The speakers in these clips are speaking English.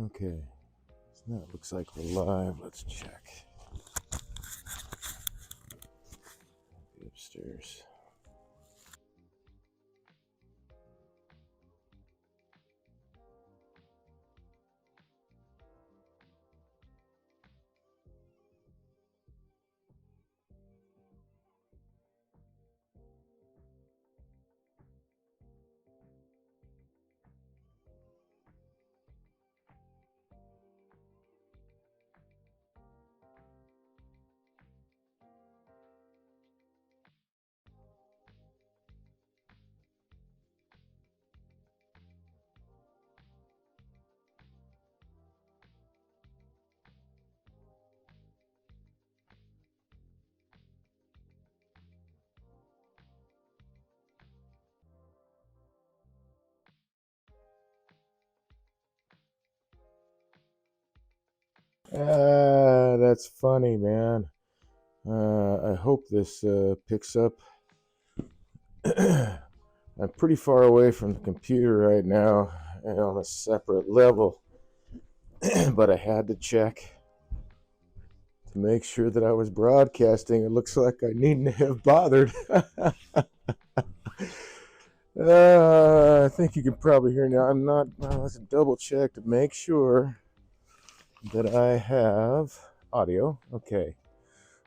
Okay, so now it looks like we're live. Let's check. I'll be upstairs. That's funny, man. I hope this picks up. I'm pretty far away from the computer right now and on a separate level, but I had to check to make sure that I was broadcasting. It looks like I needn't have bothered. I think you can probably hear now. I'm not. Let's double check to make sure that I have audio. Okay,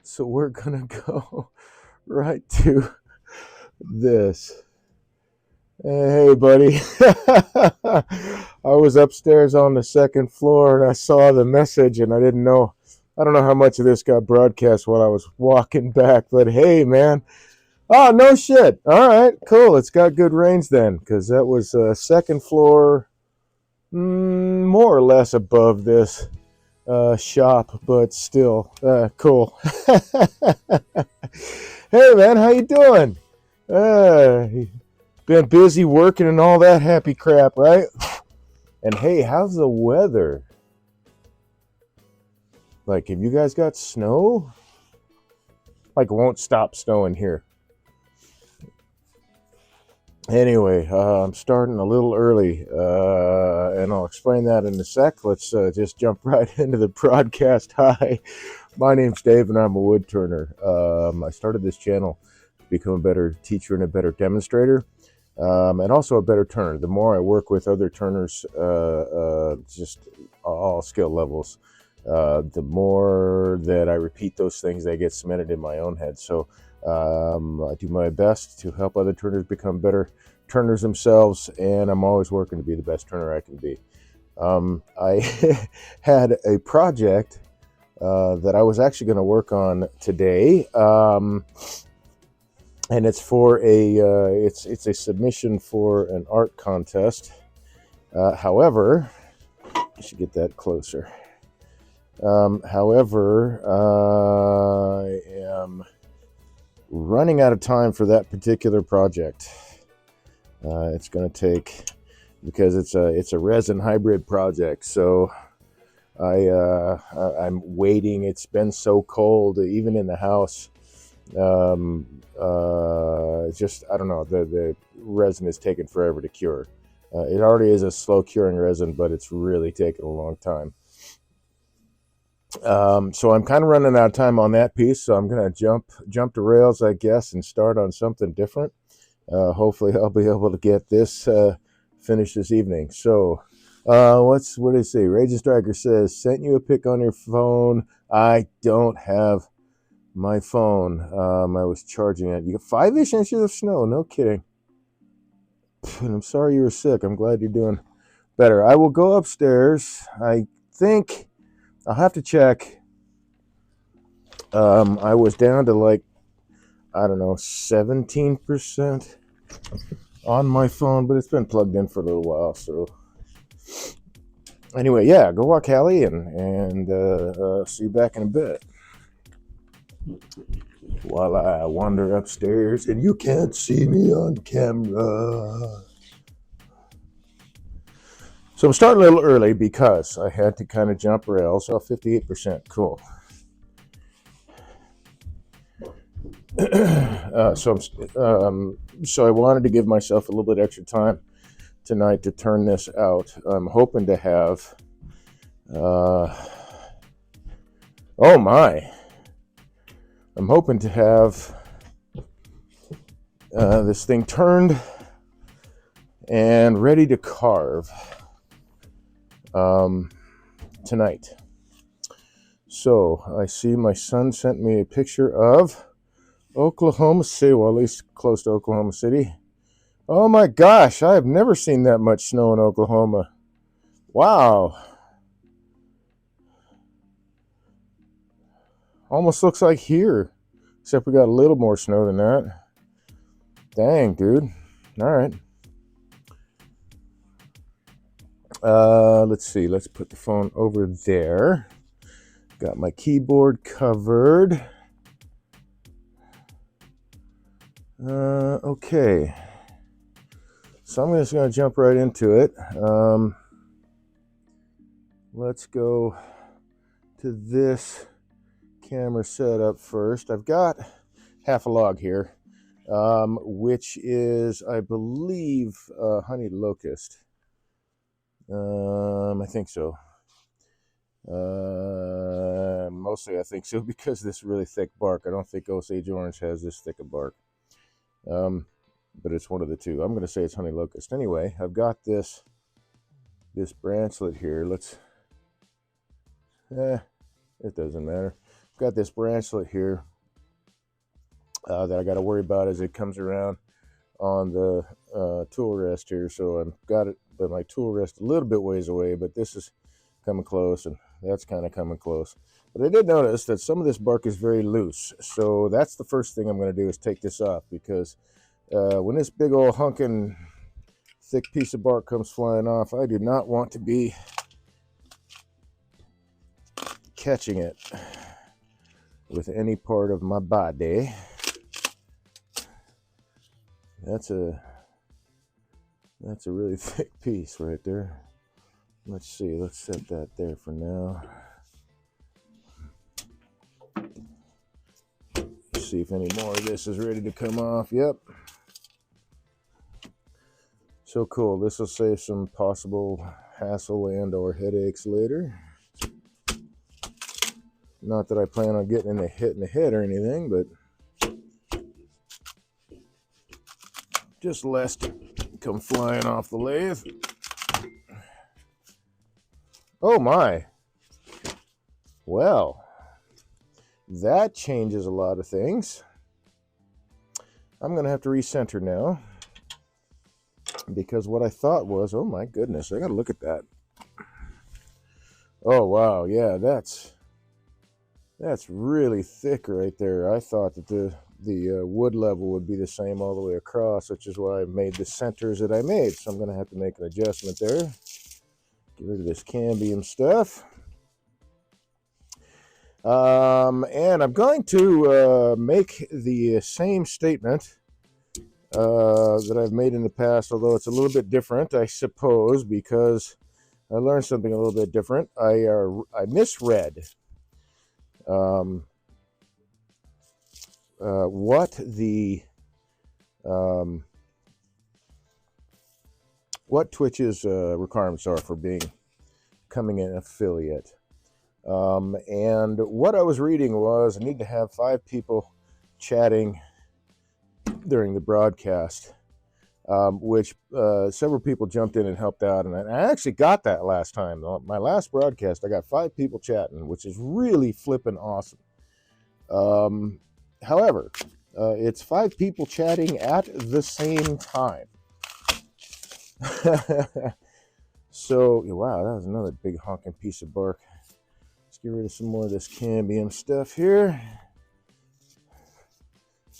so we're gonna go right to this. Hey, buddy. I was upstairs on the second floor and I saw the message and I didn't know. I don't know how much of this got broadcast while I was walking back, but hey, man. Oh, no shit. All right, cool. It's got good range then, because that was second floor, more or less above this shop, but still cool. Hey, man, how you doing? Been busy working and all that happy crap, right? And hey, how's the weather? Like, have you guys got snow? Like, it won't stop snowing here. Anyway, I'm starting a little early, and I'll explain that in a sec. Let's just jump right into the broadcast. Hi, my name's Dave, and I'm a woodturner. I started this channel to become a better teacher and a better demonstrator, and also a better turner. The more I work with other turners, just all skill levels, the more that I repeat those things, they get cemented in my own head. So I do my best to help other turners become better turners themselves, and I'm always working to be the best turner I can be. I had a project that I was actually going to work on today, and it's for it's a submission for an art contest. However, I should get that closer. However, I am running out of time for that particular project. It's going to take, because it's a resin hybrid project, so I'm waiting. It's been so cold, even in the house. Just, I don't know, the resin is taking forever to cure. It already is a slow curing resin, but it's really taken a long time. So I'm kind of running out of time on that piece, so I'm gonna jump to rails, I guess, and start on something different. Hopefully I'll be able to get this finished this evening. So what did it say? Raging Striker says, sent you a pic on your phone. I don't have my phone. I was charging it. You got 5-ish inches of snow. No kidding. And I'm sorry you were sick. I'm glad you're doing better. I will go upstairs. I think I'll have to check. I was down to like, I don't know, 17% on my phone, but it's been plugged in for a little while. So anyway, yeah, go walk Hallie and see you back in a bit. While I wander upstairs and you can't see me on camera. So I'm starting a little early because I had to kind of jump rails. So 58%, cool. So I wanted to give myself a little bit extra time tonight to turn this out. I'm hoping to have Uh, oh my. I'm hoping to have this thing turned and ready to carve tonight. So I see my son sent me a picture of Oklahoma City, well, at least close to Oklahoma City. Oh my gosh, I have never seen that much snow in Oklahoma. Wow. Almost looks like here, except we got a little more snow than that. Dang, dude. All right. Let's see. Let's put the phone over there. Got my keyboard covered. Okay. So I'm just going to jump right into it. Let's go to this camera setup first. I've got half a log here, which is, I believe, honey locust. I think so. Mostly I think so because this really thick bark. I don't think Osage orange has this thick a bark. But it's one of the two. I'm going to say it's honey locust. Anyway, I've got this branchlet here. It doesn't matter. I've got this branchlet here that I got to worry about as it comes around on the tool rest here. So I've got it, but my tool rest a little bit ways away, but this is coming close and that's kind of coming close. But I did notice that some of this bark is very loose. So that's the first thing I'm going to do is take this off, because when this big old hunkin' thick piece of bark comes flying off, I do not want to be catching it with any part of my body. That's a really thick piece right there. Let's see, let's set that there for now. See if any more of this is ready to come off. Yep. So cool. This will save some possible hassle and or headaches later. Not that I plan on getting hit in the head or anything, but just lest come flying off the lathe. Oh my. Well, that changes a lot of things. I'm going to have to recenter now, because what I thought was, oh my goodness, I got to look at that. Oh wow, yeah, that's really thick right there. I thought that the wood level would be the same all the way across, which is why I made the centers that I made. So I'm going to have to make an adjustment there. Get rid of this cambium stuff. And I'm going to make the same statement that I've made in the past, although it's a little bit different, I suppose, because I learned something a little bit different. I misread what Twitch's requirements are for becoming an affiliate. And what I was reading was I need to have 5 people chatting during the broadcast, which several people jumped in and helped out. And I actually got that last time. My last broadcast, I got 5 people chatting, which is really flipping awesome. However, it's 5 people chatting at the same time. So, wow, that was another big honking piece of bark. Let's get rid of some more of this cambium stuff here.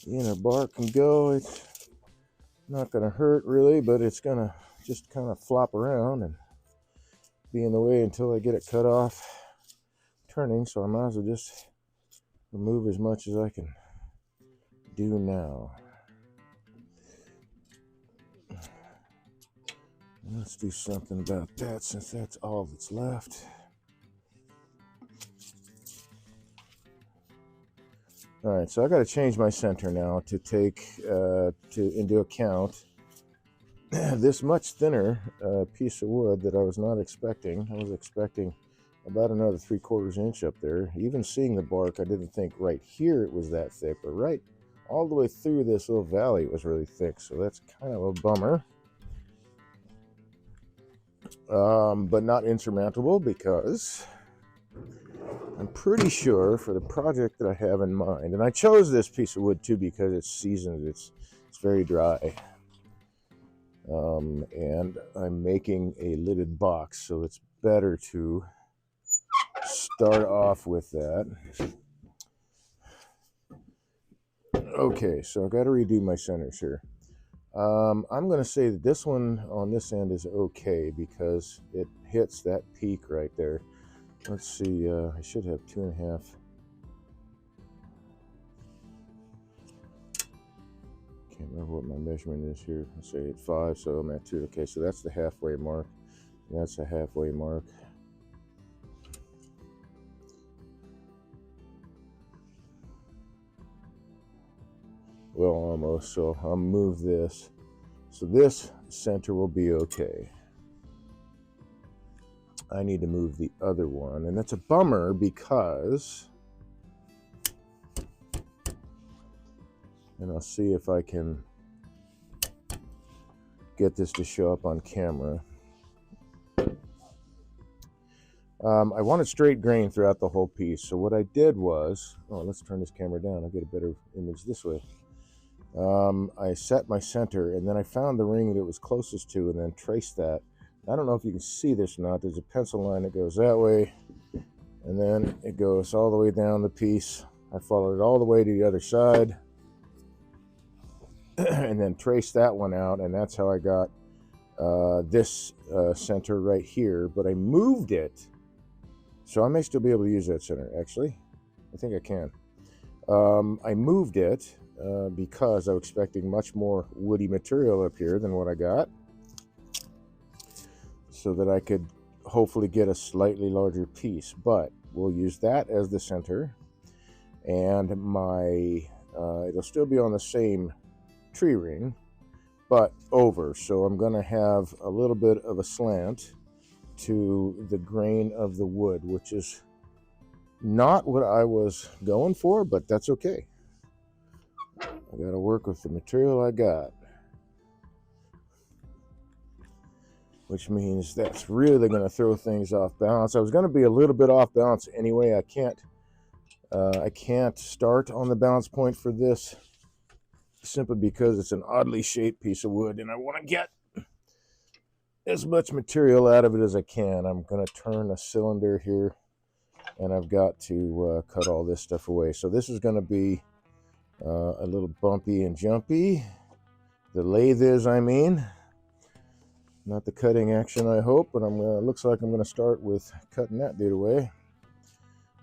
The inner bark can go. It's not going to hurt really, but it's going to just kind of flop around and be in the way until I get it cut off turning. So I might as well just remove as much as I can do now. Let's do something about that, since that's all that's left. All right, so I got to change my center now to take into account this much thinner piece of wood that I was not expecting. I was expecting about another 3/4 inch up there. Even seeing the bark, I didn't think right here it was that thick, but right all the way through this little valley it was really thick, so that's kind of a bummer. But not insurmountable, because I'm pretty sure for the project that I have in mind, and I chose this piece of wood too because it's seasoned, it's very dry. And I'm making a lidded box, so it's better to start off with that. Okay, so I've got to redo my centers here. I'm going to say that this one on this end is okay because it hits that peak right there. Let's see, I should have 2.5. Can't remember what my measurement is here. Let's say at 5, so I'm at 2. Okay, so that's the halfway mark. That's a halfway mark. Well, almost. So I'll move this. So this center will be okay. I need to move the other one, and that's a bummer because, and I'll see if I can get this to show up on camera. I wanted straight grain throughout the whole piece, so what I did was, let's turn this camera down, I'll get a better image this way. I set my center, and then I found the ring that it was closest to, and then traced that. I don't know if you can see this or not. There's a pencil line that goes that way, and then it goes all the way down the piece. I followed it all the way to the other side, and then traced that one out, and that's how I got this center right here. But I moved it, so I may still be able to use that center, actually. I think I can. I moved it because I was expecting much more woody material up here than what I got, so that I could hopefully get a slightly larger piece. But we'll use that as the center, and it'll still be on the same tree ring, but over. So I'm going to have a little bit of a slant to the grain of the wood, which is not what I was going for, but that's okay. I got to work with the material I got, which means that's really going to throw things off balance. I was going to be a little bit off balance anyway. I can't start on the balance point for this, simply because it's an oddly shaped piece of wood, and I want to get as much material out of it as I can. I'm going to turn a cylinder here, and I've got to cut all this stuff away. So this is going to be a little bumpy and jumpy. The lathe is, I mean. Not the cutting action, I hope, but looks like I'm going to start with cutting that dude away.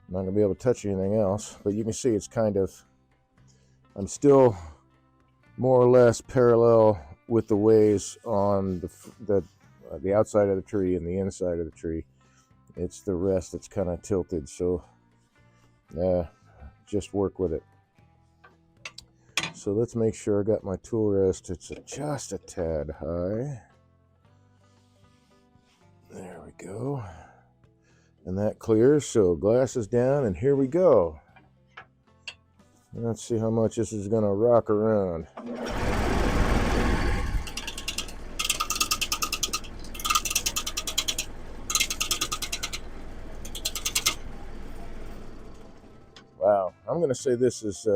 I'm not going to be able to touch anything else, but you can see it's kind of, I'm still more or less parallel with the ways on the outside of the tree and the inside of the tree. It's the rest that's kind of tilted, so just work with it. So let's make sure I got my tool rest. It's just a tad high. There we go. And that clears, so glasses down, and here we go. Let's see how much this is going to rock around. Wow, I'm going to say this is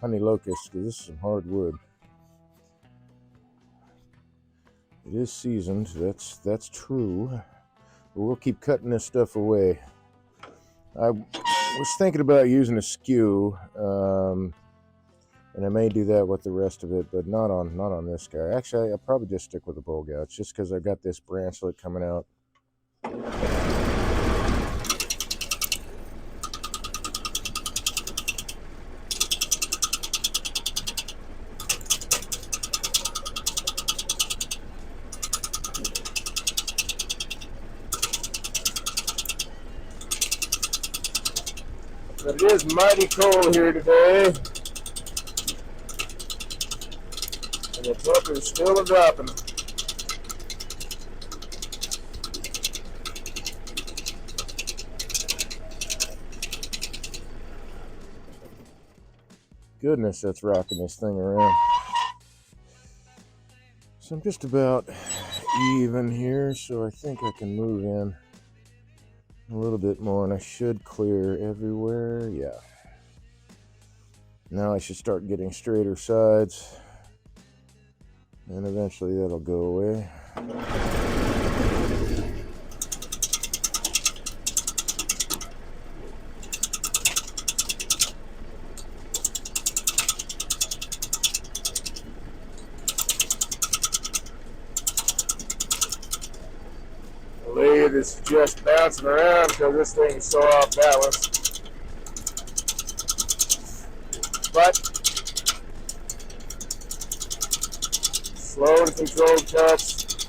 honey locust, because this is some hard wood. It is seasoned, that's true. But we'll keep cutting this stuff away. I was thinking about using a skew, and I may do that with the rest of it, but not on this guy. Actually, I'll probably just stick with the bowl gouge, just because I've got this branchlet coming out. But it is mighty cold here today, and the temperature's still dropping. goodness, that's rocking this thing around. So I'm just about even here, so I think I can move in a little bit more, and I should clear everywhere. Yeah. Now I should start getting straighter sides, and eventually that'll go away. This is just bouncing around because this thing is so off balance. But slow and controlled cuts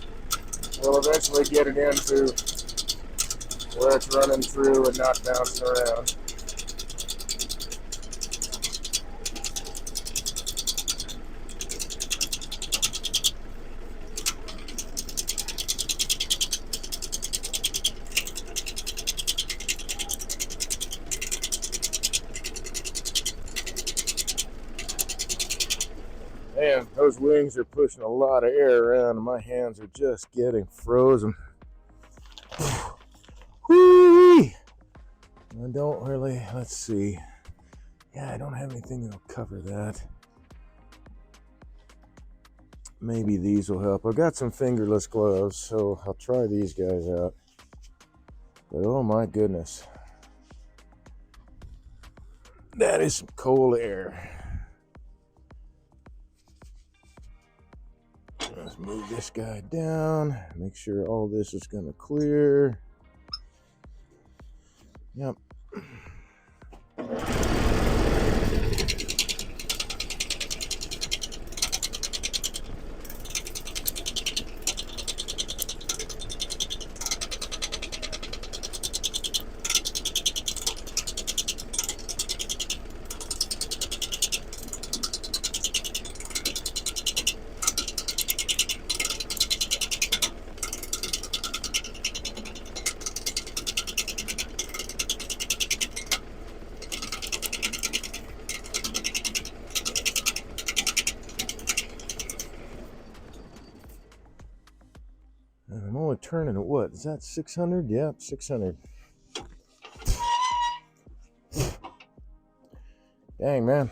will eventually get it into where it's running through and not bouncing around. Man, those wings are pushing a lot of air around and my hands are just getting frozen. Whee! I don't really, let's see. Yeah, I don't have anything that'll cover that. Maybe these will help. I've got some fingerless gloves, so I'll try these guys out. But oh my goodness. That is some cold air. Let's move this guy down. Make sure all this is going to clear. Yep. And I'm only turning at what? Is that 600? Yep, 600. Dang, man.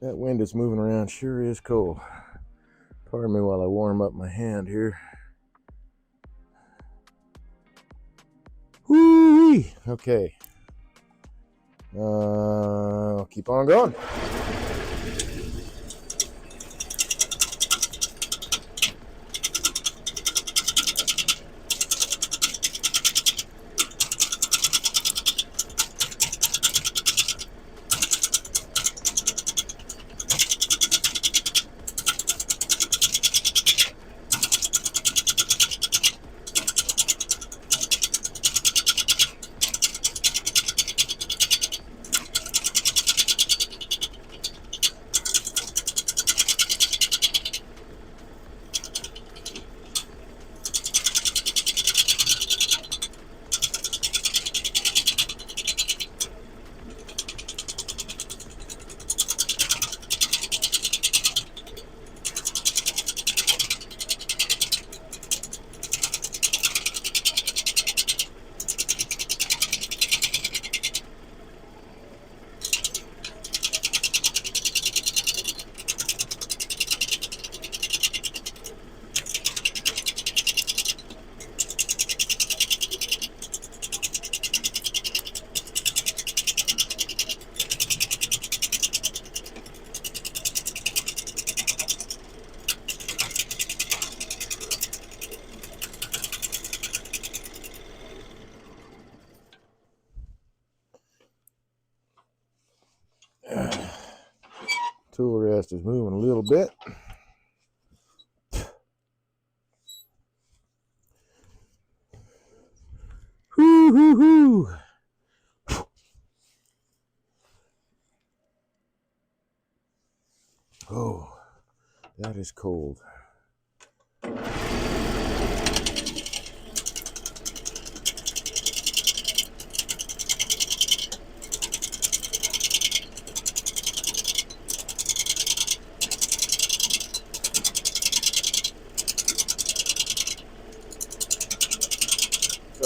That wind is moving around, sure is cold. Pardon me while I warm up my hand here. Whoo-wee! Okay. I'll keep on going. Tool rest is moving a little bit. Hoo hoo hoo. Oh, that is cold.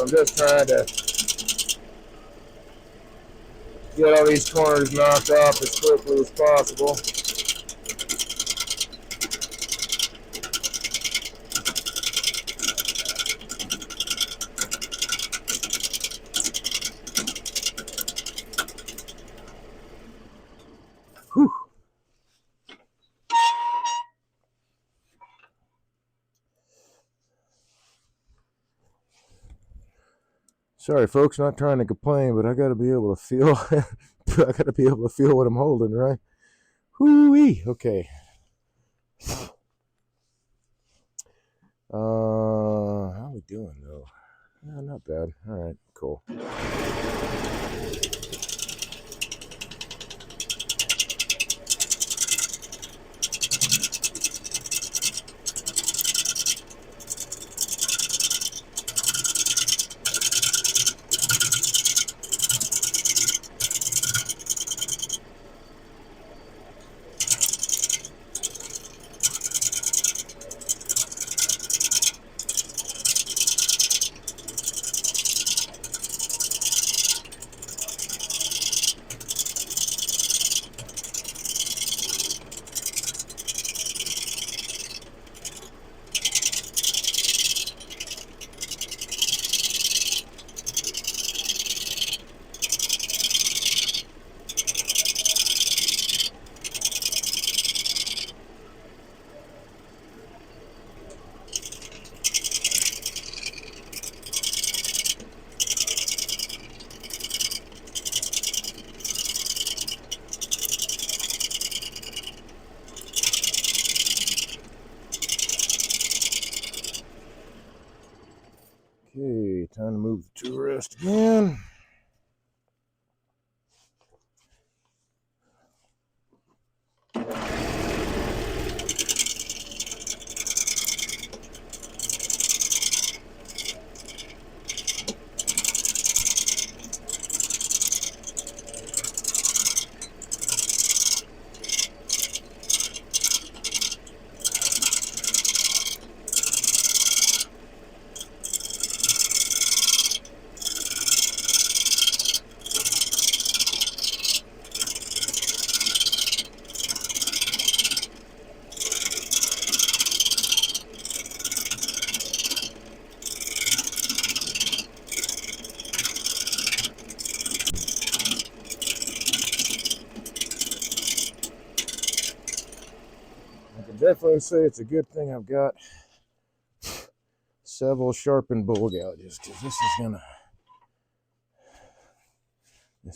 So I'm just trying to get all these corners knocked off as quickly as possible. Whew. Sorry, folks, not trying to complain, but I got to be able to feel. I got to be able to feel what I'm holding, right? Whoo-wee. Okay. How are we doing though? Not bad. All right, cool. Okay, time to move the tool rest again. I can definitely say it's a good thing I've got several sharpened bull gouges, because this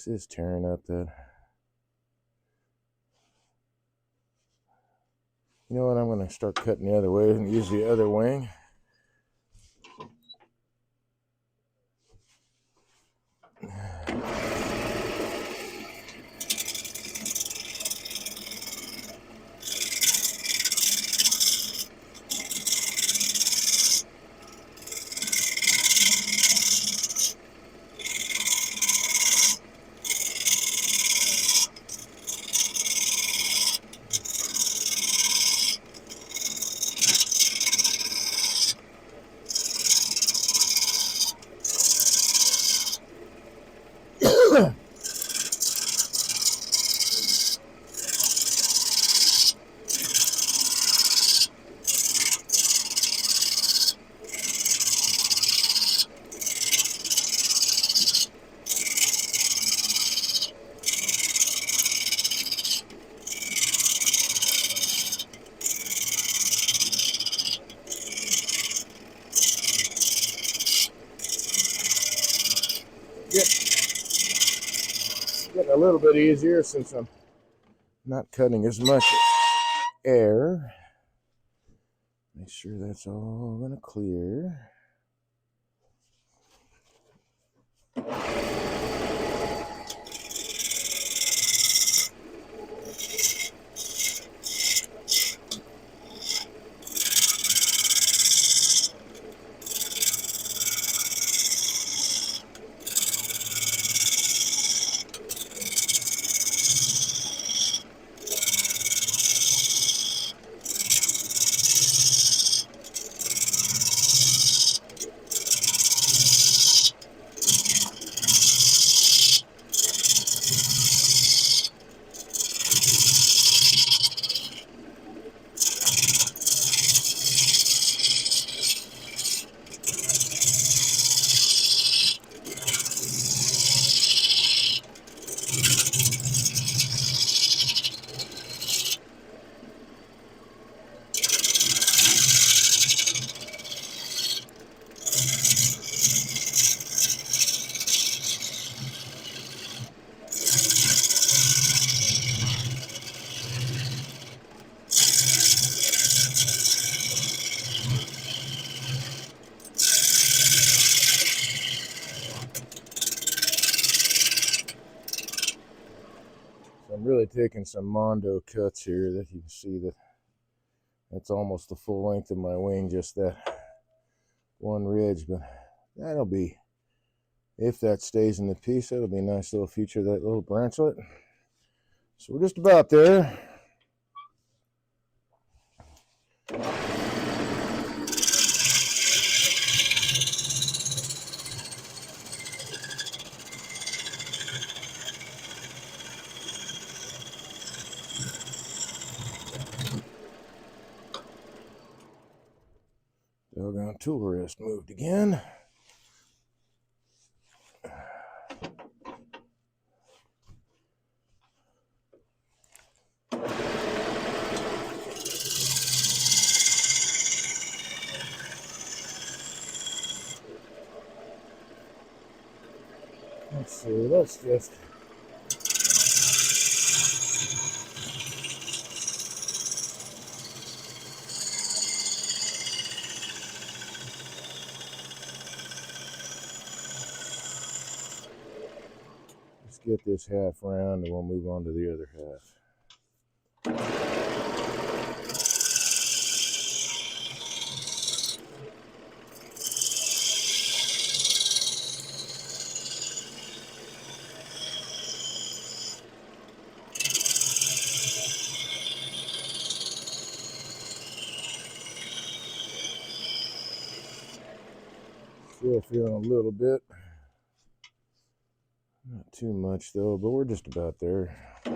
is tearing up that. You know what, I'm going to start cutting the other way and use the other wing. Getting a little bit easier since I'm not cutting as much air. Make sure that's all gonna clear. really taking some Mondo cuts here that you can see that that's almost the full length of my wing, just that one ridge, but that'll be, if that stays in the piece, that'll be a nice little feature of that little branchlet. So we're just about there. Doggone tool rest moved again. Let's see, let's just get this half round and we'll move on to the other half. Still feeling a little bit. Not too much though, but we're just about there. I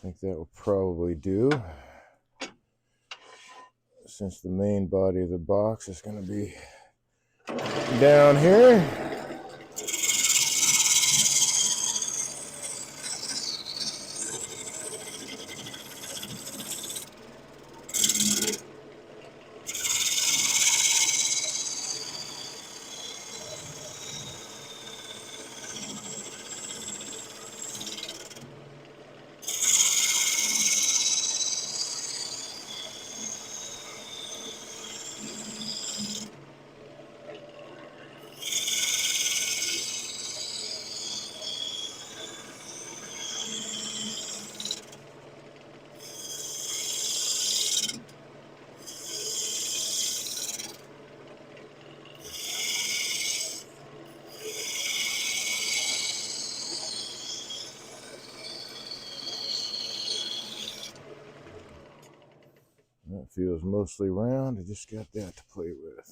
think that will probably do, since the main body of the box is going to be down here. That feels mostly round. I just got that to play with.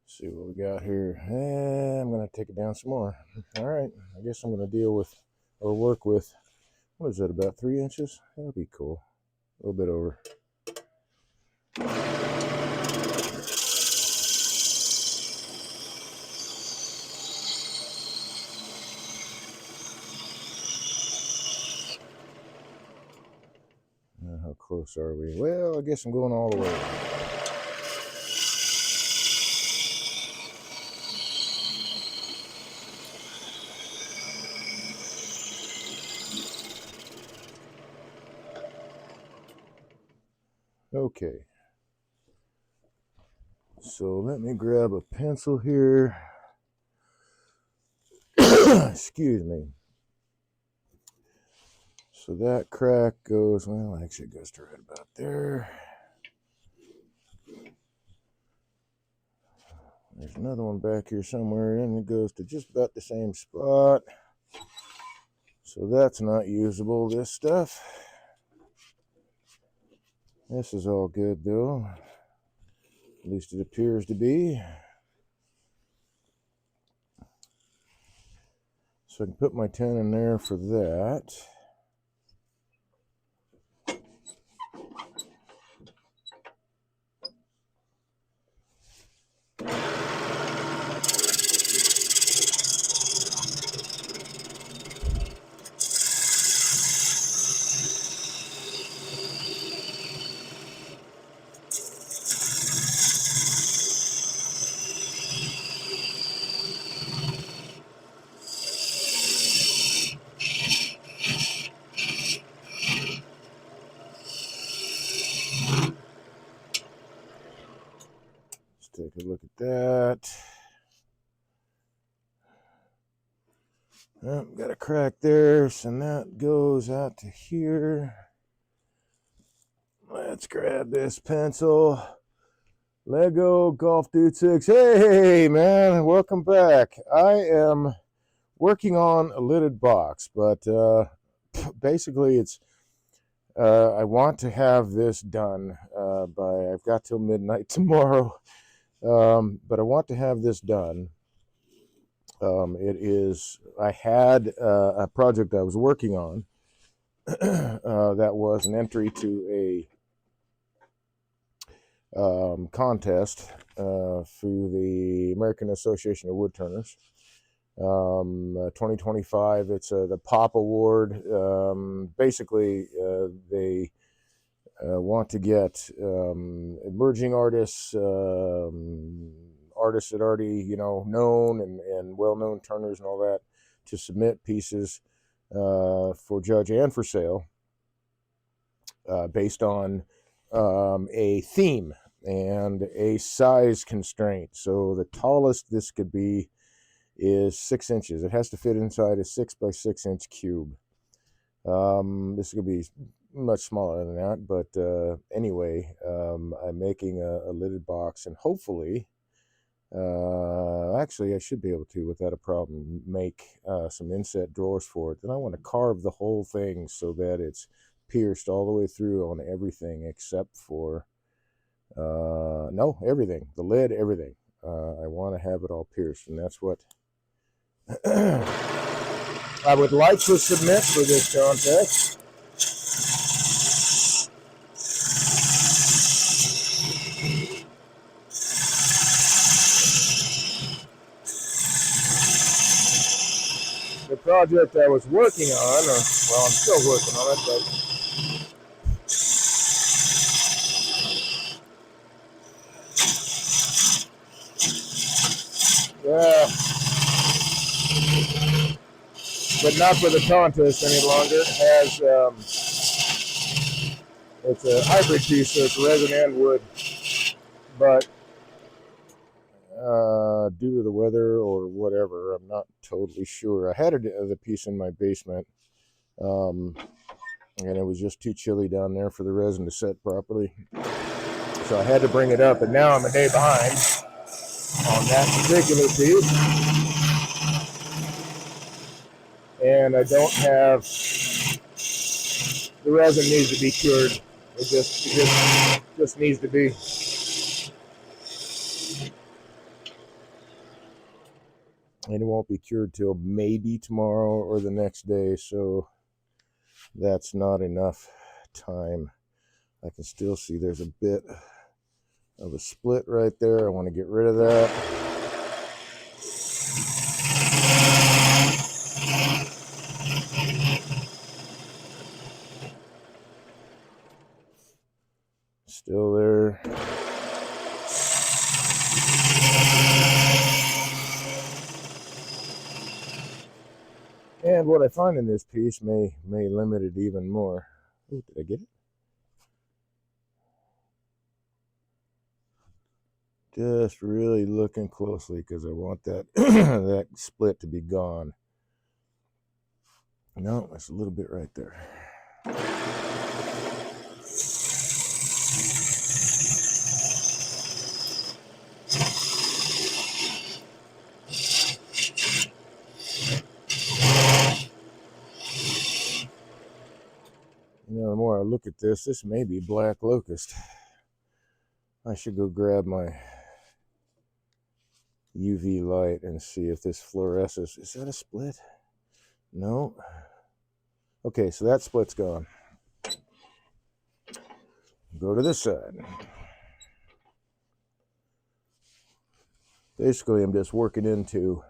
See what we got here. I'm going to take it down some more. All right, I guess I'm going to deal with, or work with, what is that, about 3 inches? That'll be cool. A little bit over. How close are we? Well, I guess I'm going all the way. Okay. So let me grab a pencil here. Excuse me. So that crack goes, well, actually it goes to right about there. There's another one back here somewhere, and it goes to just about the same spot. So that's not usable, this stuff. This is all good though. At least it appears to be. So I can put my 10 in there for that. Got a crack there, so that goes out to here. Let's grab this pencil. Lego Golf Dude 6. Hey, man, welcome back. I am working on a lidded box, but basically it's I want to have this done by, I've got till midnight tomorrow, but I want to have this done. I had a project I was working on that was an entry to a contest through the American Association of Woodturners. 2025, it's the POP Award. Basically, they want to get emerging artists, artists that already known and well-known turners and all that, to submit pieces for judge and for sale based on a theme and a size constraint. So the tallest this could be is 6 inches. It has to fit inside a 6 by 6 inch cube. This could be much smaller than that, but anyway, I'm making a lidded box, and hopefully, actually I should be able to, without a problem, make some inset drawers for it. Then I want to carve the whole thing so that it's pierced all the way through on everything except for no, everything, the lid, everything. I want to have it all pierced, and that's what I would like to submit for this contest. The project I was working on, or, well, I'm still working on it, but not for the contest any longer. It has, it's a hybrid piece, so it's resin and wood, but due to the weather or whatever, I'm not totally sure. I had the piece in my basement, and it was just too chilly down there for the resin to set properly. So I had to bring it up, and now I'm a day behind on that particular piece. And I don't have, the resin needs to be cured. It just needs to be. And it won't be cured till maybe tomorrow or the next day, so that's not enough time. I can still see there's a bit of a split right there. I want to get rid of that. Still there. And what I find in this piece may limit it even more. Ooh, did I get it? Just really looking closely because I want that that split to be gone. No, that's a little bit right there. The more I look at this, this may be black locust. I should go grab my UV light and see if this fluoresces. Is that a split? No. Okay, so that split's gone. Go to this side. Basically, I'm just working into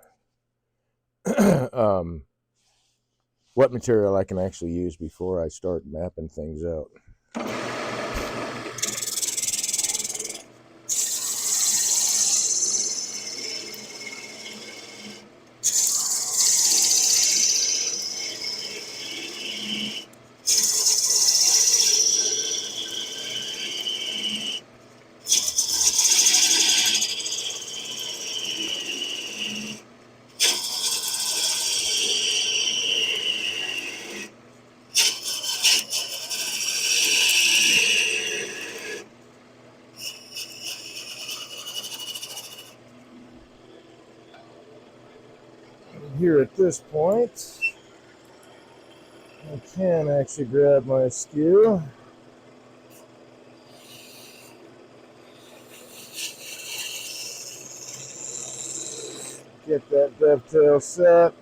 what material I can actually use before I start mapping things out. at this point, I can actually grab my skew. Get that dovetail set.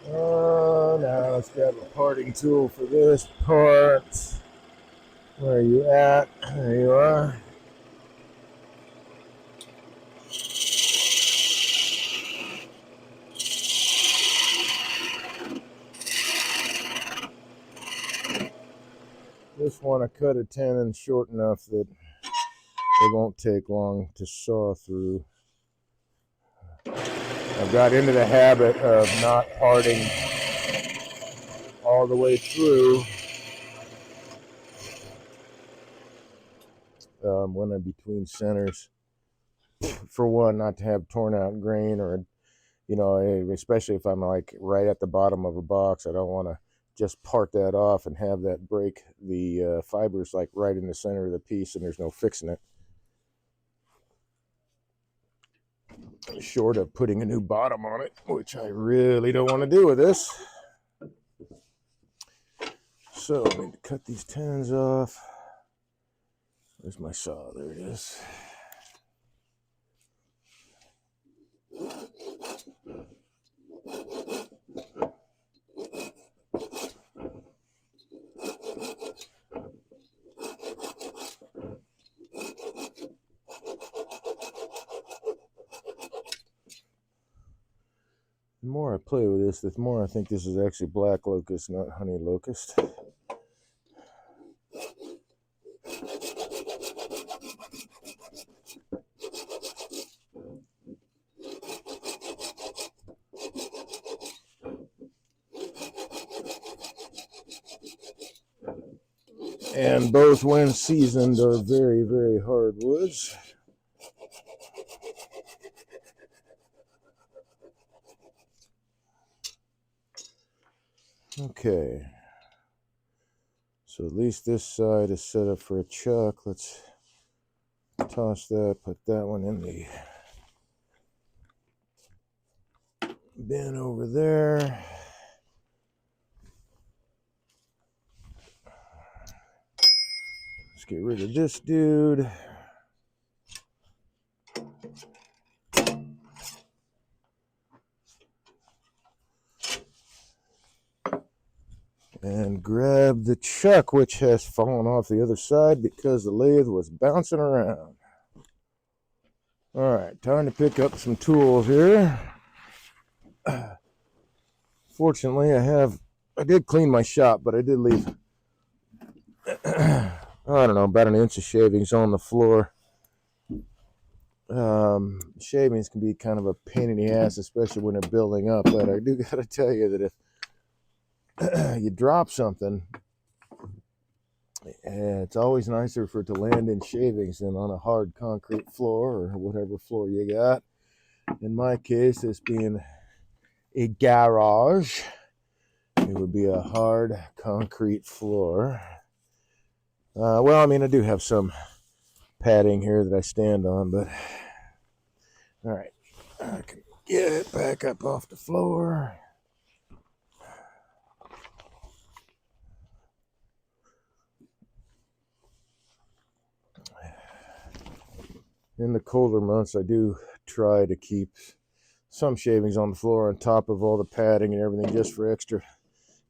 Now let's grab a parting tool for this part. Where are you at? There you are. Just want to cut a tenon short enough that it won't take long to saw through. I've got into the habit of not parting all the way through when I'm between centers. For one, not to have torn out grain, or especially if I'm like right at the bottom of a box, I don't want to just part that off and have that break the fibers like right in the center of the piece and there's no fixing it. Short of putting a new bottom on it, which I really don't want to do with this. So I need to cut these tenons off. Where's my saw? There it is. The more I play with this, the more I think this is actually black locust, not honey locust. And both, when seasoned, are very, very hard woods. Okay. So at least this side is set up for a chuck. Let's toss that, put that one in the bin over there. Let's get rid of this dude. And grab the chuck, which has fallen off the other side because the lathe was bouncing around. All right, time to pick up some tools here. Fortunately, I did clean my shop, but I did leave, I don't know, about an inch of shavings on the floor. Shavings can be kind of a pain in the ass, especially when they're building up, but I do got to tell you that if you drop something, it's always nicer for it to land in shavings than on a hard concrete floor or whatever floor you got. In my case, this being a garage, it would be a hard concrete floor. Well, I mean, I do have some padding here that I stand on, but all right, I can get it back up off the floor. In the colder months, I do try to keep some shavings on the floor on top of all the padding and everything, just for extra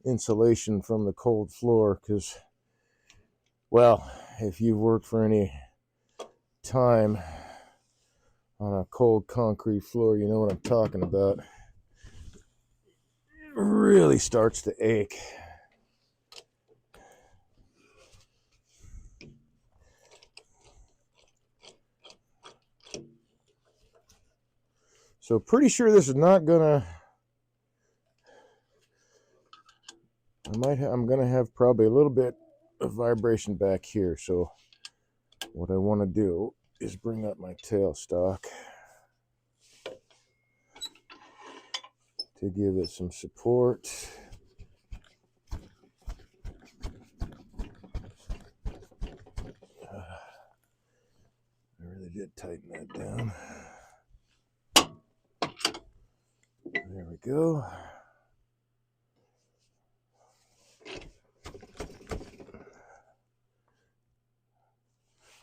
insulation from the cold floor, because, well, if you've worked for any time on a cold concrete floor, you know what I'm talking about. It really starts to ache. So pretty sure this is not gonna, I'm gonna have probably a little bit of vibration back here. So what I want to do is bring up my tailstock to give it some support. I really did tighten that down. There we go.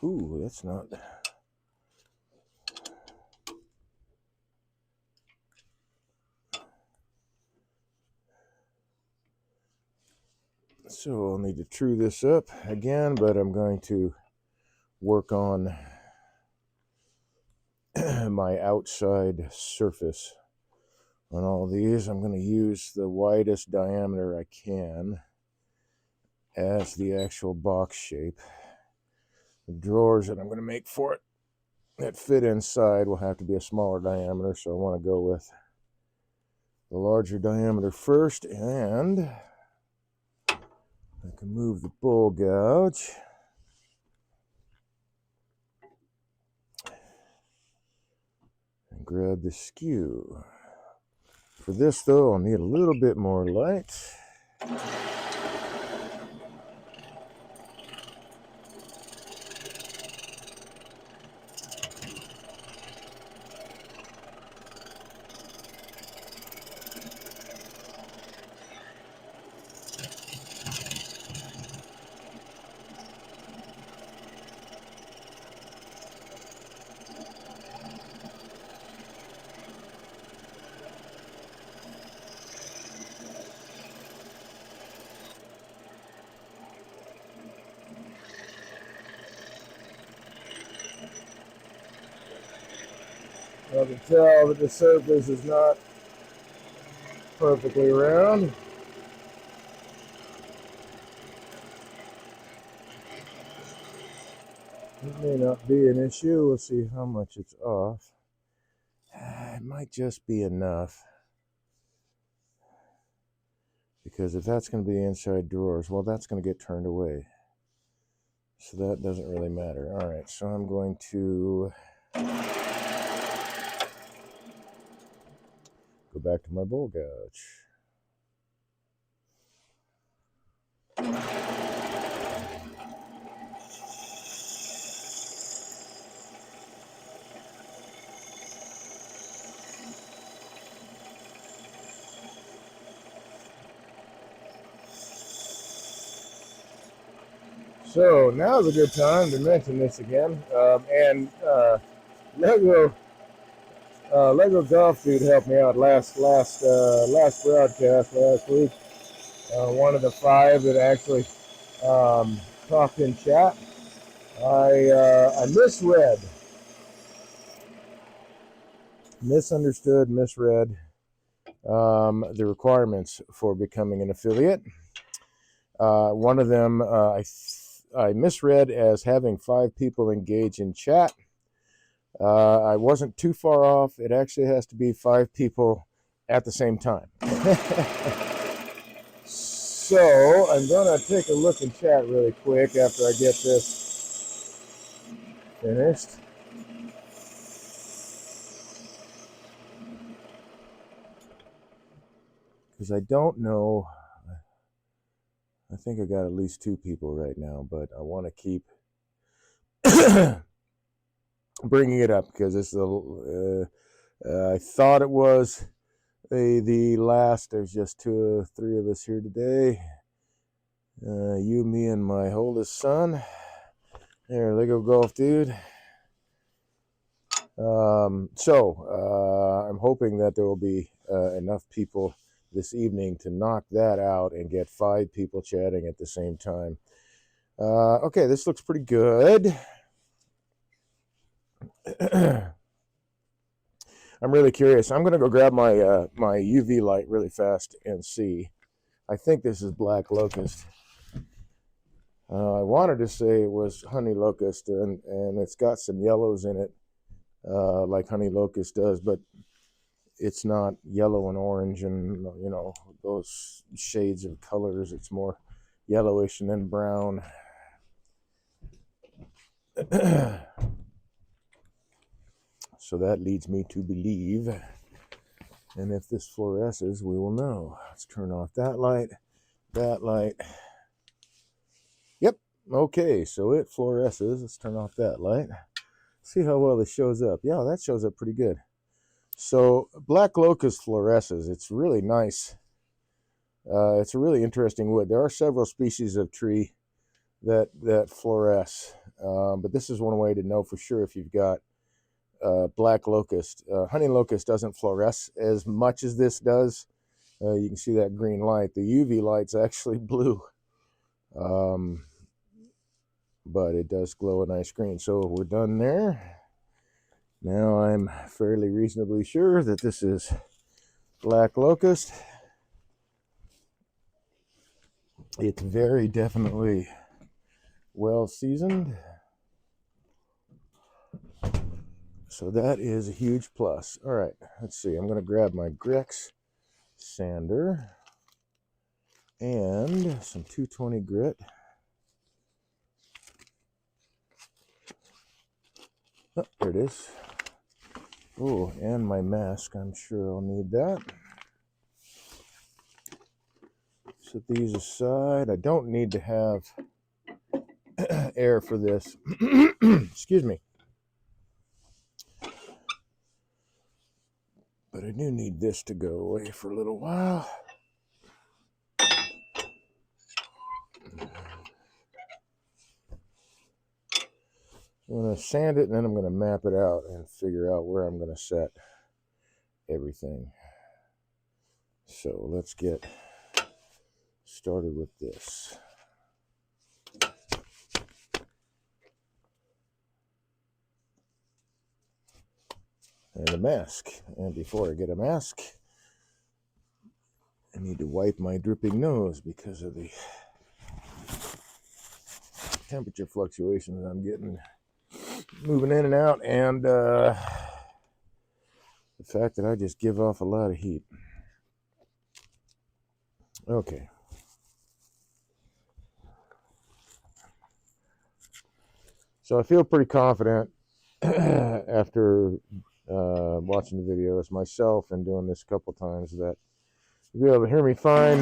Ooh, that's not... So I'll need to true this up again, but I'm going to work on my outside surface on all these. I'm going to use the widest diameter I can as the actual box shape. The drawers that I'm going to make for it that fit inside will have to be a smaller diameter, so I want to go with the larger diameter first, and I can move the bowl gouge. And grab the skew. For this, though, I'll need a little bit more light. I can tell that the surface is not perfectly round. It may not be an issue. We'll see how much it's off. It might just be enough. Because if that's going to be inside drawers, well, that's going to get turned away. So that doesn't really matter. All right, so I'm going to go back to my bowl gouge. So now's a good time to mention this again. Lego Lego Golf Dude helped me out last broadcast last week. One of the 5 that actually talked in chat. I misread the requirements for becoming an affiliate. One of them I misread as having 5 people engage in chat. I wasn't too far off. It actually has to be 5 people at the same time. So I'm going to take a look in chat really quick after I get this finished. Because I don't know. I think I got at least 2 people right now, but I want to keep bringing it up because this is I thought it was the last. There's just 2 or 3 of us here today. You, me, and my oldest son. There, Lego Golf Dude. I'm hoping that there will be enough people this evening to knock that out and get 5 people chatting at the same time. Okay, this looks pretty good. I'm really curious. I'm going to go grab my my UV light really fast and see. I think this is black locust. I wanted to say it was honey locust, and it's got some yellows in it, like honey locust does, but it's not yellow and orange and, you know, those shades of colors. It's more yellowish and then brown. So that leads me to believe, and if this fluoresces, we will know. Let's turn off that light, that light. Yep, okay, so it fluoresces. Let's turn off that light. See how well this shows up. Yeah, that shows up pretty good. So black locust fluoresces. It's really nice. It's a really interesting wood. There are several species of tree that fluoresce, but this is one way to know for sure if you've got black locust. Honey locust doesn't fluoresce as much as this does. You can see that green light. The UV light's actually blue, but it does glow a nice green. So we're done there. Now I'm fairly reasonably sure that this is black locust. It's very definitely well seasoned. So that is a huge plus. All right, let's see. I'm going to grab my Grex sander and some 220 grit. Oh, there it is. Oh, and my mask. I'm sure I'll need that. Set these aside. I don't need to have air for this. Excuse me. But I do need this to go away for a little while. I'm going to sand it, and then I'm going to map it out and figure out where I'm going to set everything. So let's get started with this. And a mask. And before I get a mask, I need to wipe my dripping nose because of the temperature fluctuations I'm getting moving in and out, and the fact that I just give off a lot of heat. Okay. So I feel pretty confident after watching the videos myself and doing this a couple times that you'll be able to hear me fine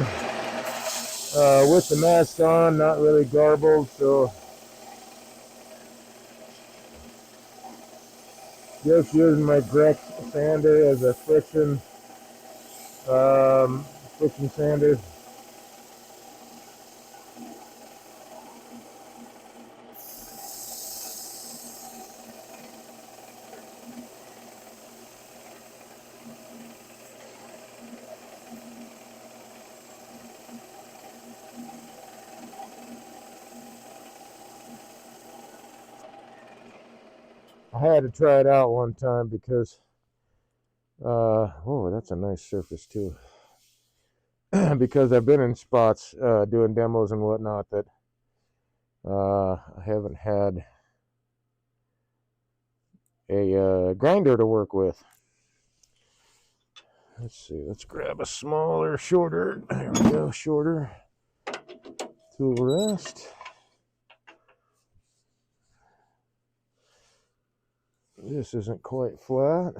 with the mask on, not really garbled. So just using my Grex sander as a friction sander. I had to try it out one time because, oh, that's a nice surface too. Because I've been in spots doing demos and whatnot that I haven't had a grinder to work with. Let's see, let's grab a smaller, shorter, there we go, shorter tool rest. This isn't quite flat.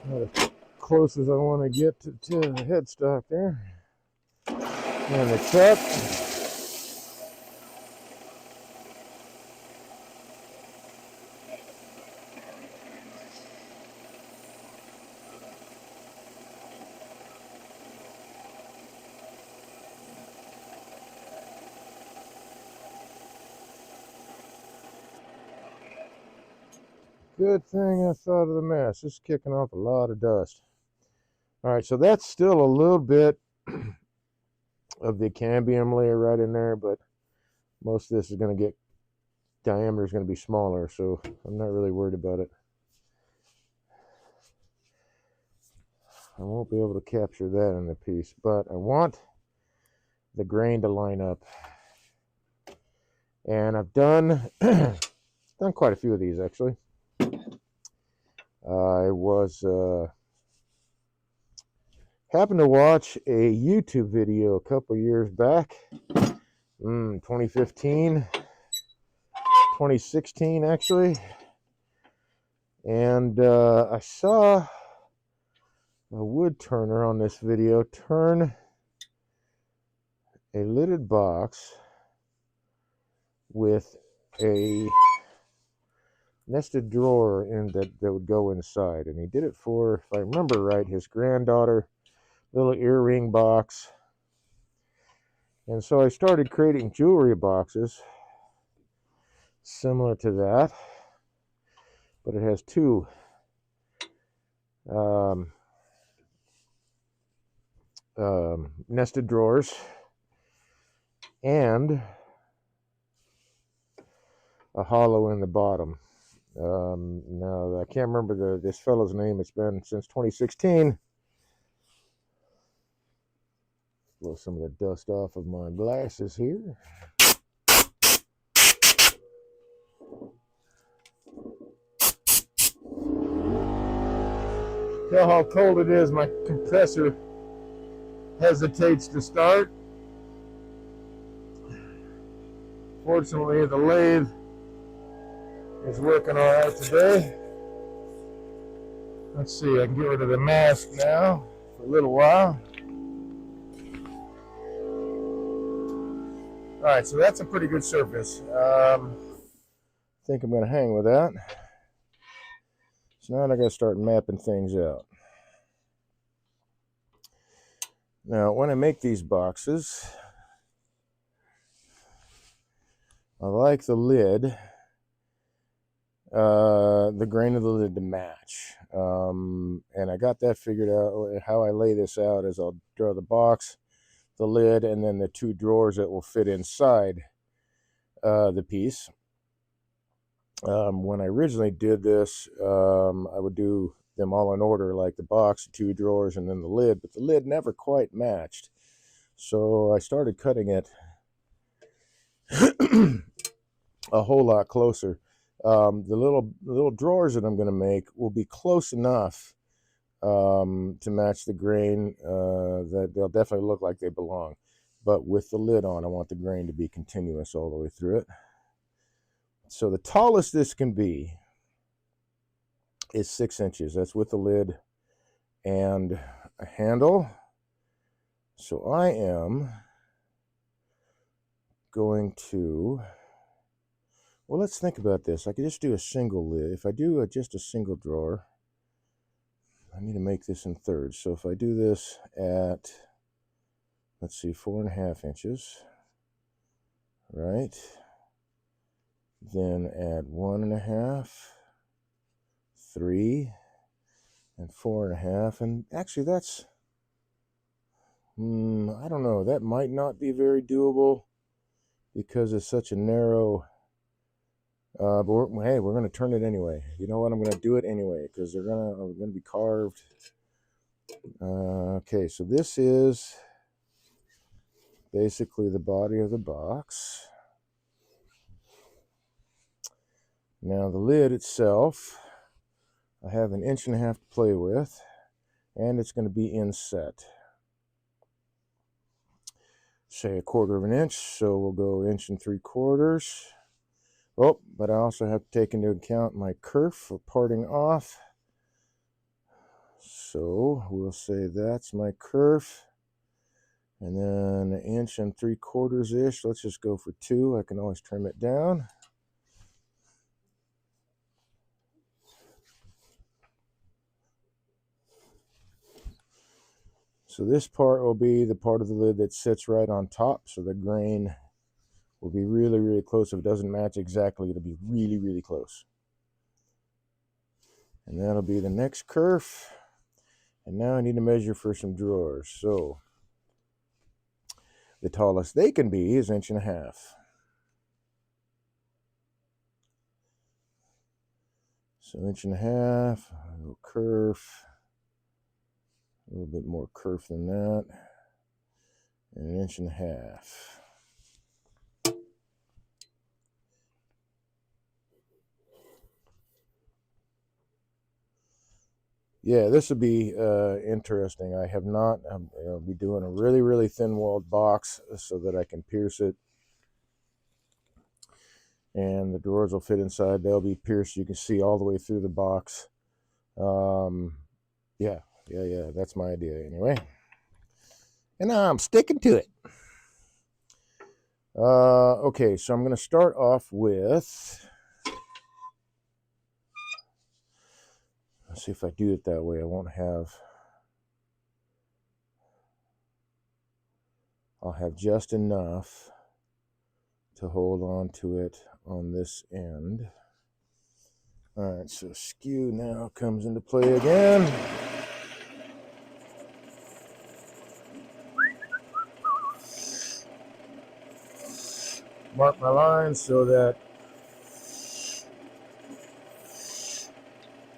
Not as close as I want to get to the headstock there. And the cup. Good thing I thought of the mask. This is kicking off a lot of dust. All right, so that's still a little bit of the cambium layer right in there, but most of this is going to get, diameter is going to be smaller, so I'm not really worried about it. I won't be able to capture that in the piece, but I want the grain to line up. And I've done done quite a few of these actually. I was happened to watch a YouTube video a couple years back 2015, 2016 actually. And I saw a wood turner on this video turn a lidded box with a nested drawer in that would go inside. And he did it for, if I remember right, his granddaughter, little earring box. And so I started creating jewelry boxes similar to that, but it has two nested drawers and a hollow in the bottom. Now I can't remember this fellow's name. It's been since 2016. Blow some of the dust off of my glasses here. Tell how cold it is. My compressor hesitates to start. Fortunately, the lathe is working all right today. Let's see, I can get rid of the mask now for a little while. All right, so that's a pretty good surface. I think I'm going to hang with that. So now I got to start mapping things out. Now, when I make these boxes, I like the lid, the grain of the lid to match. And I got that figured out. How I lay this out is I'll draw the box, the lid, and then the two drawers that will fit inside the piece. When I originally did this, I would do them all in order, like the box, the two drawers, and then the lid, but the lid never quite matched. So I started cutting it a whole lot closer. The little drawers that I'm going to make will be close enough to match the grain, that they'll definitely look like they belong. But with the lid on, I want the grain to be continuous all the way through it. So the tallest this can be is 6 inches. That's with the lid and a handle. So I am going to, well, let's think about this. I could just do a single lid. If I do just a single drawer, I need to make this in thirds. So if I do this at, let's see, 4.5 inches, right? Then add 1.5, 3, and 4.5. And actually that's, I don't know, that might not be very doable because it's such a narrow, but hey, we're going to turn it anyway. You know what? I'm going to do it anyway because they're going to be carved. Okay, so this is basically the body of the box. Now the lid itself, I have 1.5 inches to play with, and it's going to be inset. Say 1/4 inch, so we'll go 1 3/4. Oh, but I also have to take into account my kerf for parting off. So we'll say that's my kerf. And then 1 3/4 ish. Let's just go for 2. I can always trim it down. So this part will be the part of the lid that sits right on top. So the grain will be really, really close. If it doesn't match exactly, it'll be really, really close. And that'll be the next kerf. And now I need to measure for some drawers. So the tallest they can be is 1.5 inches. So 1.5 inches, a little kerf, a little bit more kerf than that, and 1.5 inches. Yeah, this will be interesting. I have not, I'll be doing a really, really thin-walled box so that I can pierce it and the drawers will fit inside. They'll be pierced. You can see all the way through the box. Yeah, that's my idea anyway, and I'm sticking to it. Okay, so I'm going to start off with, let's see if I do it that way. I'll have just enough to hold on to it on this end. All right, so skew now comes into play again. Mark my lines so that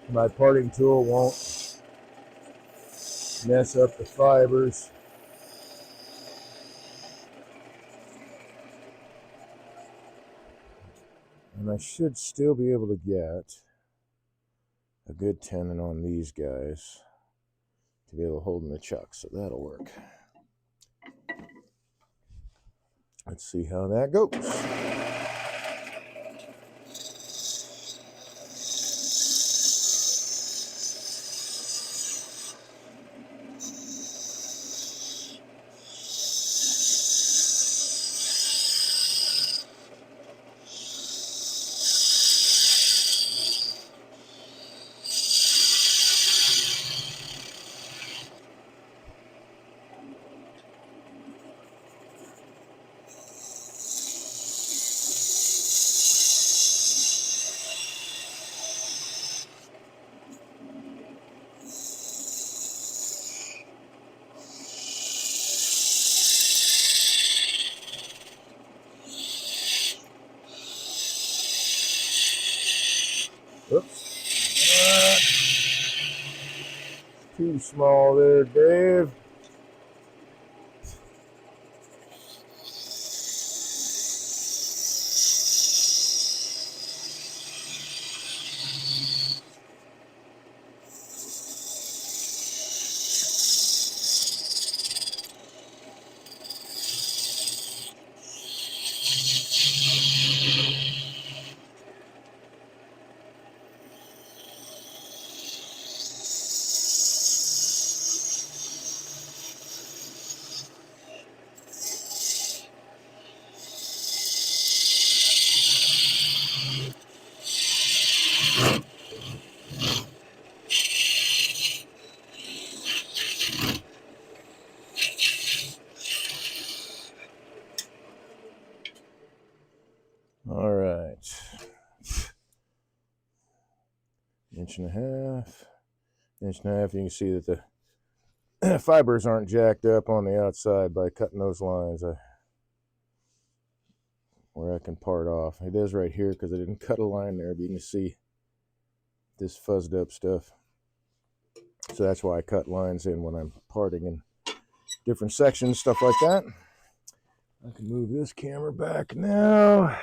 my parting tool won't mess up the fibers. And I should still be able to get a good tenon on these guys to be able to hold in the chuck, so that'll work. Let's see how that goes. Oops. Too small there, Dave. All right. Inch and a half. You can see that the fibers aren't jacked up on the outside by cutting those lines where I can part off. It is right here because I didn't cut a line there, but you can see this fuzzed up stuff. So that's why I cut lines in when I'm parting in different sections, stuff like that. I can move this camera back now.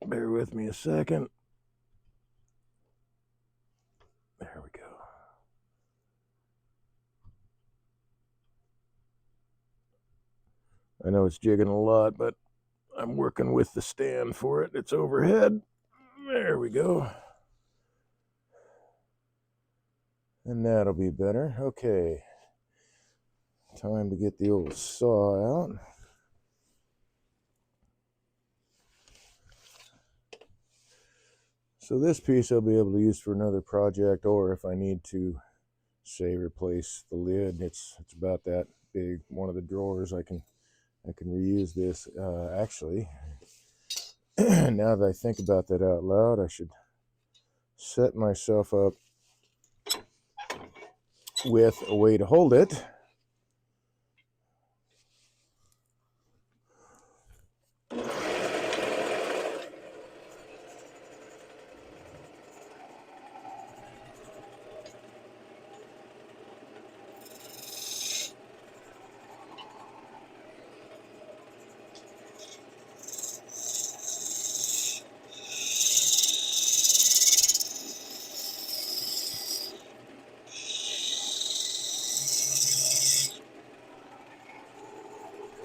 Bear with me a second. There we go. I know it's jigging a lot, but I'm working with the stand for it. It's overhead. There we go. And that'll be better. Okay. Time to get the old saw out. So this piece I'll be able to use for another project, or if I need to, say, replace the lid. It's about that big. One of the drawers, I can reuse this. Actually, now that I think about that out loud, I should set myself up with a way to hold it.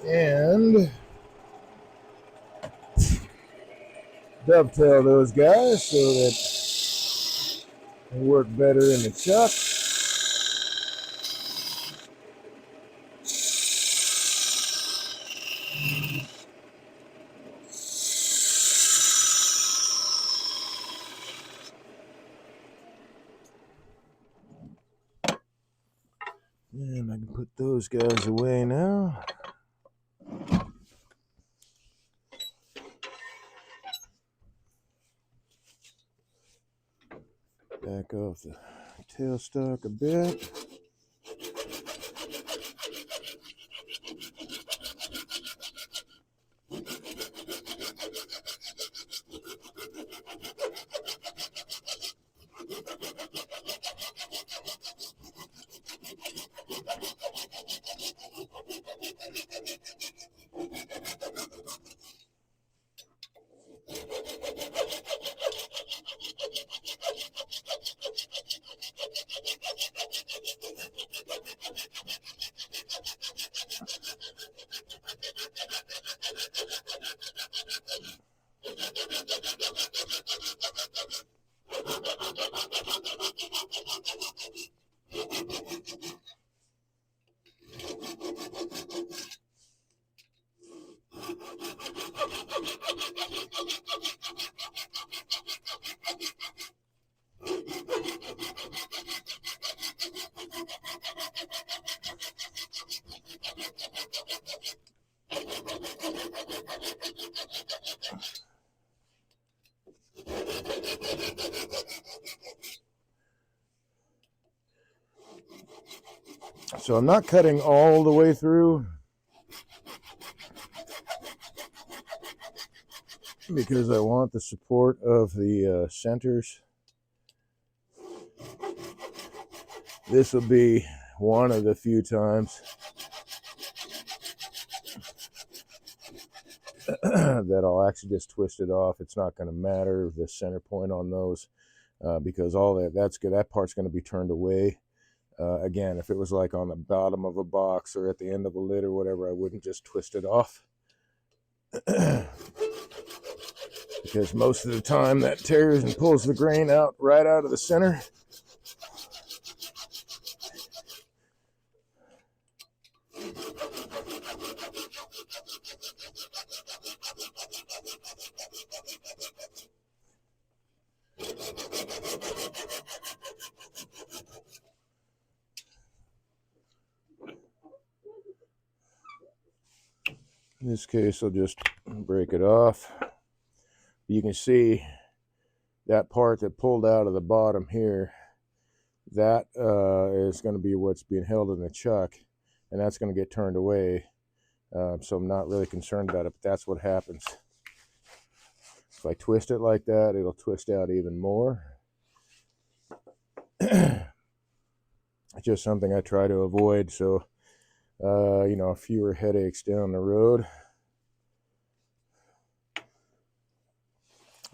And dovetail those guys so that they work better in the chuck. And I can put those guys away now. Back off the tailstock a bit. So I'm not cutting all the way through because I want the support of the centers. This will be one of the few times that I'll actually just twist it off. It's not going to matter the center point on those because all that's good. That part's going to be turned away. Again, if it was like on the bottom of a box or at the end of a lid or whatever, I wouldn't just twist it off. Because most of the time that tears and pulls the grain out right out of the center. In this case, I'll just break it off. You can see that part that pulled out of the bottom here, that is going to be what's being held in the chuck, and that's going to get turned away. So I'm not really concerned about it, but that's what happens. If I twist it like that, it'll twist out even more. It's just something I try to avoid, so you know, fewer headaches down the road.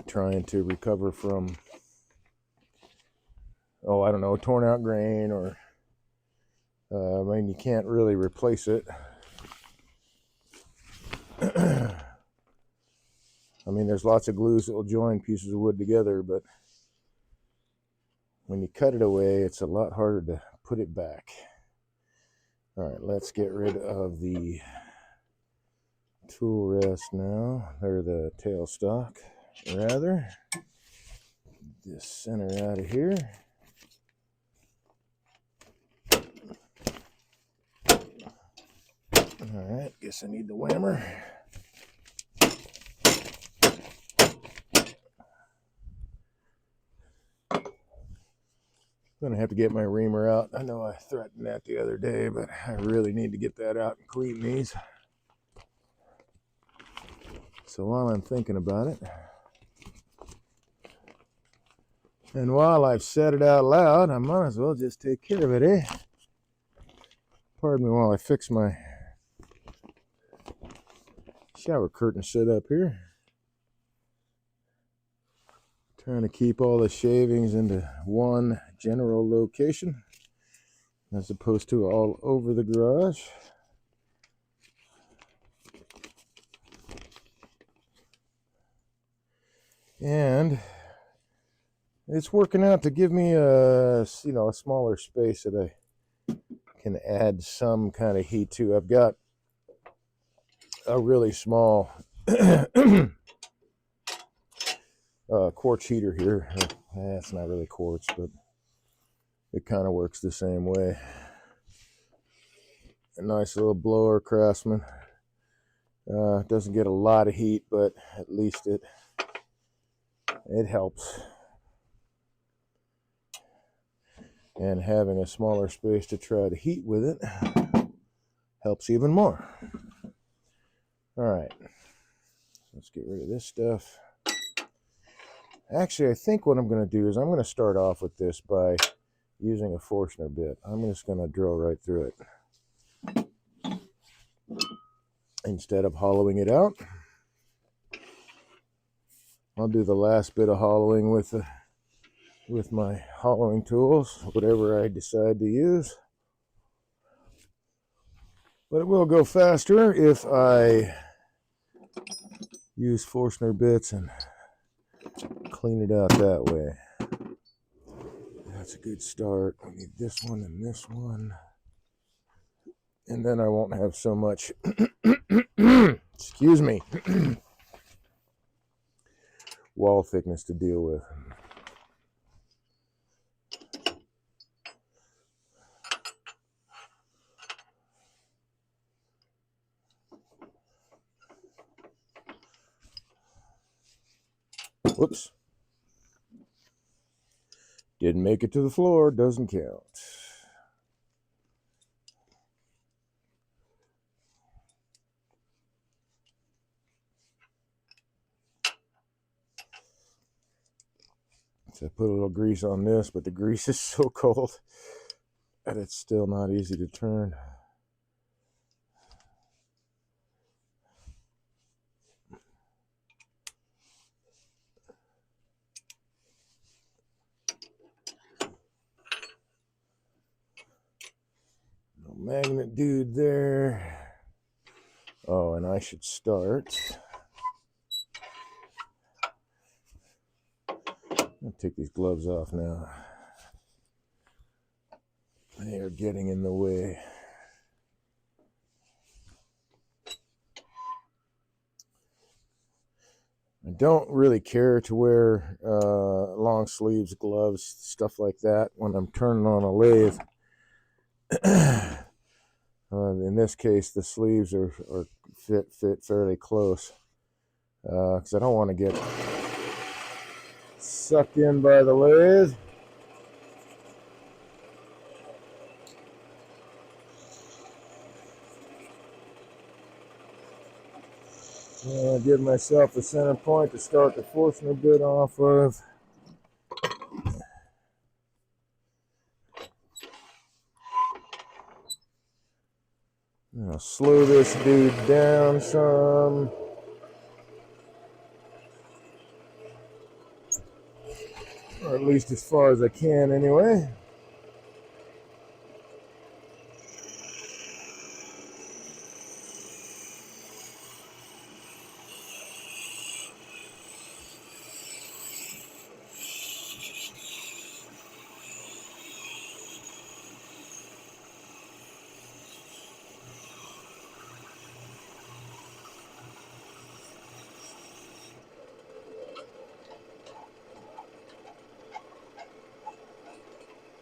Trying to recover from, oh, I don't know, torn out grain, or I mean, you can't really replace it. I mean, there's lots of glues that will join pieces of wood together, but when you cut it away, it's a lot harder to put it back. All right, let's get rid of the tool rest now, or the tailstock, rather. This center out of here. All right, guess I need the whammer. I'm gonna have to get my reamer out. I know I threatened that the other day, but I really need to get that out and clean these. So while I'm thinking about it, and while I've said it out loud, I might as well just take care of it, eh? Pardon me while I fix my shower curtain set up here. Trying to keep all the shavings into one general location as opposed to all over the garage. And it's working out to give me a smaller space that I can add some kind of heat to. I've got a really small quartz heater here. It's not really quartz, but it kind of works the same way. A nice little blower, Craftsman. Doesn't get a lot of heat, but at least it helps. And having a smaller space to try to heat with it helps even more. All right, let's get rid of this stuff. Actually, I think what I'm going to do is I'm going to start off with this by using a Forstner bit. I'm just going to drill right through it instead of hollowing it out. I'll do the last bit of hollowing with my hollowing tools, whatever I decide to use. But it will go faster if I use Forstner bits and clean it out that way. That's a good start. I need this one and this one. And then I won't have so much, excuse me, wall thickness to deal with. Whoops. Didn't make it to the floor, doesn't count. So I put a little grease on this, but the grease is so cold that it's still not easy to turn. No magnet dude there. Oh, and I should start. I'll take these gloves off now. They are getting in the way. I don't really care to wear long sleeves, gloves, stuff like that when I'm turning on a lathe. In this case, the sleeves are fit fairly close because I don't want to get sucked in by the lathe. Give myself a center point to start the Forstner bit off of. I'll slow this dude down some. Or at least as far as I can anyway.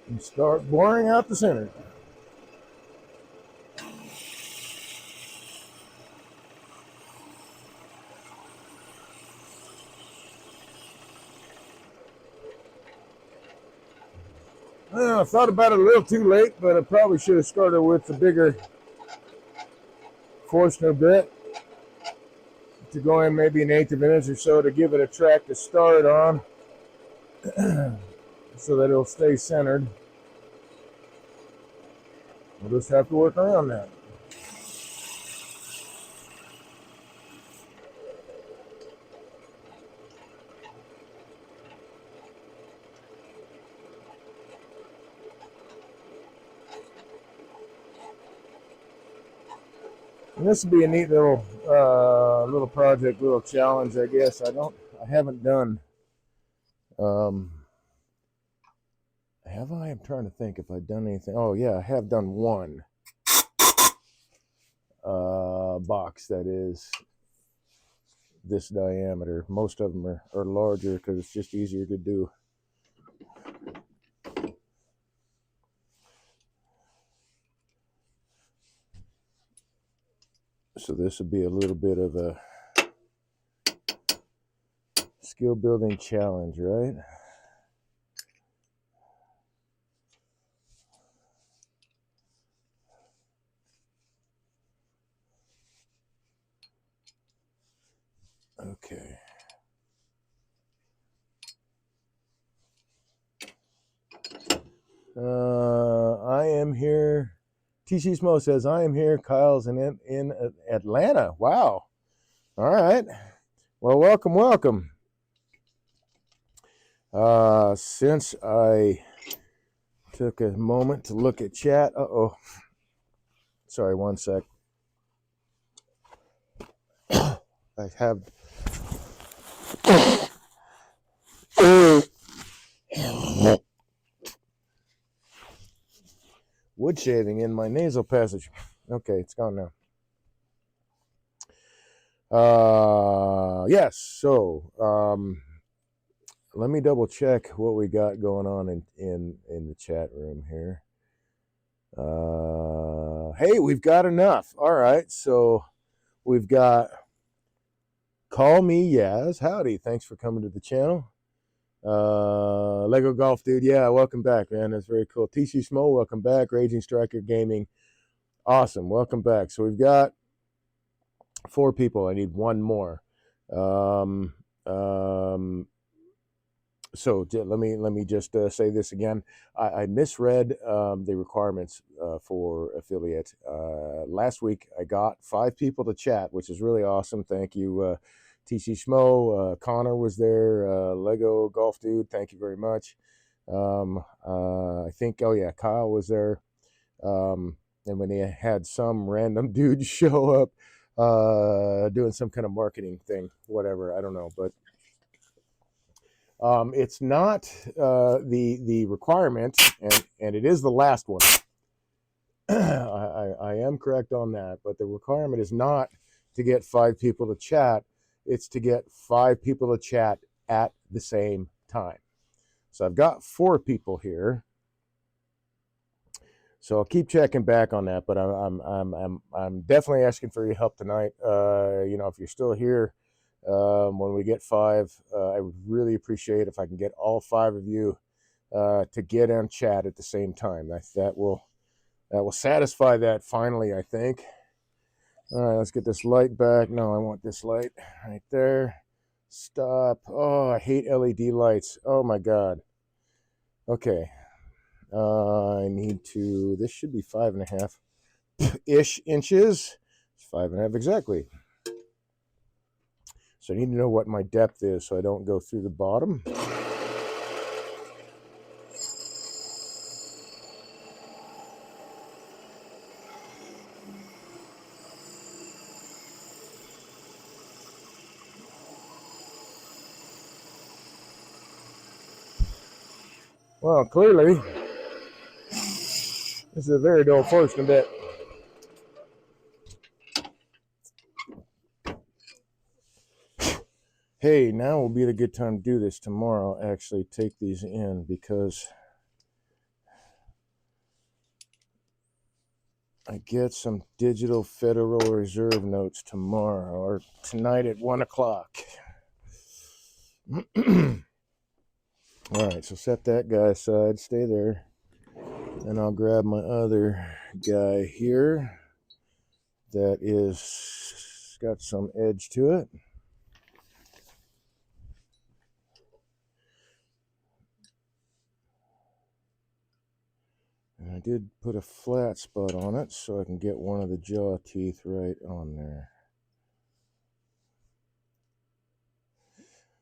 And start boring out the center. Well, I thought about it a little too late, but I probably should have started with the bigger Forstner bit to go in maybe 1/8 of an inch or so to give it a track to start on so that it'll stay centered. We'll just have to work around that. And this would be a neat little project, little challenge, I guess. I haven't done Have I? I'm trying to think if I've done anything. Oh yeah, I have done one box that is this diameter. Most of them are larger because it's just easier to do. So this would be a little bit of a skill building challenge, right? Okay. I am here. TC Smo says, I am here. Kyle's in Atlanta. Wow. All right. Well, welcome. Since I took a moment to look at chat. Uh-oh. Sorry, one sec. I have wood shaving in my nasal passage. Okay, it's gone now. Yes. So, let me double check what we got going on in the chat room here. Hey, we've got enough. All right. So we've got Call Me Yaz. Howdy. Thanks for coming to the channel. Lego Golf Dude. Yeah, welcome back, man. That's very cool. TC Smo, welcome back. Raging Striker Gaming. Awesome. Welcome back. So we've got 4 people. I need one more. So let me just say this again. I misread the requirements for affiliate. Last week I got 5 people to chat, which is really awesome. Thank you, TC Schmo. Connor was there. Lego Golf Dude. Thank you very much. I think, oh yeah, Kyle was there. And when they had some random dude show up doing some kind of marketing thing, whatever, I don't know, but it's not the requirement, and it is the last one. I am correct on that, but the requirement is not to get 5 people to chat. It's to get 5 people to chat at the same time. So I've got 4 people here. So I'll keep checking back on that, but I'm definitely asking for your help tonight. If you're still here, when we get 5, I would really appreciate if I can get all 5 of you to get on chat at the same time. That will satisfy that finally, I think. All right, let's get this light back. No, I want this light right there. Stop. Oh, I hate LED lights. Oh my God. Okay. I need to, this should be 5.5-ish inches. It's 5.5 exactly. So I need to know what my depth is so I don't go through the bottom. Well, clearly, this is a very dull first bit. Hey, now will be the good time to do this tomorrow. Actually, take these in because I get some digital Federal Reserve notes tomorrow or tonight at 1 o'clock. All right, so set that guy aside. Stay there. And I'll grab my other guy here that is got some edge to it. And I did put a flat spot on it so I can get one of the jaw teeth right on there.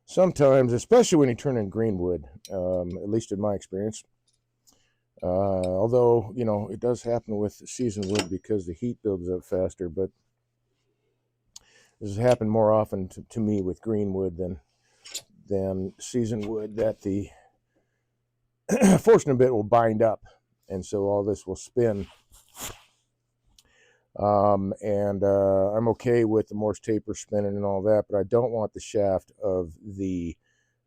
Sometimes, especially when you turn in greenwood, at least in my experience, although, it does happen with seasoned wood because the heat builds up faster, but this has happened more often to me with greenwood than than seasoned wood that the Forstner bit will bind up, and so all this will spin. I'm okay with the Morse taper spinning and all that, but I don't want the shaft of the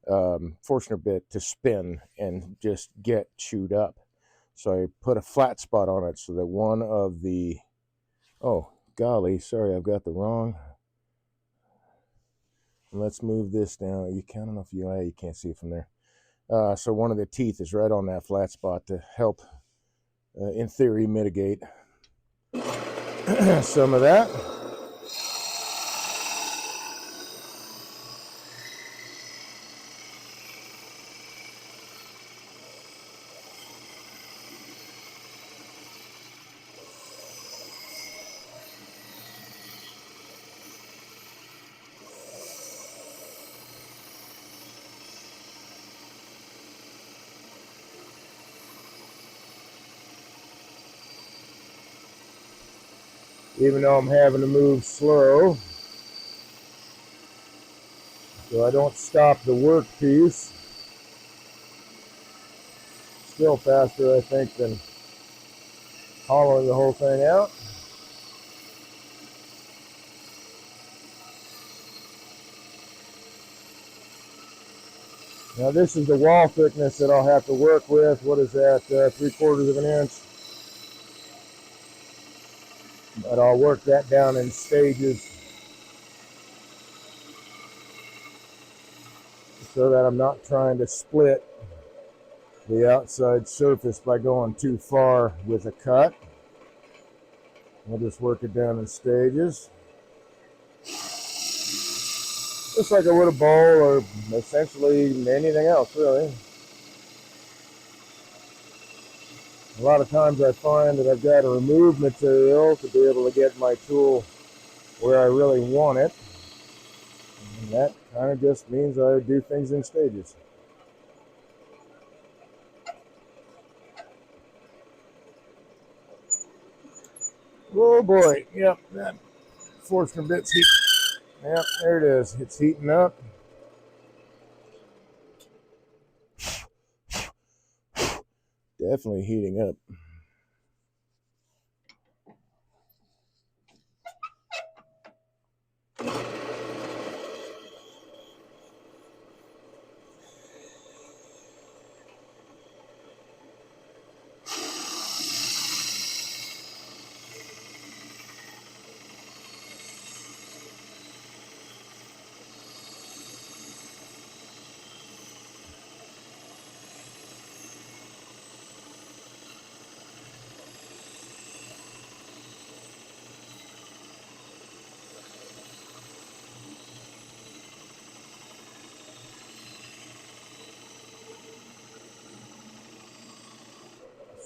Forstner bit to spin and just get chewed up. So I put a flat spot on it so that one of the, oh golly, sorry, I've got the wrong. Let's move this down. You can't, I don't know if you can't see it from there. So one of the teeth is right on that flat spot to help, in theory, mitigate some of that. Even though I'm having to move slow, so I don't stop the workpiece. Still faster, I think, than hollowing the whole thing out. Now this is the wall thickness that I'll have to work with. What is that, 3/4 of an inch? But I'll work that down in stages so that I'm not trying to split the outside surface by going too far with a cut. I'll just work it down in stages, just like I would a bowl or essentially anything else, really. A lot of times I find that I've got to remove material to be able to get my tool where I really want it, and that kind of just means I do things in stages. Oh boy, yep, that Forstner bit's heat. Yep, there it is. It's heating up. Definitely heating up.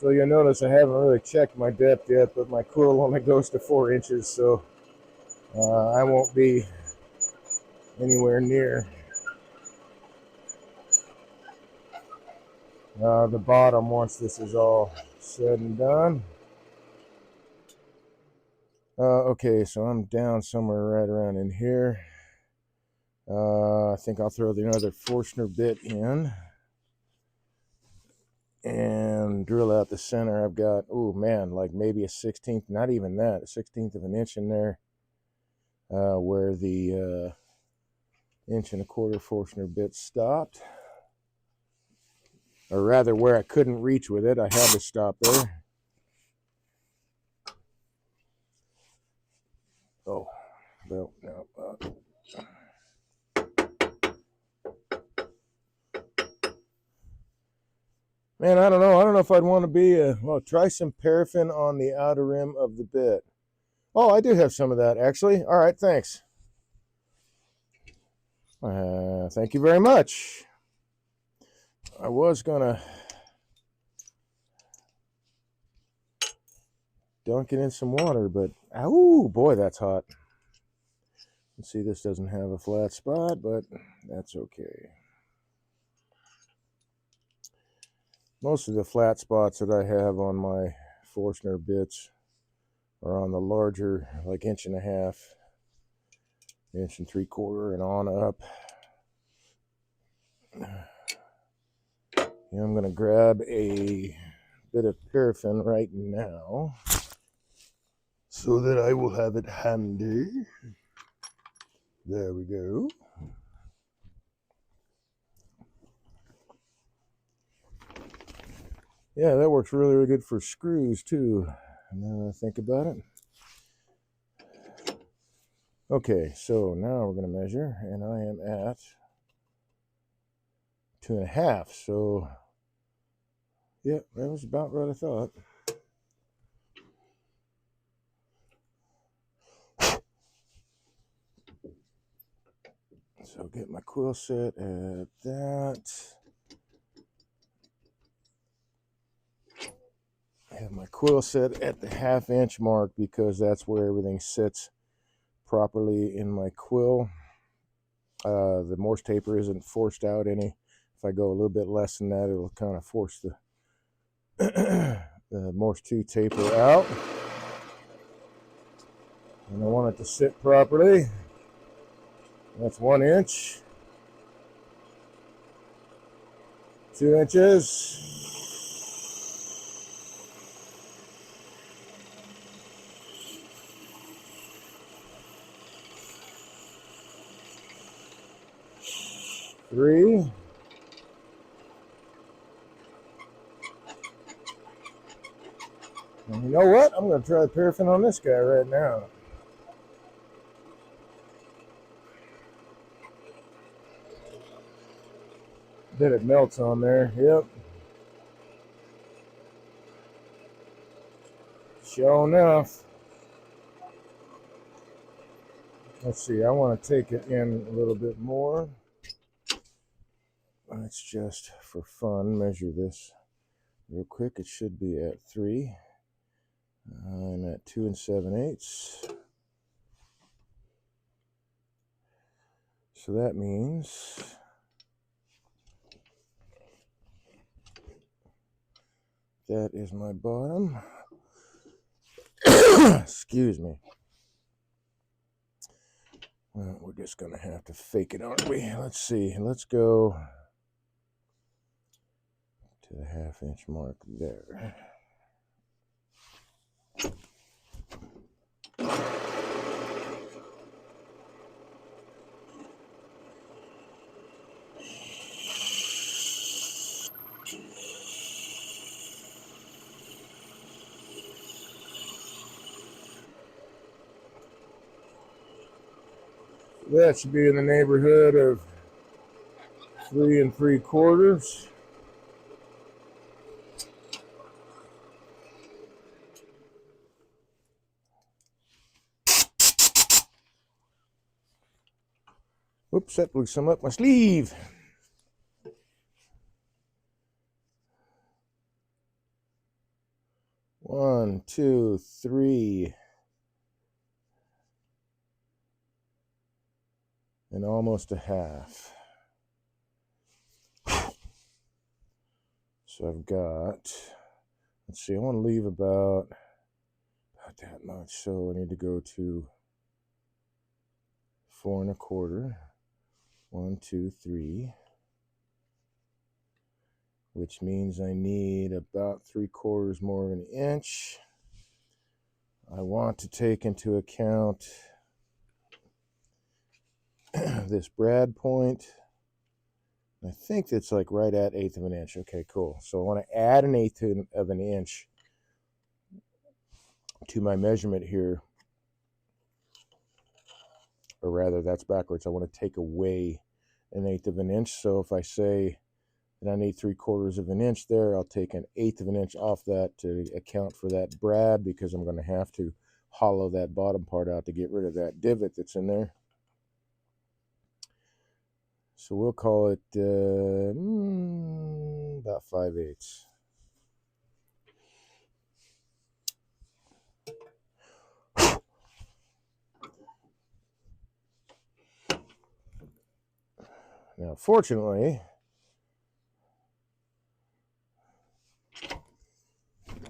So you'll notice I haven't really checked my depth yet, but my quill only goes to 4 inches, so I won't be anywhere near the bottom once this is all said and done. Okay, so I'm down somewhere right around in here. I think I'll throw the other Forstner bit in and drill out the center. I've got, oh man, like maybe a 1/16, not even that, a 1/16 of an inch in there, where the 1.25 inch Forstner bit stopped. Or rather, where I couldn't reach with it, I had to stop there. Oh, well, no. Man, I don't know. I don't know if I'd want to be well, try some paraffin on the outer rim of the bit. Oh, I do have some of that, actually. All right, thanks. Thank you very much. I was going to dunk it in some water, but, oh, boy, that's hot. Let's see, this doesn't have a flat spot, but that's okay. Most of the flat spots that I have on my Forstner bits are on the larger, like 1.5 inches, 1.75 inches, and on up. Yeah, I'm going to grab a bit of paraffin right now so that I will have it handy. There we go. Yeah, that works really, really good for screws too, now that I think about it. Okay, so now we're going to measure, and I am at 2.5. So, yeah, that was about what I thought. So get my quill set at that. I have my quill set at the 1/2 inch mark because that's where everything sits properly in my quill. The Morse taper isn't forced out any. If I go a little bit less than that, it'll kind of force the the Morse 2 taper out. And I want it to sit properly. That's 1 inch. 2 inches. 3. And you know what? I'm going to try the paraffin on this guy right now. Bet it melts on there. Yep. Sure enough. Let's see. I want to take it in a little bit more. Let's just, for fun, measure this real quick. It should be at 3. I'm at 2 7/8. So that means that is my bottom. Excuse me. Well, we're just going to have to fake it, aren't we? Let's see. Let's go to the 1/2 inch mark there. That should be in the neighborhood of 3 3/4. Whoops, that blew some up my sleeve. One, two, 3. And almost a 1/2. So I've got, let's see, I want to leave about that much. So I need to go to 4 1/4. 1, 2, 3. Which means I need about 3/4 more of an inch. I want to take into account this brad point. I think that's like right at 1/8 of an inch. Okay, cool. So I want to add an 1/8 of an inch to my measurement here. Or rather, that's backwards. I want to take away an 1/8 of an inch. So if I say that I need 3/4 of an inch there, I'll take an 1/8 of an inch off that to account for that brad, because I'm going to have to hollow that bottom part out to get rid of that divot that's in there. So we'll call it about 5/8. Now, fortunately,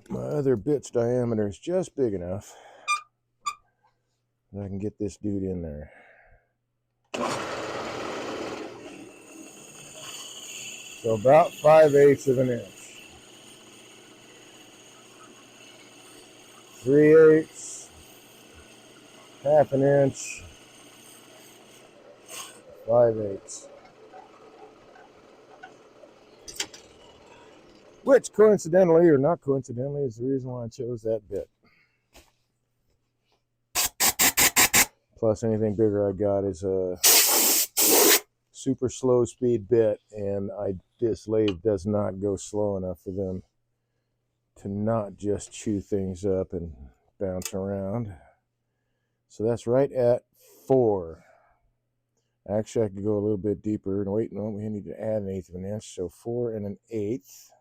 my other bit's diameter is just big enough that I can get this dude in there. So about 5/8 of an inch. 3/8, half an inch, 5/8. Which coincidentally or not coincidentally is the reason why I chose that bit. Plus anything bigger I got is a super slow speed bit, and this lathe does not go slow enough for them to not just chew things up and bounce around. So that's right at 4. Actually, I could go a little bit deeper. And wait, no, we need to add 1/8 of an inch. So 4 1/8.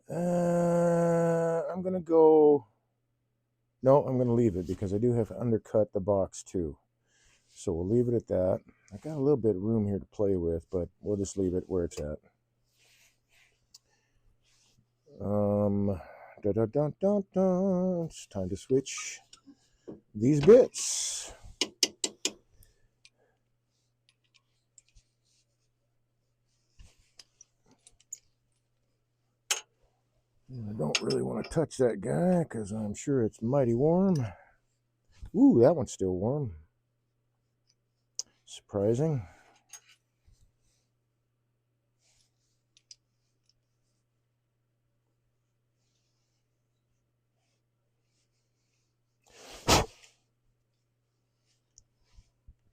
I'm going to go... No, I'm going to leave it because I do have to undercut the box too. So we'll leave it at that. I got a little bit of room here to play with, but we'll just leave it where it's at. It's time to switch these bits. I don't really want to touch that guy because I'm sure it's mighty warm. Ooh, that one's still warm. Surprising.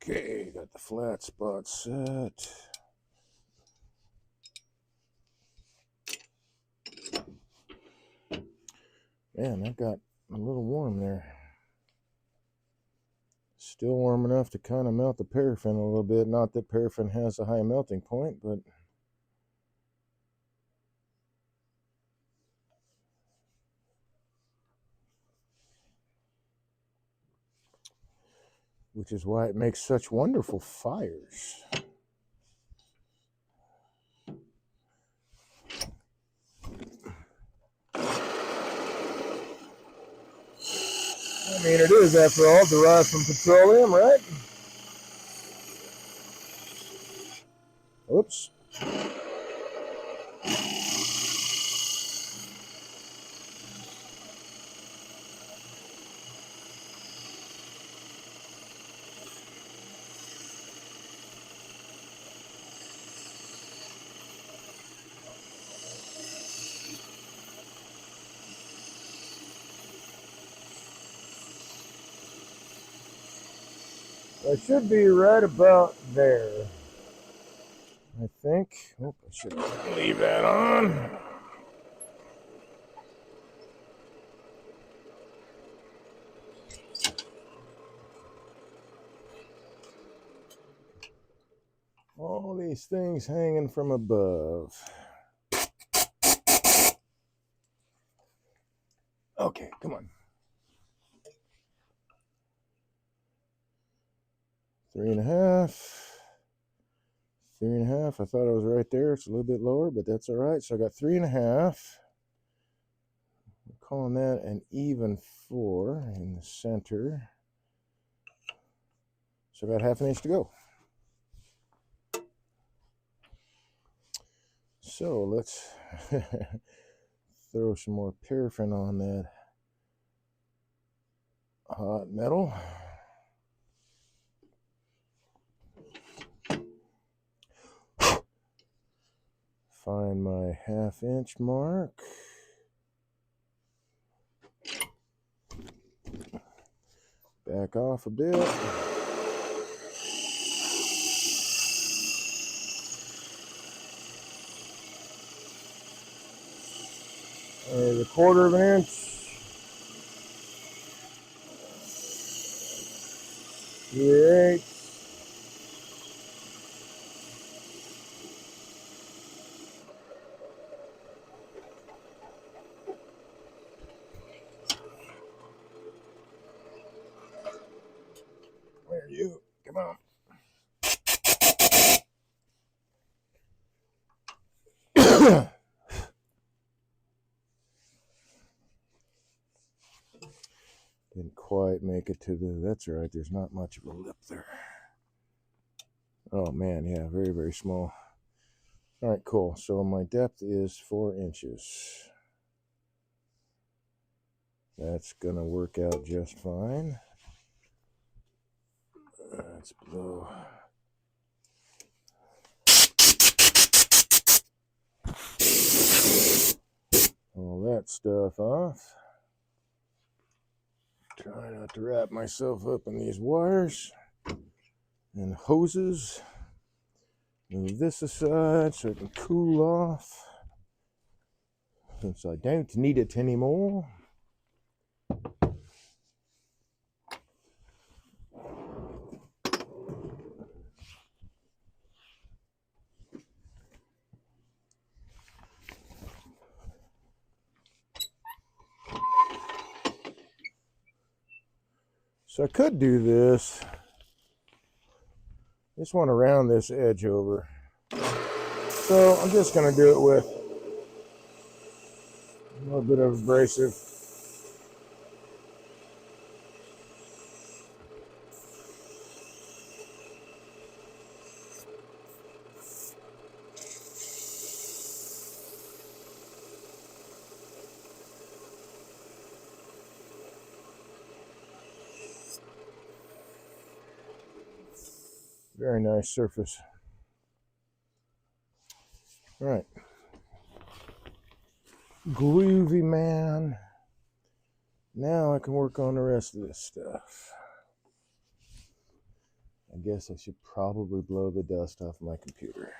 Okay, got the flat spot set. Man, that got a little warm there. Still warm enough to kind of melt the paraffin a little bit. Not that paraffin has a high melting point, but which is why it makes such wonderful fires. I mean, it is, after all, derived from petroleum, right? Oops. I should be right about there, I think. Oh, I should leave that on. All these things hanging from above. Okay, come on. 3.5. 3.5. I thought I was right there. It's a little bit lower, but that's all right. So I got 3.5. I'm calling that an even 4 in the center. So I got half an inch to go. So let's throw some more paraffin on that hot metal. Find my half-inch mark. Back off a bit. There's 1/4 of an inch. 3/8. Where are you? Come on. Didn't quite make it to the... That's right, there's not much of a lip there. Oh man, yeah, very, very small. All right, cool. So my depth is 4 inches. That's gonna work out just fine. Let's blow all that stuff off. Try not to wrap myself up in these wires and hoses. Move this aside so it can cool off, since I don't need it anymore. So I could do this one around this edge over. So I'm just going to do it with a little bit of abrasive. Very nice surface. All right. Groovy, man. Now I can work on the rest of this stuff. I guess I should probably blow the dust off my computer.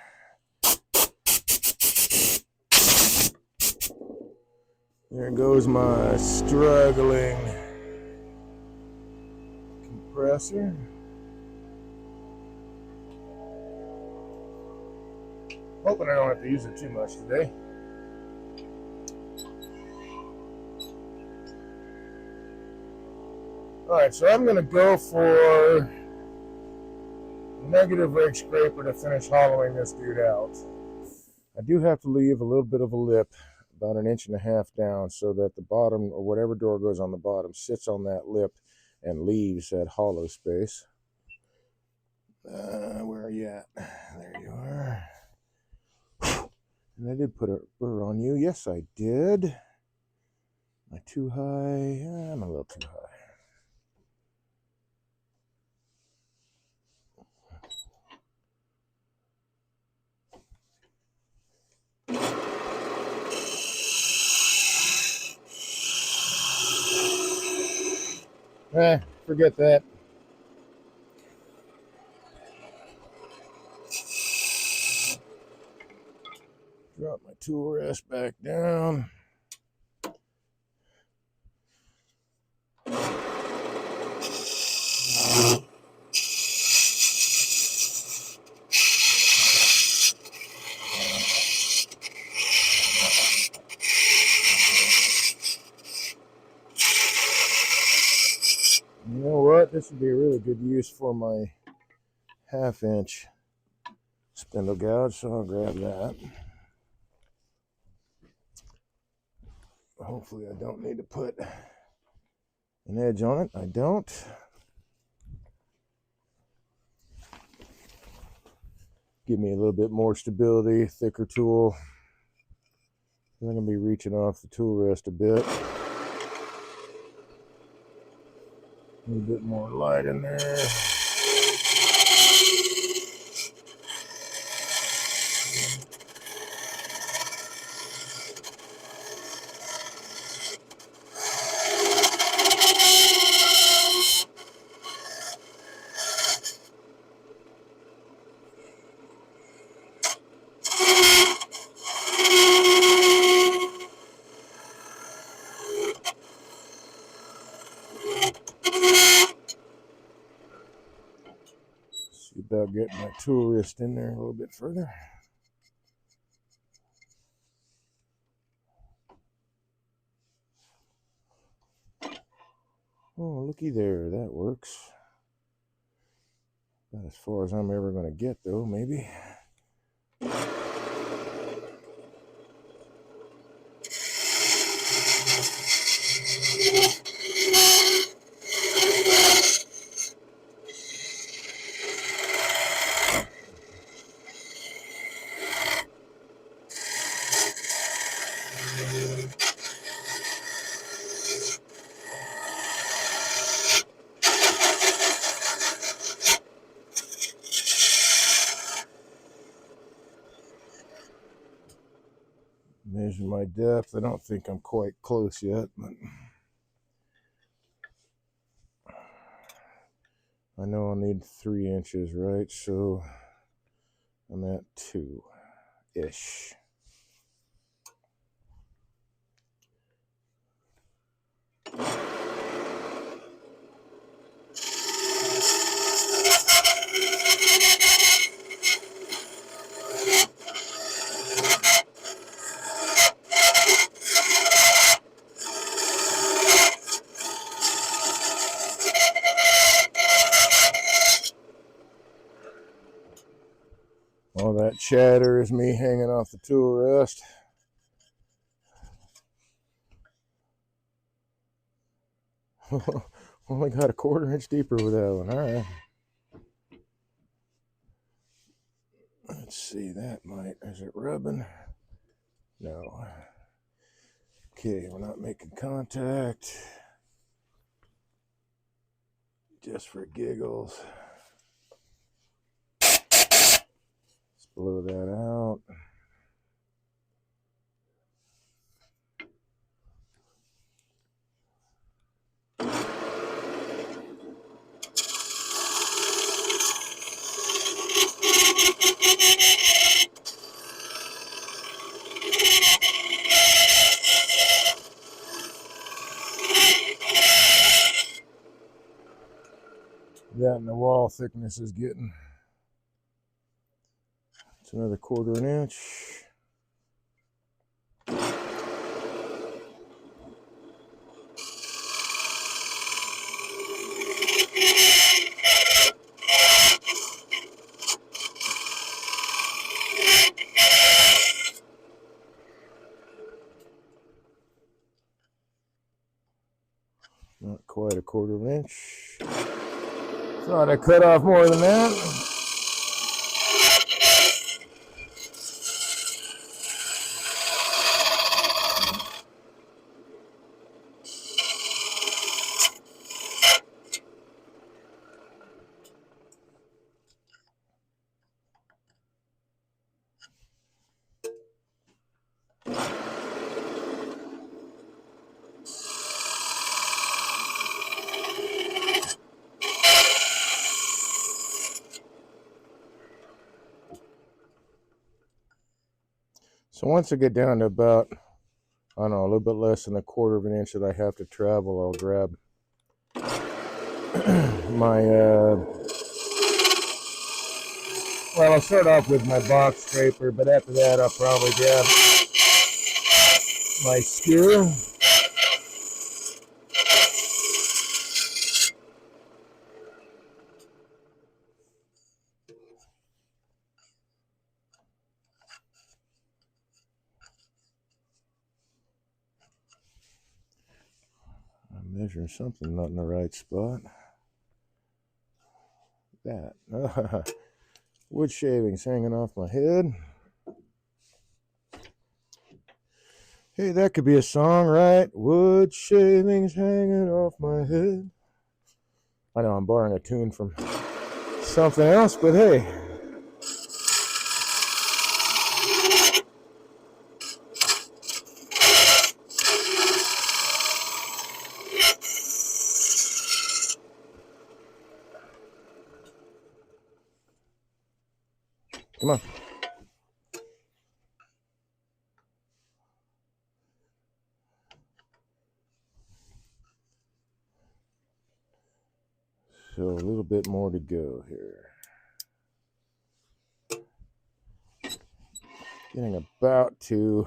There goes my struggling compressor. Hoping I don't have to use it too much today. Alright, so I'm going to go for a negative rake scraper to finish hollowing this dude out. I do have to leave a little bit of a lip, about 1.5 inches down, so that the bottom, or whatever door goes on the bottom, sits on that lip and leaves that hollow space. Where are you at? There you are. And I did put a burr on you. Yes, I did. Am I too high? I'm a little too high. Forget that. Drop my tool rest back down. You know what? This would be a really good use for my 1/2 inch spindle gouge, so I'll grab that. Hopefully I don't need to put an edge on it. I don't. Give me a little bit more stability, thicker tool. I'm going to be reaching off the tool rest a bit. A little bit more light in there. See about getting my tool wrist in there a little bit further. Oh, looky there, that works. About as far as I'm ever going to get, though, maybe. Measure my depth. I don't think I'm quite close yet, but I know I'll need 3 inches, right? So I'm at 2-ish. All that chatter is me hanging off the tool rest. Only got a 1/4 inch deeper with that one. All right. Let's see, that might, is it rubbing? No. Okay, we're not making contact. Just for giggles. Let's blow that out. That and the wall thickness is getting. It's another 1/4 inch. Not quite a 1/4 inch. Thought I cut off more than that. So once I get down to about, I don't know, a little bit less than a 1/4 inch that I have to travel, I'll grab my, well, I'll start off with my box scraper, but after that I'll probably grab my skewer. I'm measuring something not in the right spot. That. Wood shavings hanging off my head. Hey, that could be a song, right? Wood shavings hanging off my head. I know I'm borrowing a tune from something else, but hey. Come on. So a little bit more to go here. Getting about to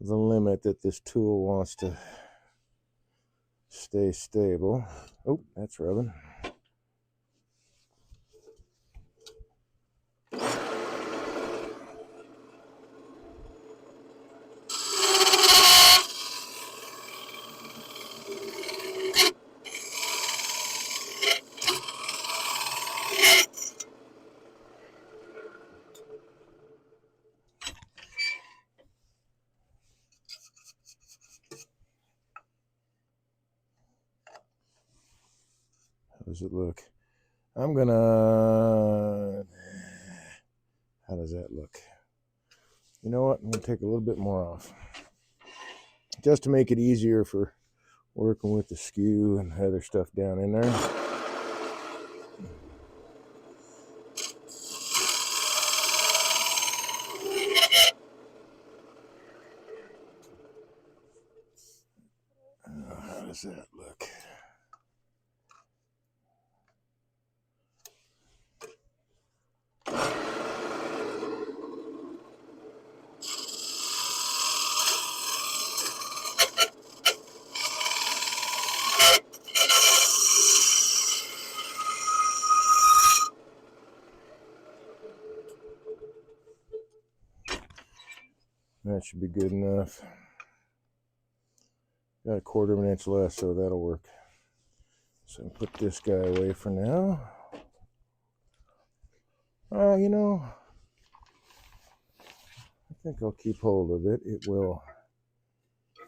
the limit that this tool wants to stay stable. Oh, that's rubbing. How does it look? I'm gonna, how does that look? You know what? I'm going to take a little bit more off, just to make it easier for working with the skew and other stuff down in there. How does that look? That should be good enough. Got a 1/4 of an inch left, so that'll work. So I'll put this guy away for now. You know, I think I'll keep hold of it. It will,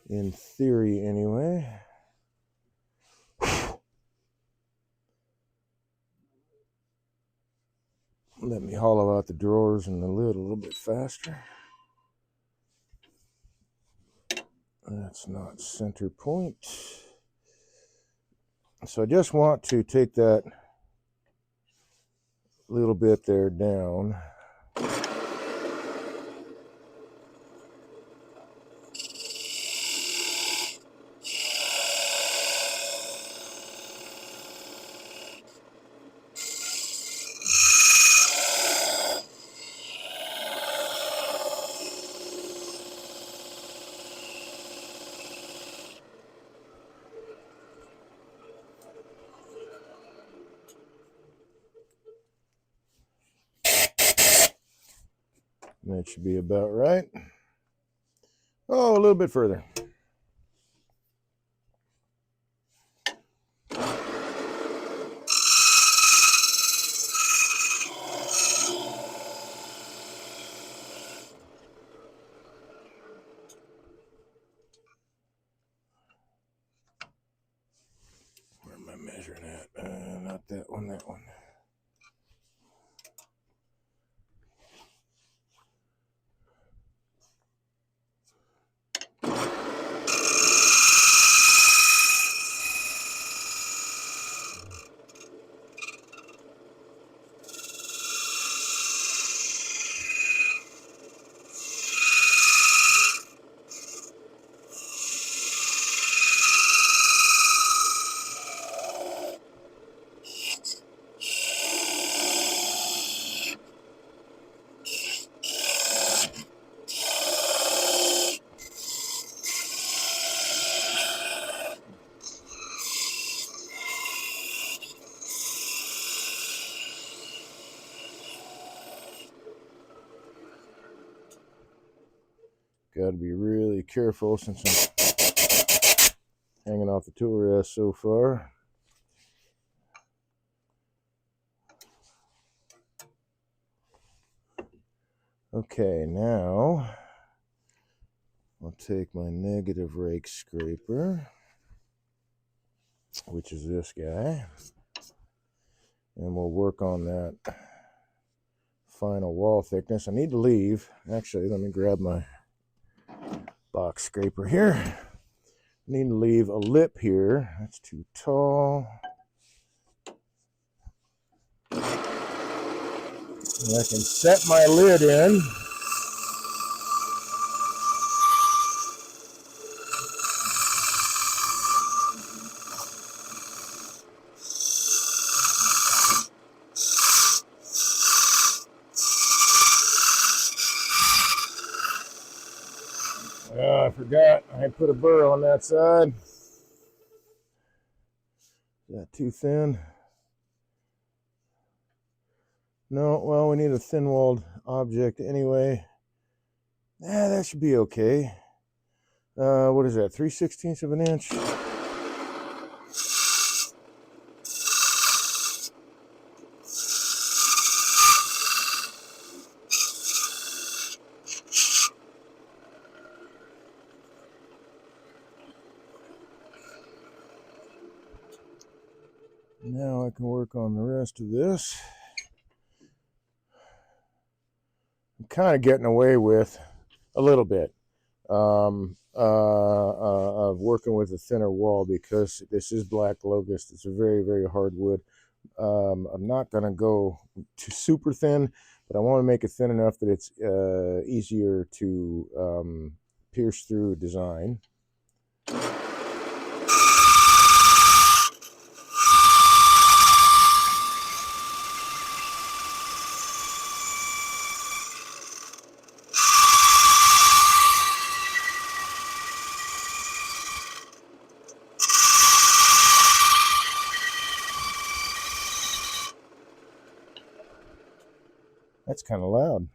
in theory anyway. Let me hollow out the drawers and the lid a little bit faster. That's not center point. So I just want to take that little bit there down. That should be about right. Oh, a little bit further. Where am I measuring at? Not that one, that one. Got to be really careful since I'm hanging off the tool rest so far. Okay, now I'll take my negative rake scraper, which is this guy, and we'll work on that final wall thickness. I need to leave, actually, let me grab my box scraper here. I need to leave a lip here. That's too tall. And I can set my lid in. Oh, I forgot. I put a burr on that side. Is that too thin? No, well, we need a thin-walled object anyway. That should be okay. What is that, 3/16 of an inch? Now I can work on the rest of this. I'm kind of getting away with a little bit of working with a thinner wall, because this is black locust. It's a very, very hard wood. I'm not going to go too super thin, but I want to make it thin enough that it's easier to pierce through design. That's kind of loud.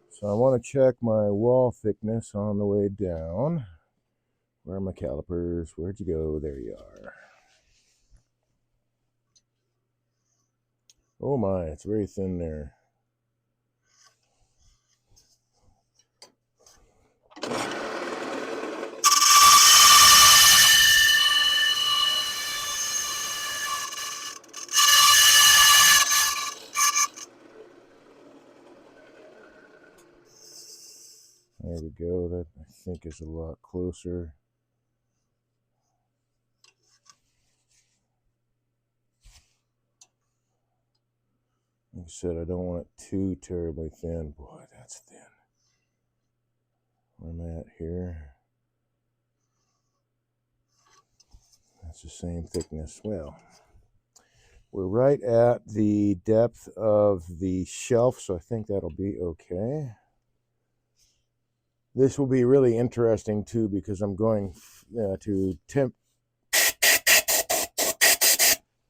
So I want to check my wall thickness on the way down. Where are my calipers? Where'd you go? There you are. Oh my, it's very thin there. There we go. That, I think, is a lot closer. Like I said, I don't want it too terribly thin. Boy, that's thin. Where I'm at here, that's the same thickness. Well, we're right at the depth of the shelf, so I think that'll be okay. This will be really interesting too, because I'm going to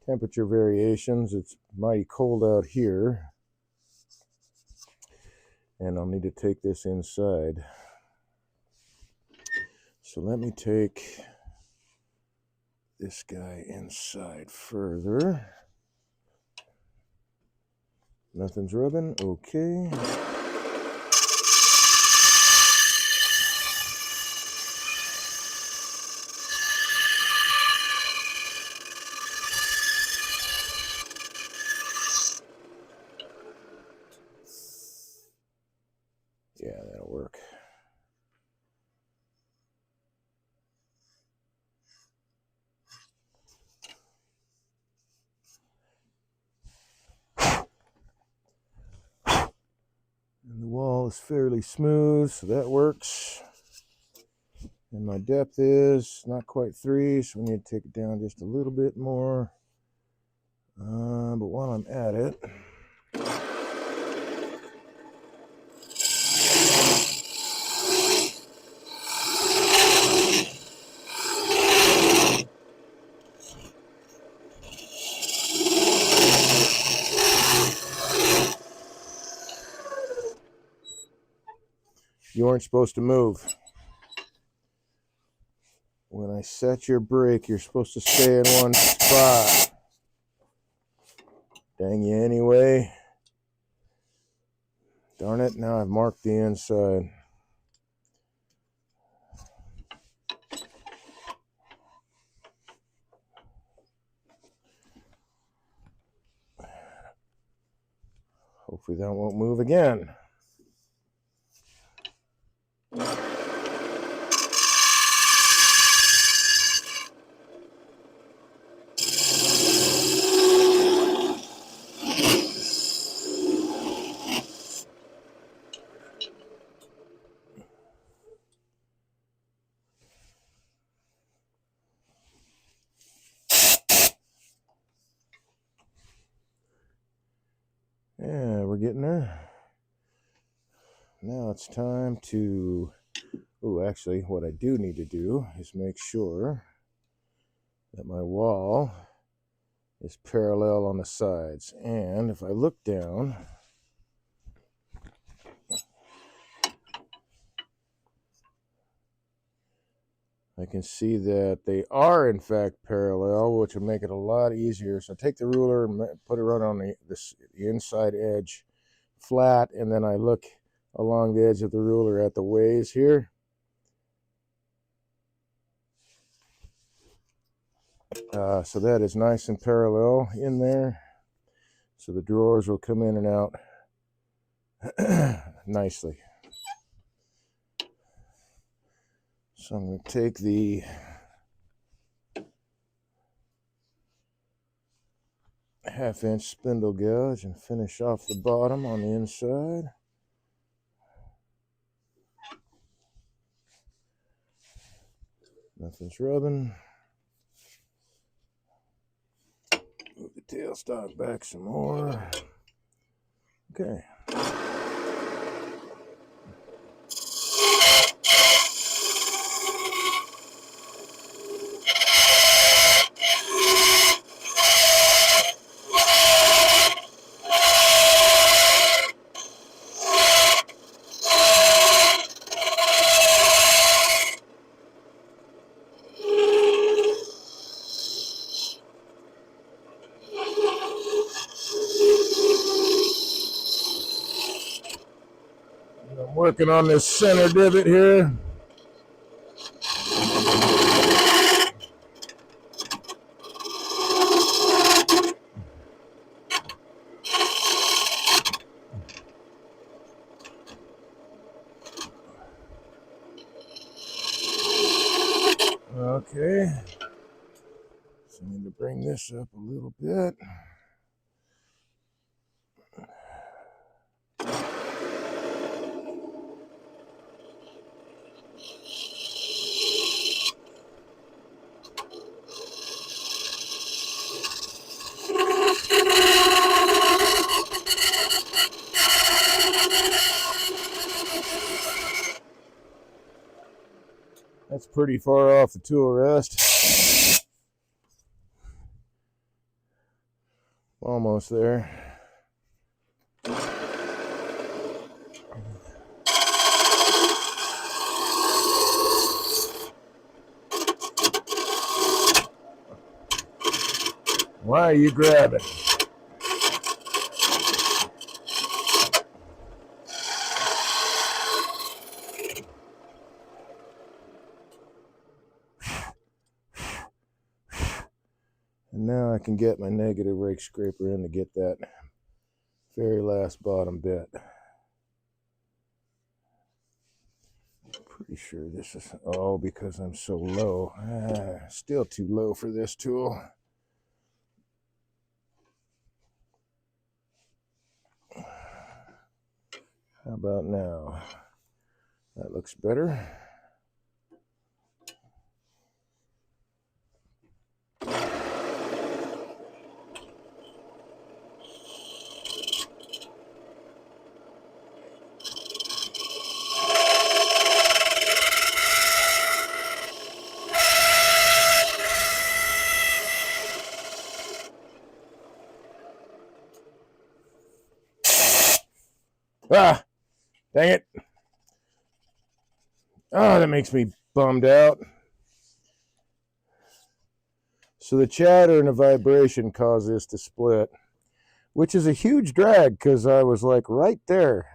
temperature variations. It's mighty cold out here, and I'll need to take this inside. So let me take this guy inside further. Nothing's rubbing. Okay. Yeah, that'll work. And the wall is fairly smooth, so that works. And my depth is not quite 3, so we need to take it down just a little bit more. But while I'm at it, you aren't supposed to move. When I set your brake, you're supposed to stay in one spot. Dang you anyway. Darn it, now I've marked the inside. Hopefully that won't move again. Yeah, we're getting there. Now it's time to... Oh, actually, what I do need to do is make sure that my wall is parallel on the sides. And if I look down, I can see that they are in fact parallel, which will make it a lot easier. So I take the ruler and put it right on the inside edge flat, and then I look along the edge of the ruler at the ways here. So that is nice and parallel in there. So the drawers will come in and out nicely. So I'm going to take the half-inch spindle gouge and finish off the bottom on the inside. Nothing's rubbing. Move the tailstock back some more. Okay. I'm working on this center divot here. Okay. So I need to bring this up a little bit. That's pretty far off the tool rest. Almost there. Why are you grabbing? And now I can get my negative rake scraper in to get that very last bottom bit. Pretty sure this is, oh, because I'm so low. Still too low for this tool. How about now? That looks better. Ah, dang it. Oh, that makes me bummed out. So the chatter and the vibration caused this to split, which is a huge drag because I was like right there.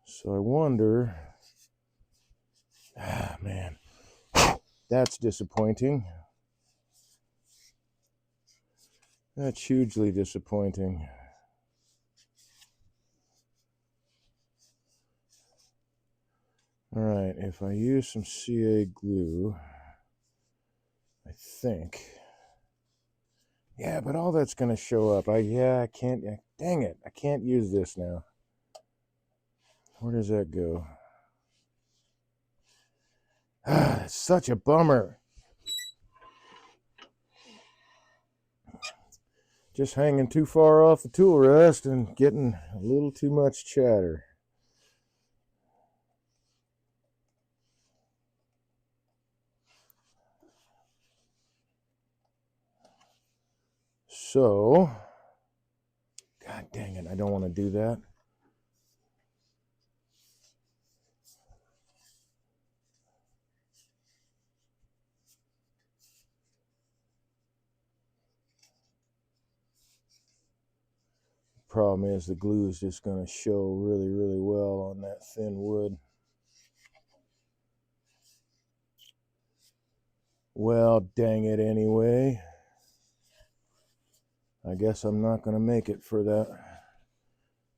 So I wonder, man, that's disappointing. That's hugely disappointing. All right, if I use some CA glue, I think. Yeah, but all that's going to show up. I can't, dang it, I can't use this now. Where does that go? It's such a bummer. Just hanging too far off the tool rest and getting a little too much chatter. So, God dang it, I don't want to do that. problem is the glue is just going to show really, really well on that thin wood. Well, dang it anyway. I guess I'm not going to make it for that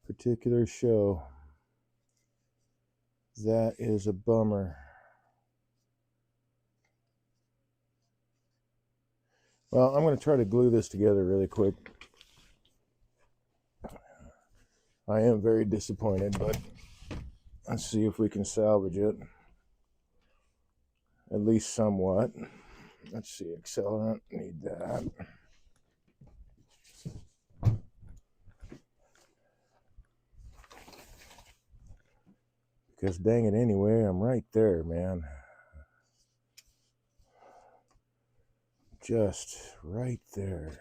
particular show. That is a bummer. Well, I'm going to try to glue this together really quick. I am very disappointed, but let's see if we can salvage it. At least somewhat. Let's see, accelerant, need that. Because dang it anyway, I'm right there, man. Just right there.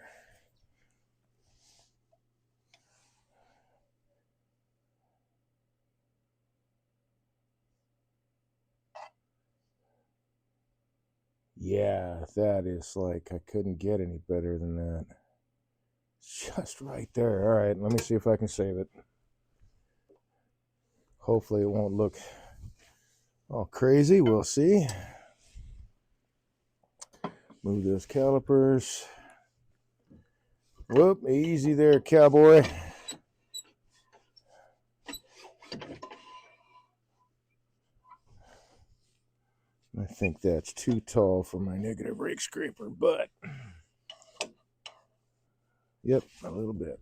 Yeah, that is like, I couldn't get any better than that. Just right there. All right, let me see if I can save it. Hopefully it won't look all crazy. We'll see. Move those calipers. Whoop, easy there, cowboy. I think that's too tall for my negative rake scraper, but yep, a little bit.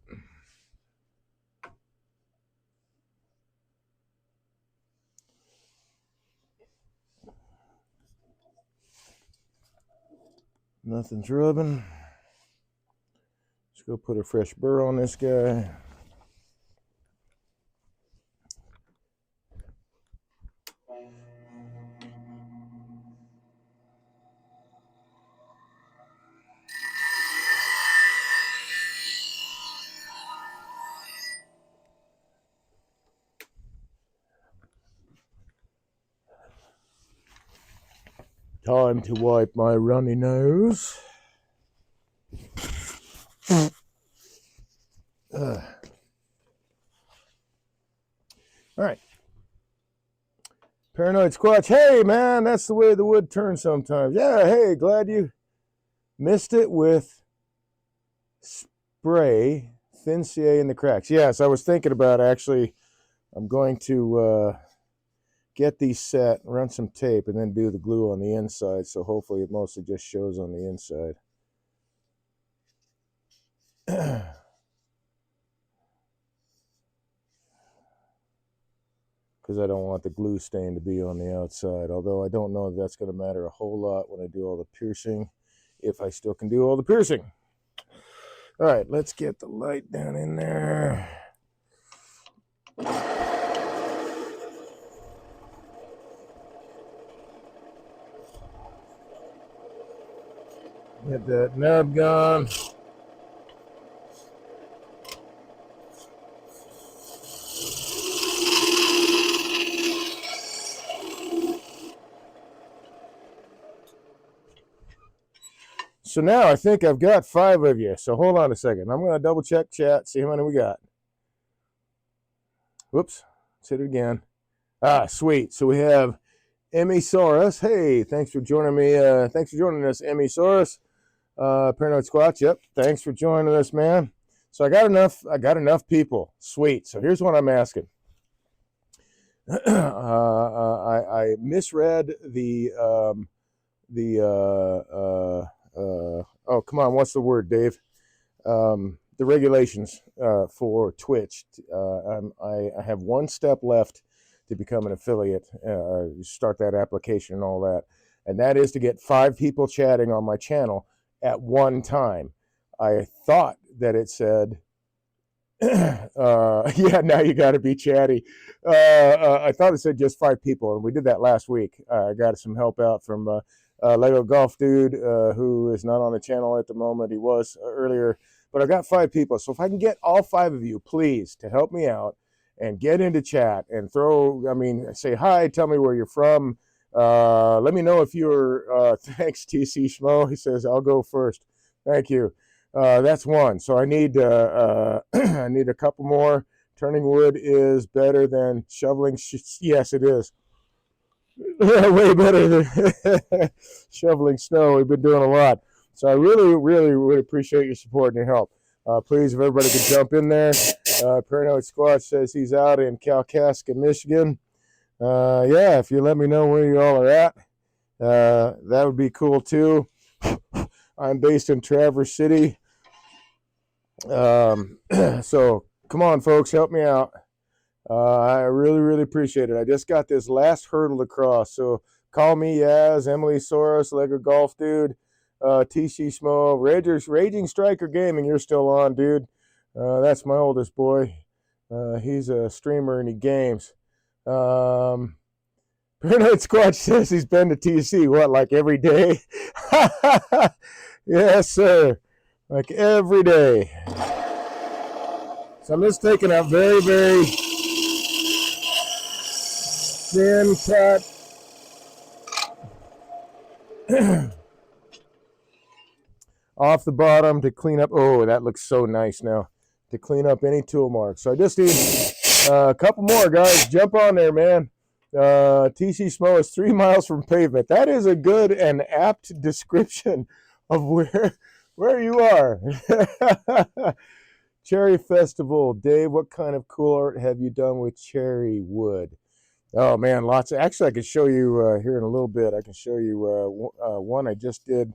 Nothing's rubbing. Let's go put a fresh burr on this guy. Time to wipe my runny nose. All right. Paranoid Squatch. Hey, man, that's the way the wood turns sometimes. Yeah, hey, glad you missed it with spray thin CA in the cracks. Yes, I was thinking about actually, I'm going to get these set, run some tape, and then do the glue on the inside. So hopefully it mostly just shows on the inside. Because I don't want the glue stain to be on the outside. Although I don't know if that's going to matter a whole lot when I do all the piercing, if I still can do all the piercing. All right, let's get the light down in there. Get that nub gone. So now I think I've got 5 of you. So hold on a second. I'm going to double check chat, see how many we got. Whoops. Let's hit it again. Ah, sweet. So we have Emmy Saurus. Hey, thanks for joining me. Thanks for joining us, Emmy Saurus. Paranoid Squatch. Yep. Thanks for joining us, man. So I got enough people. Sweet. So here's what I'm asking. I misread oh, come on, what's the word, Dave? The regulations for Twitch. I have one step left to become an affiliate, start that application and all that, and that is to get 5 people chatting on my channel at one time. I thought that it said, yeah, now you got to be chatty. I thought it said just 5 people, and we did that last week. I got some help out from Lego Golf Dude, who is not on the channel at the moment. He was earlier, but I got 5 people. So if I can get all 5 of you, please, to help me out and get into chat and say hi, tell me where you're from. Let me know if you're, thanks TC Schmo. He says, I'll go first. Thank you. That's one. So I need I need a couple more. Turning wood is better than shoveling. Yes, it is. Way better than shoveling snow. We've been doing a lot. So I really, really would appreciate your support and your help. Please, if everybody could jump in there. Paranoid Squatch says he's out in Kalkaska, Michigan. Yeah, if you let me know where you all are at, that would be cool too. I'm based in Traverse City. So come on, folks, help me out. I really, really appreciate it. I just got this last hurdle to cross. So call me Yaz, Emily Soros, Lego Golf Dude, TC Smo, Raging Striker Gaming. You're still on, dude. That's my oldest boy. He's a streamer and he games. Paranoid Squatch says he's been to TC. What, like every day? Yes, sir. Like every day. So I'm just taking a very, very thin cut. Off the bottom to clean up. Oh, that looks so nice now. To clean up any tool marks. So I just need a couple more, guys. Jump on there, man. TC Smo is 3 miles from pavement. That is a good and apt description of where you are. Cherry Festival. Dave, what kind of cool art have you done with cherry wood? Oh, man, lots. Actually, I can show you here in a little bit. I can show you one I just did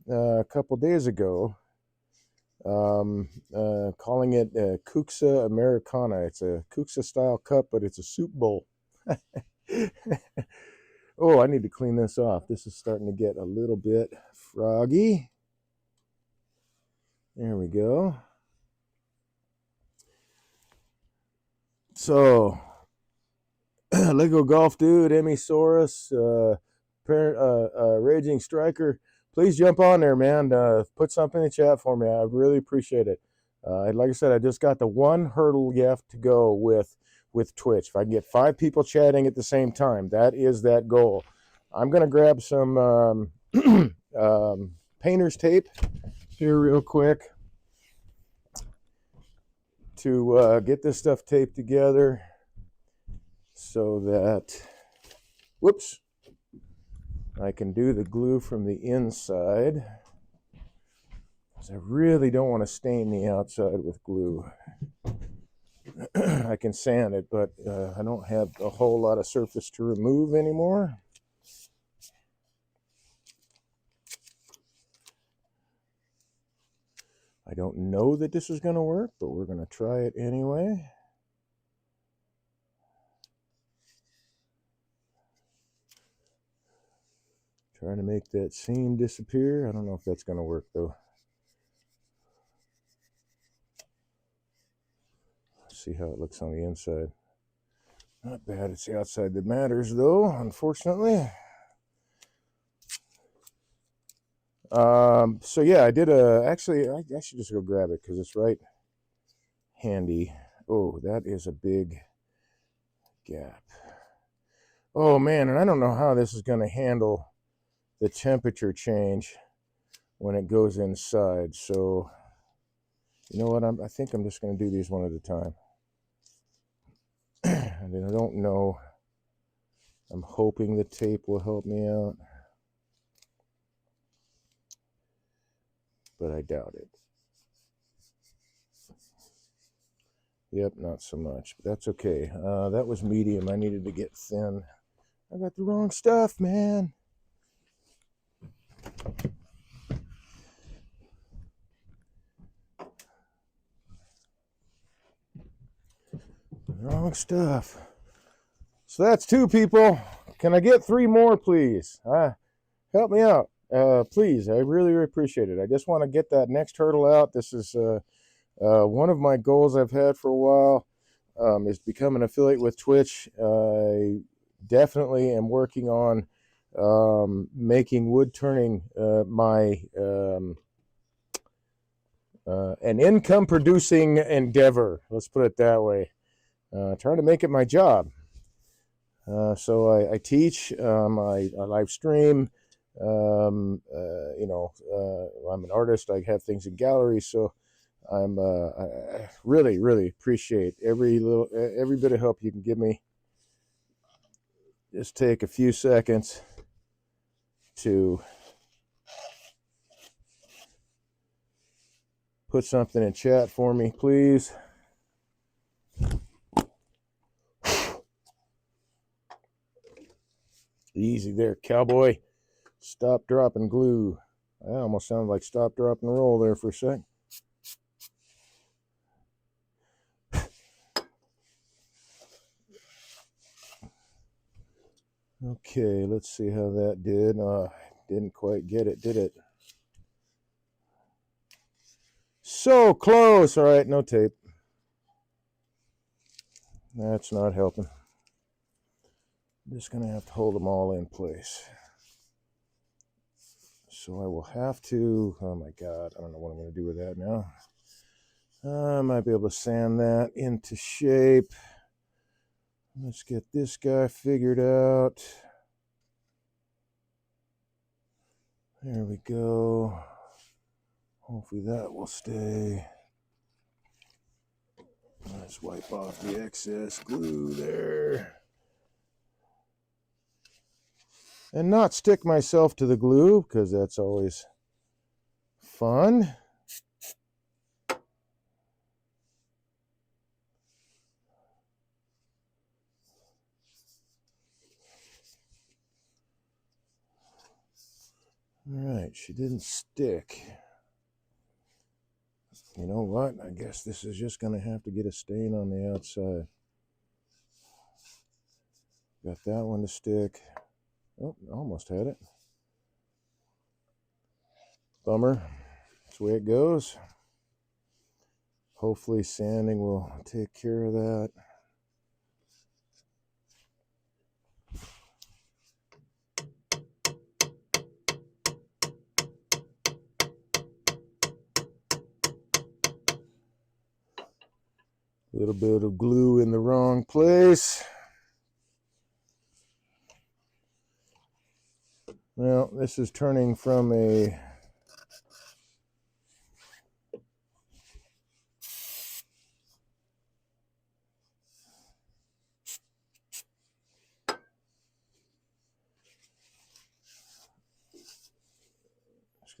a couple days ago. Calling it Cuxa Americana. It's a Cuxa style cup, but it's a soup bowl. Oh, I need to clean this off. This is starting to get a little bit froggy. There we go. So, Lego Golf Dude, Emmy Saurus, Raging Striker, please jump on there, man. Put something in the chat for me. I really appreciate it. Like I said, I just got the one hurdle left to go with Twitch. If I can get 5 people chatting at the same time, that is that goal. I'm going to grab some painter's tape here real quick to get this stuff taped together so that, whoops, I can do the glue from the inside, because I really don't want to stain the outside with glue. I can sand it, but I don't have a whole lot of surface to remove anymore. I don't know that this is going to work, but we're going to try it anyway. Trying to make that seam disappear. I don't know if that's going to work, though. Let's see how it looks on the inside. Not bad. It's the outside that matters, though, unfortunately. So yeah, I did actually, I should just go grab it because it's right handy. Oh, that is a big gap. Oh man, and I don't know how this is going to handle the temperature change when it goes inside. So you know what, I think I'm just going to do these one at a time. And then I don't know. I'm hoping the tape will help me out, but I doubt it. Yep, not so much, but that's okay. That was medium. I needed to get thin. I got the wrong stuff, man. Wrong stuff. So that's 2 people. Can I get 3 more, please? Help me out, please. I really, really appreciate it. I just want to get that next hurdle out. This is one of my goals I've had for a while, is to become an affiliate with Twitch. I definitely am working on making wood turning my an income producing endeavor. Let's put it that way. Trying to make it my job. So I teach, I live stream, I'm an artist. I have things in galleries, so I really, really appreciate every bit of help you can give me. Just take a few seconds to put something in chat for me, please. Easy there, cowboy. Stop, drop, and glue. I almost sounded like stop, drop, and roll there for a sec. Okay, let's see how that did. Didn't quite get it, did it? So close. All right, no tape. That's not helping. I'm just going to have to hold them all in place. So I will have to, oh my God, I don't know what I'm going to do with that now. I might be able to sand that into shape. Let's get this guy figured out. There we go. Hopefully that will stay. Let's wipe off the excess glue there. And not stick myself to the glue, because that's always fun. All right, she didn't stick. You know what? I guess this is just going to have to get a stain on the outside. Got that one to stick. Oh, almost had it. Bummer. That's the way it goes. Hopefully sanding will take care of that. A little bit of glue in the wrong place. Well, this is turning from a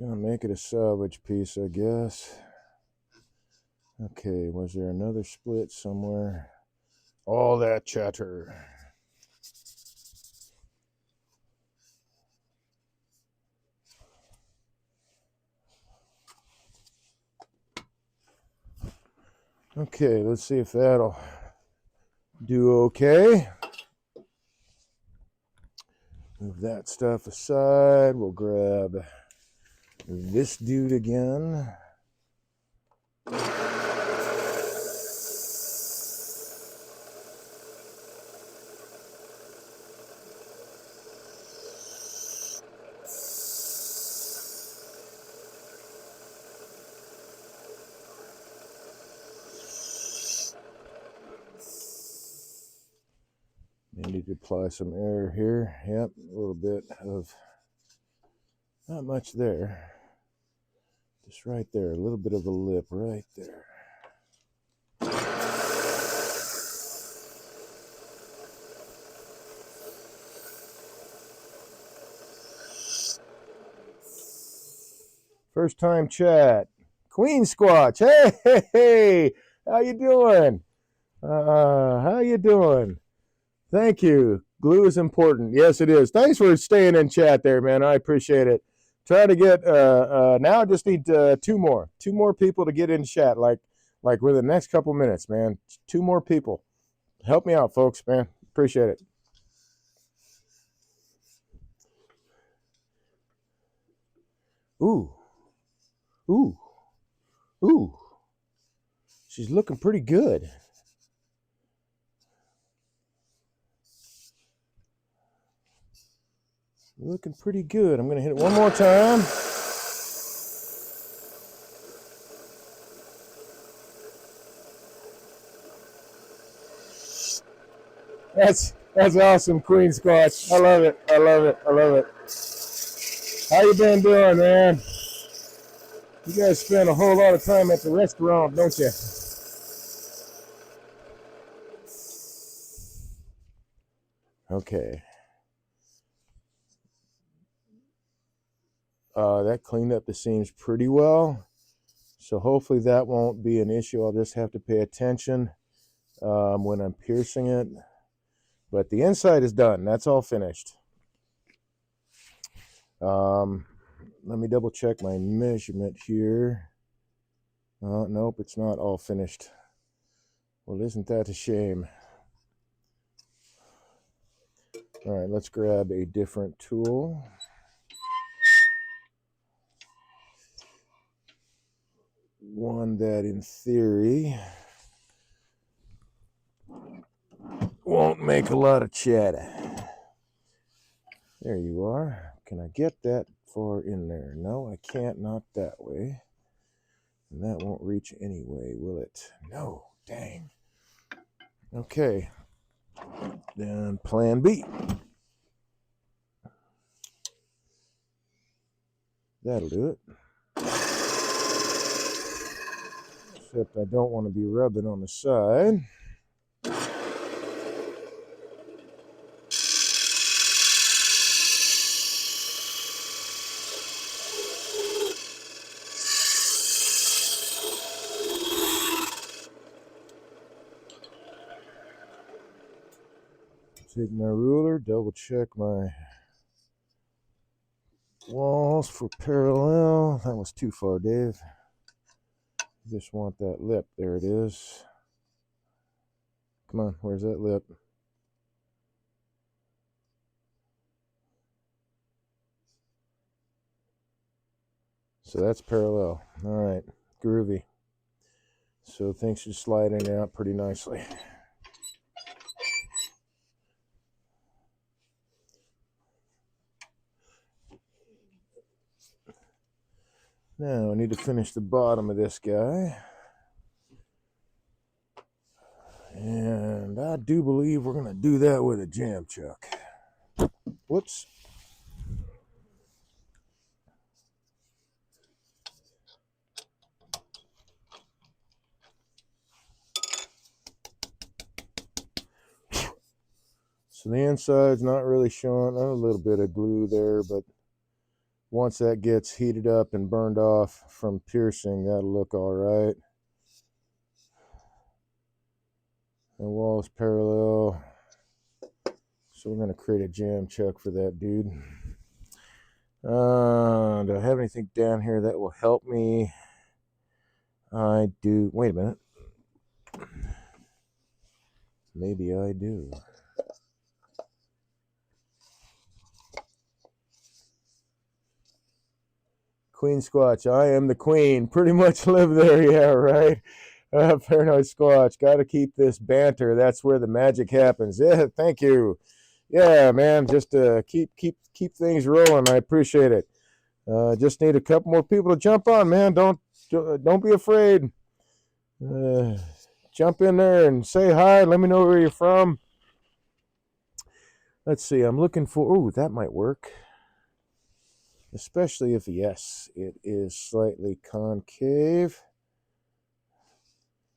gonna make it a salvage piece, I guess. Okay, was there another split somewhere? All that chatter. Okay, let's see if that'll do okay. Move that stuff aside. We'll grab this dude again. Need to apply some air here. Yep, a little bit of, not much there. Just right there, a little bit of a lip right there. First time chat. Queen Squatch. Hey, how you doing? How you doing? Thank you. Glue is important. Yes, it is. Thanks for staying in chat there, man. I appreciate it. Try to get now I just need two more people to get in chat like within the next couple minutes, man. 2 more people. Help me out, folks, man. Appreciate it. Ooh. She's looking pretty good. Looking pretty good. I'm going to hit it one more time. That's awesome, Queen Squatch. I love it. How you been doing, man? You guys spend a whole lot of time at the restaurant, don't you? Okay. That cleaned up the seams pretty well. So hopefully that won't be an issue. I'll just have to pay attention when I'm piercing it. But the inside is done. That's all finished. Let me double check my measurement here. Nope, it's not all finished. Well, isn't that a shame? All right, let's grab a different tool. One that in theory won't make a lot of chatter. There you are. Can I get that far in there? No, I can't, not that way. And that won't reach anyway, will it? No, dang. Okay, then plan B. That'll do it. Except I don't want to be rubbing on the side. Take my ruler, double check my walls for parallel. That was too far, Dave. Just want that lip. There it is. Come on, where's that lip? So that's parallel. All right, groovy. So things should slide in and out pretty nicely. Now I need to finish the bottom of this guy. And I do believe we're going to do that with a jam chuck. Whoops. So the inside's not really showing. A little bit of glue there, but once that gets heated up and burned off from piercing, that'll look all right. And wall's parallel. So we're going to create a jam chuck for that dude. Do I have anything down here that will help me? I do. Wait a minute. Maybe I do. Queen Squatch. I am the queen. Pretty much live there. Yeah, right. Paranoid Squatch. Got to keep this banter. That's where the magic happens. Yeah, thank you. Yeah, man. Just keep things rolling. I appreciate it. Just need a couple more people to jump on, man. Don't be afraid. Jump in there and say hi. Let me know where you're from. Let's see. I'm looking for. Ooh, that might work. Especially if, yes, it is slightly concave.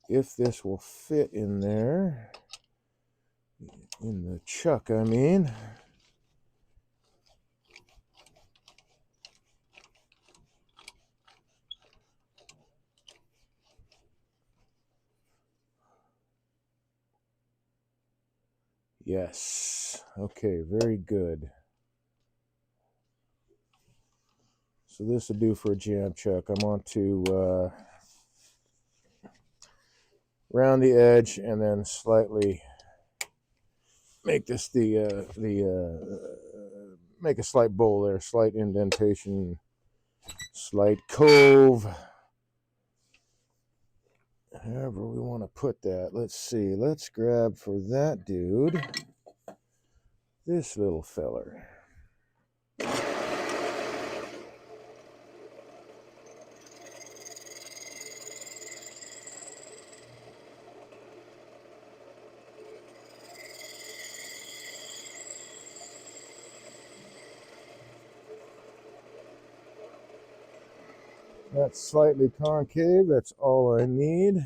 If this will fit in there, in the chuck, I mean. Yes. Okay, very good. So this will do for a jam chuck. I'm on to round the edge and then slightly make this make a slight bowl there, slight indentation, slight cove. However we want to put that. Let's see. Let's grab for that dude this little feller. That's slightly concave. That's all I need.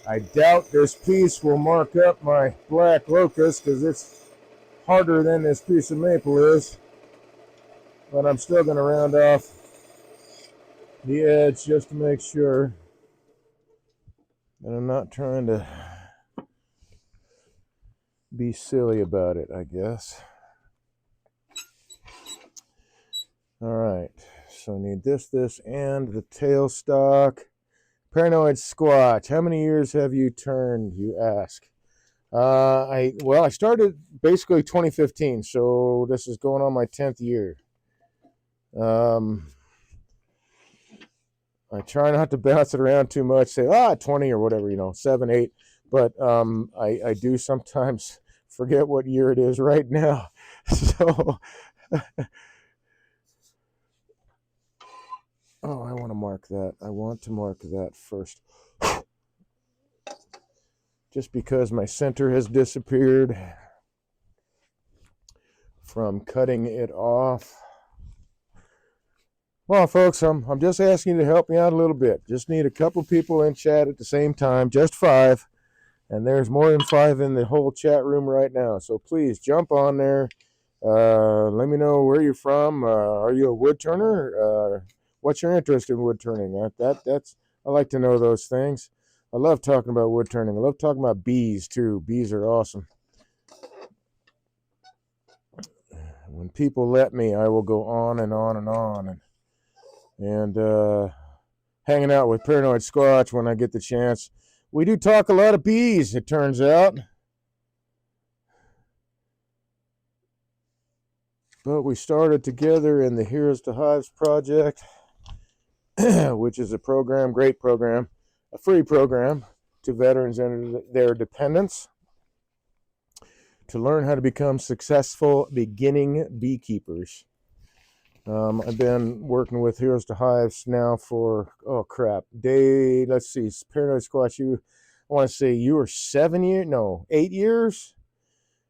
I doubt this piece will mark up my black locust because it's harder than this piece of maple is. But I'm still going to round off the edge just to make sure that I'm not trying to be silly about it, I guess. All right, so I need this, and the tailstock. Paranoid Squatch. How many years have you turned, you ask? I started basically 2015, so this is going on my 10th year. I try not to bounce it around too much, say 20 or whatever, 7, 8. But I do sometimes forget what year it is right now. So, I want to mark that. I want to mark that first. Just because my center has disappeared from cutting it off. Well, folks, I'm just asking you to help me out a little bit. Just need a couple people in chat at the same time, just 5. And there's more than 5 in the whole chat room right now. So please jump on there. Let me know where you're from. Are you a wood turner? What's your interest in wood turning? That's I like to know those things. I love talking about wood turning. I love talking about bees too. Bees are awesome. When people let me, I will go on and on and on and hanging out with Paranoid Squatch when I get the chance. We do talk a lot of bees, it turns out. But we started together in the Heroes to Hives project, which is a program, great program, a free program to veterans and their dependents to learn how to become successful beginning beekeepers. I've been working with Heroes to Hives now for, let's see, Paranoid Squatch, I want to say you were 8 years,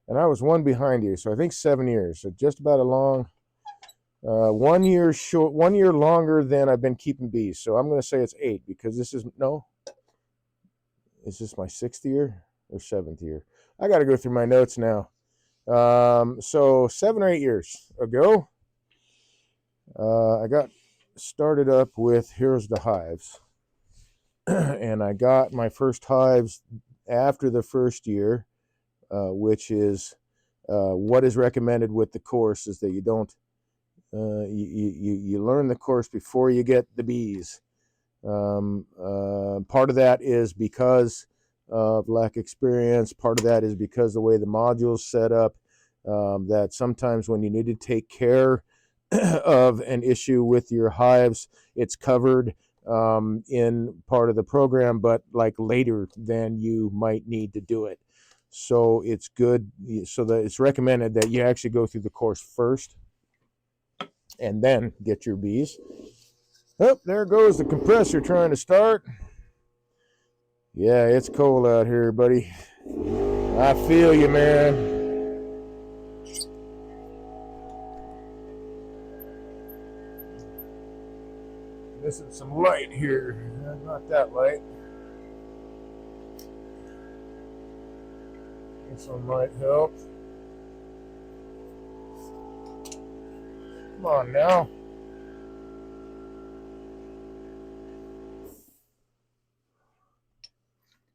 and I was one behind you, so I think 7 years, so just about a long, 1 year short, 1 year longer than I've been keeping bees, so I'm going to say it's 8, because is this my 6th year or 7th year? I got to go through my notes now. So 7 or 8 years ago, I got started up with Heroes to Hives, and I got my first hives after the first year, which is what is recommended with the course is that you don't you learn the course before you get the bees. Part of that is because of lack of experience. Part of that is because the way the module's set up, that sometimes when you need to take care of an issue with your hives, it's covered in part of the program, but like later than you might need to do it. So it's good, so that it's recommended that you actually go through the course first and then get your bees. Oh, there goes the compressor trying to start. Yeah, it's cold out here, buddy. I feel you, man. Missing some light here. Not that light. This one might help. Come on now.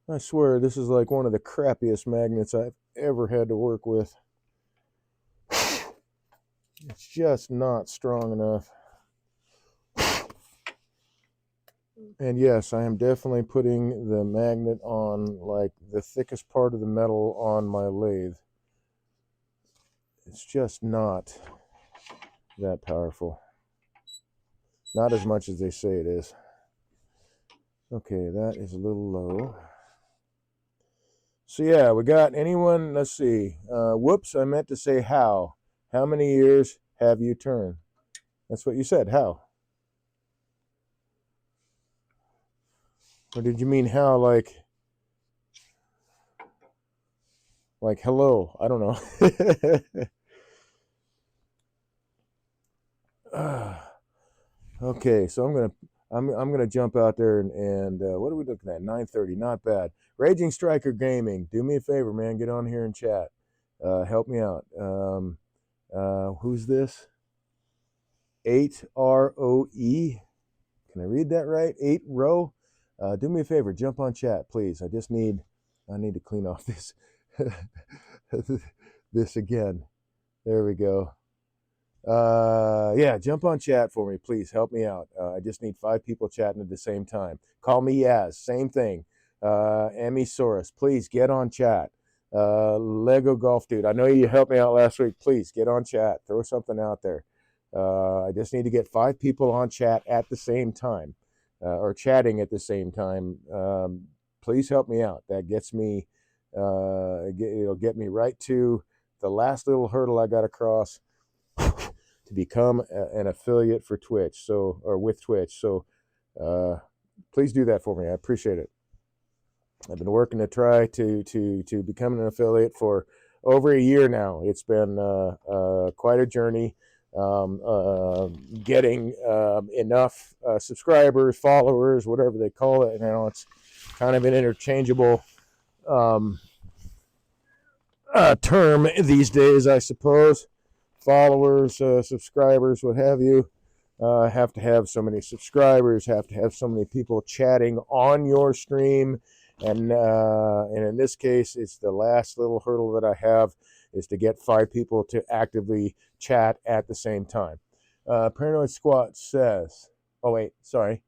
I swear this is like one of the crappiest magnets I've ever had to work with. It's just not strong enough. And yes, I am definitely putting the magnet on like the thickest part of the metal on my lathe. It's just not that powerful. Not as much as they say it is. Okay, that is a little low. So yeah, we got anyone, let's see. Whoops, I meant to say how. How many years have you turned? That's what you said, how? Or did you mean how like hello? I don't know. Okay, so I'm gonna jump out there and what are we looking at? 9:30, not bad. Raging Striker Gaming, do me a favor, man. Get on here and chat. Help me out. Who's this? 8ROE. Can I read that right? 8 row. Do me a favor, jump on chat, please. I need to clean off this this again. There we go. Yeah, jump on chat for me, please. Help me out. I just need 5 people chatting at the same time. Call me Yaz, same thing. Emmysaurus, please get on chat. Lego Golf Dude, I know you helped me out last week. Please get on chat. Throw something out there. I just need to get 5 people on chat at the same time, or chatting at the same time. Please help me out. That gets me, it'll get me right to the last little hurdle I got to cross to become an affiliate for Twitch. So, or with Twitch. So, please do that for me. I appreciate it. I've been working to try to become an affiliate for over a year now. It's been quite a journey. Getting enough subscribers, followers, whatever they call it. It's kind of an interchangeable term these days, I suppose. Followers, subscribers, what have you. Have to have so many subscribers, have to have so many people chatting on your stream. And in this case, it's the last little hurdle that I have is to get 5 people to actively chat at the same time. Paranoid Squat says, oh, wait, sorry.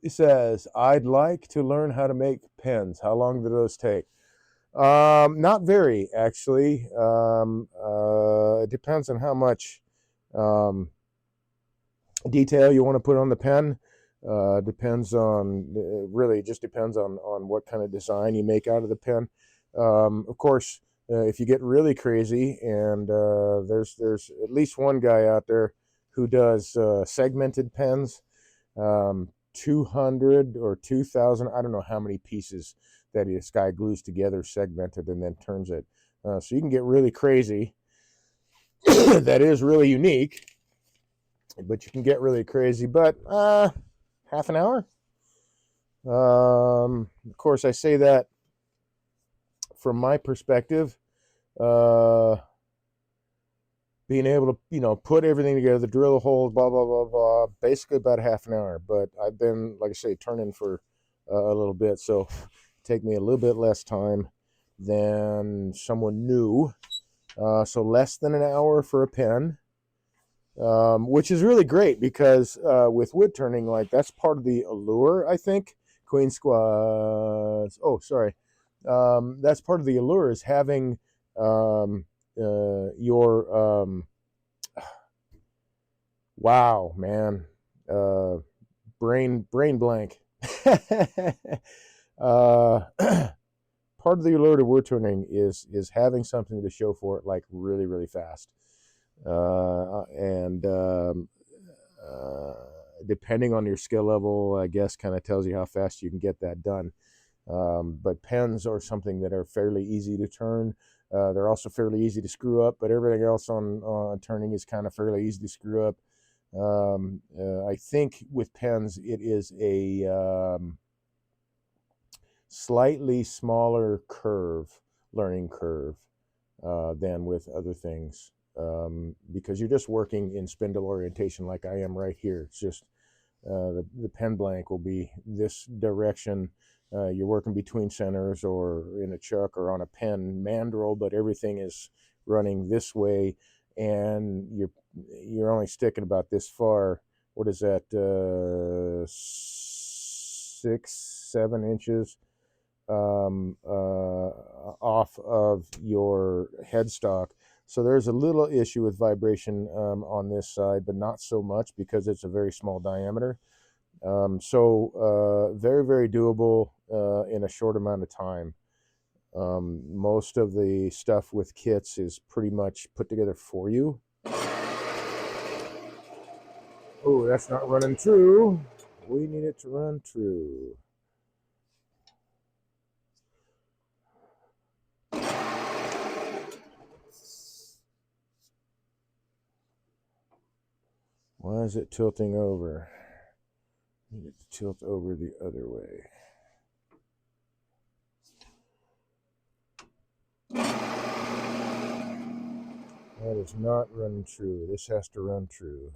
He says, I'd like to learn how to make pens. How long do those take? Not very, actually. It depends on how much detail you want to put on the pen. Depends on, really just depends on what kind of design you make out of the pen. Of course, if you get really crazy, and there's at least one guy out there who does segmented pens, 200 or 2,000, I don't know how many pieces that this guy glues together, segmented, and then turns it. So you can get really crazy. That is really unique, but you can get really crazy. But half an hour. Of course, I say that from my perspective. Being able to, put everything together, drill a hole, blah, blah, blah, blah, basically about a half an hour. But I've been, like I say, turning for a little bit. So take me a little bit less time than someone new. So less than an hour for a pen, which is really great because with wood turning, like that's part of the allure, I think. Queen Squads. Oh, sorry. That's part of the allure is having your wow, man, brain blank. Part of the allure to wood turning is having something to show for it, like really really fast, and depending on your skill level, I guess, kind of tells you how fast you can get that done. But pens are something that are fairly easy to turn. They're also fairly easy to screw up, but everything else on turning is kind of fairly easy to screw up. I think with pens, it is a slightly smaller learning curve, than with other things, because you're just working in spindle orientation like I am right here. It's just the pen blank will be this direction. You're working between centers or in a chuck or on a pen mandrel, but everything is running this way, and you're only sticking about this far. What is that? 6-7 inches off of your headstock. So there's a little issue with vibration on this side, but not so much because it's a very small diameter. So very, very doable in a short amount of time. Most of the stuff with kits is pretty much put together for you. Oh, that's not running true. We need it to run true. Why is it tilting over? Need it to tilt over the other way. That is not running true. This has to run true.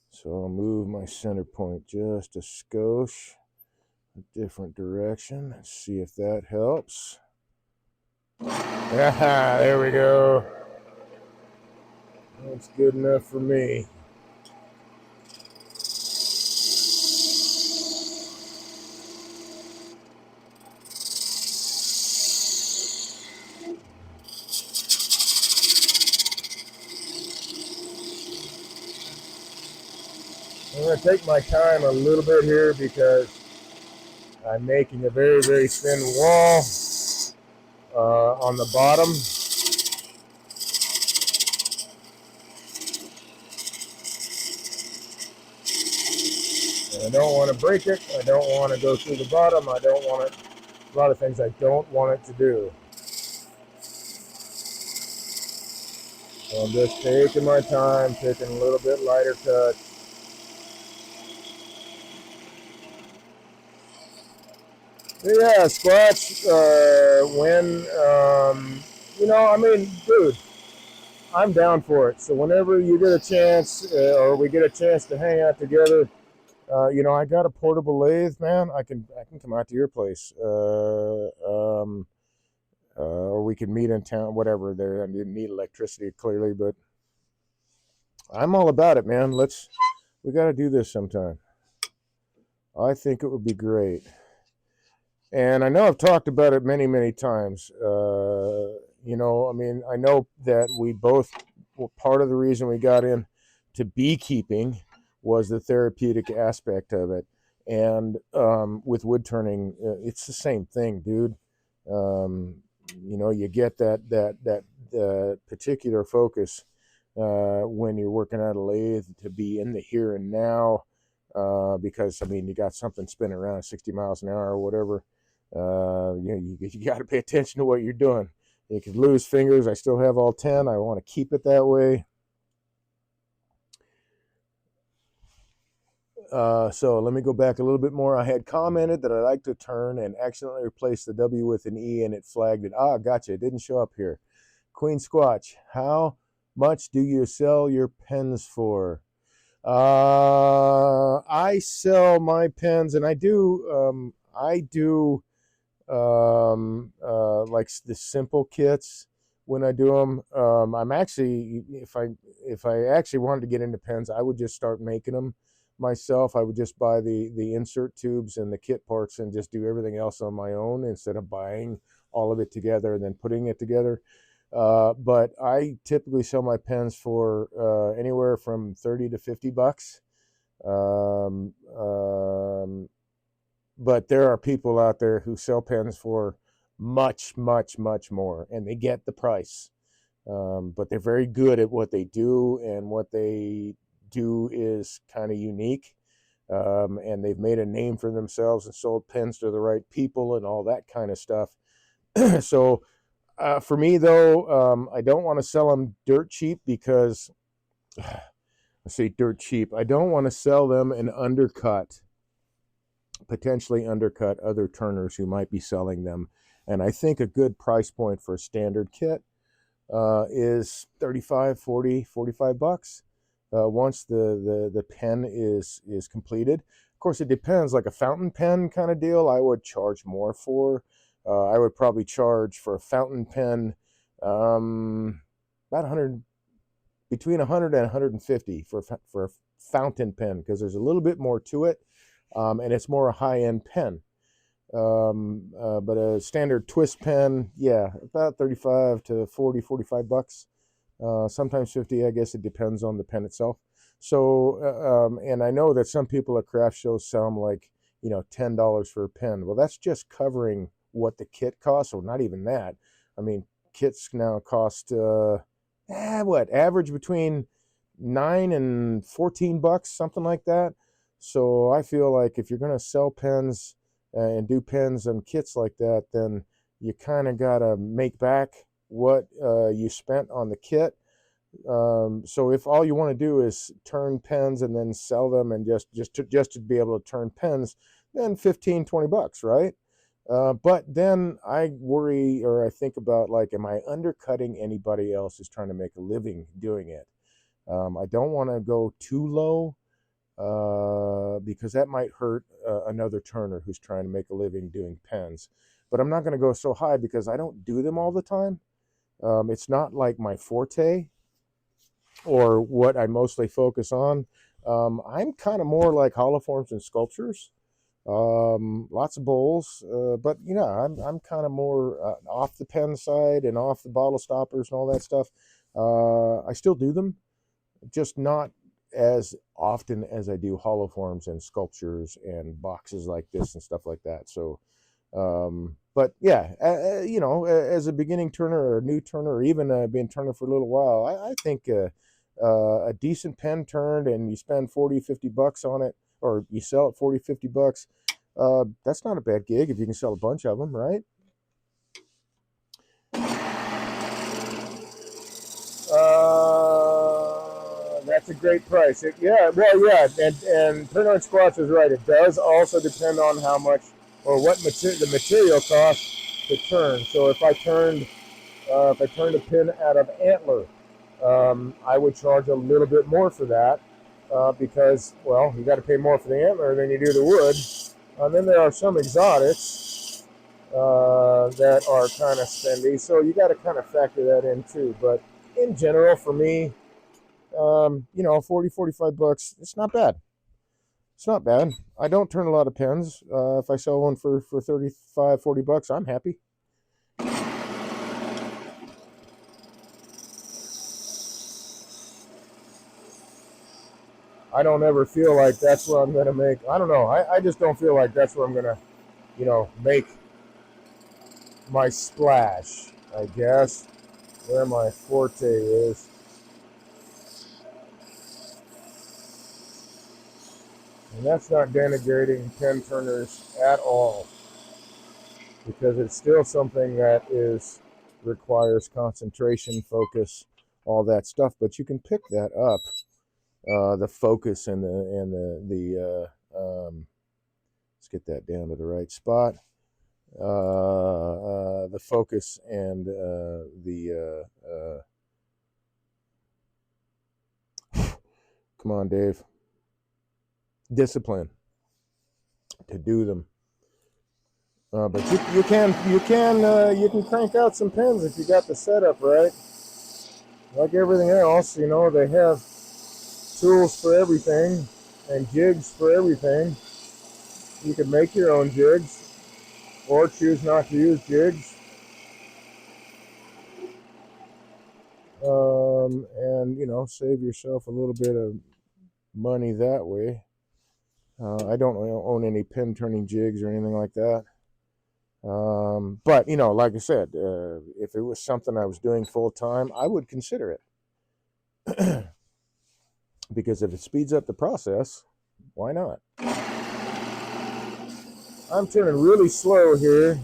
So I'll move my center point just a skosh, a different direction. Let's see if that helps. Ah, there we go. That's good enough for me. I'm going to take my time a little bit here because I'm making a very, very thin wall on the bottom. And I don't want to break it. I don't want to go through the bottom. I don't want it. A lot of things I don't want it to do. So I'm just taking my time, taking a little bit lighter cuts. Yeah, Squatch, I mean, dude, I'm down for it. So whenever you get a chance, or we get a chance to hang out together, I got a portable lathe, man. I can come out to your place, or we can meet in town, whatever. There, I need electricity clearly, but I'm all about it, man. We got to do this sometime. I think it would be great. And I know I've talked about it many, many times. I know that we both, part of the reason we got into beekeeping was the therapeutic aspect of it. And with wood turning, it's the same thing, dude. You get that particular focus when you're working at a lathe to be in the here and now, because you got something spinning around 60 miles an hour or whatever. You got to pay attention to what you're doing. You could lose fingers. I still have all 10. I want to keep it that way. So let me go back a little bit more. I had commented that I like to turn and accidentally replace the W with an E, and it flagged it. Gotcha. It didn't show up here. Queen Squatch, how much do you sell your pens for? I sell my pens, and I do like the simple kits when I do them. I'm actually, if I actually wanted to get into pens, I would just start making them myself. I would just buy the insert tubes and the kit parts and just do everything else on my own instead of buying all of it together and then putting it together. But I typically sell my pens for anywhere from 30 to 50 bucks. But there are people out there who sell pens for much, much, much more, and they get the price. But they're very good at what they do, and what they do is kind of unique. And they've made a name for themselves and sold pens to the right people and all that kind of stuff. So for me, though, I don't want to sell them dirt cheap because, I say dirt cheap, I don't want to sell them and potentially undercut other turners who might be selling them. And I think a good price point for a standard kit is 35, 40, 45 bucks once the pen is completed. Of course, it depends. Like a fountain pen kind of deal, I would charge more for. I would probably charge for a fountain pen about 100, between 100 and 150 for a fountain pen, because there's a little bit more to it, and it's more a high-end pen. But a standard twist pen, yeah, about 35 to 40, 45 bucks. Sometimes 50, I guess it depends on the pen itself. So, and I know that some people at craft shows sell them like, $10 for a pen. Well, that's just covering what the kit costs, or not even that. I mean, kits now cost, average between 9 and 14 bucks, something like that. So I feel like if you're going to sell pens and do pens and kits like that, then you kind of got to make back what you spent on the kit. So if all you want to do is turn pens and then sell them and just to be able to turn pens, then 15-20 bucks, right? But then I worry, or I think about, like, am I undercutting anybody else who's trying to make a living doing it? I don't want to go too low, because that might hurt another turner who's trying to make a living doing pens. But I'm not going to go so high because I don't do them all the time. It's not like my forte or what I mostly focus on. I'm kind of more like holoforms and sculptures. Lots of bowls, but I'm kind of more off the pen side and off the bottle stoppers and all that stuff. I still do them, just not as often as I do holoforms and sculptures and boxes like this and stuff like that. So, but yeah, as a beginning turner or a new turner, or even been turner for a little while, I think a decent pen turned and you spend 40-50 bucks on it, or you sell it 40-50 bucks, that's not a bad gig if you can sell a bunch of them, right? That's a great price. And Turner and Squatch is right. It does also depend on how much or what the material costs to turn. So if I turned a pin out of antler, I would charge a little bit more for that, because, well, you got to pay more for the antler than you do the wood. And then there are some exotics that are kind of spendy, so you got to kind of factor that in too. But in general, for me, 40-45 bucks, it's not bad. It's not bad. I don't turn a lot of pens. If I sell one for 35-40 bucks, I'm happy. I don't ever feel like that's where I'm going to make. I don't know. I just don't feel like that's where I'm going to, make my splash, I guess, where my forte is. And that's not denigrating pen turners at all, because it's still something that requires concentration, focus, all that stuff. But you can pick that up, the focus and let's get that down to the right spot. The focus and come on, Dave, discipline to do them. But you can crank out some pens if you got the setup right. Like everything else, they have tools for everything and jigs for everything. You can make your own jigs or choose not to use jigs. And save yourself a little bit of money that way. I don't own any pen turning jigs or anything like that. But like I said, if it was something I was doing full time, I would consider it. Because if it speeds up the process, why not? I'm turning really slow here.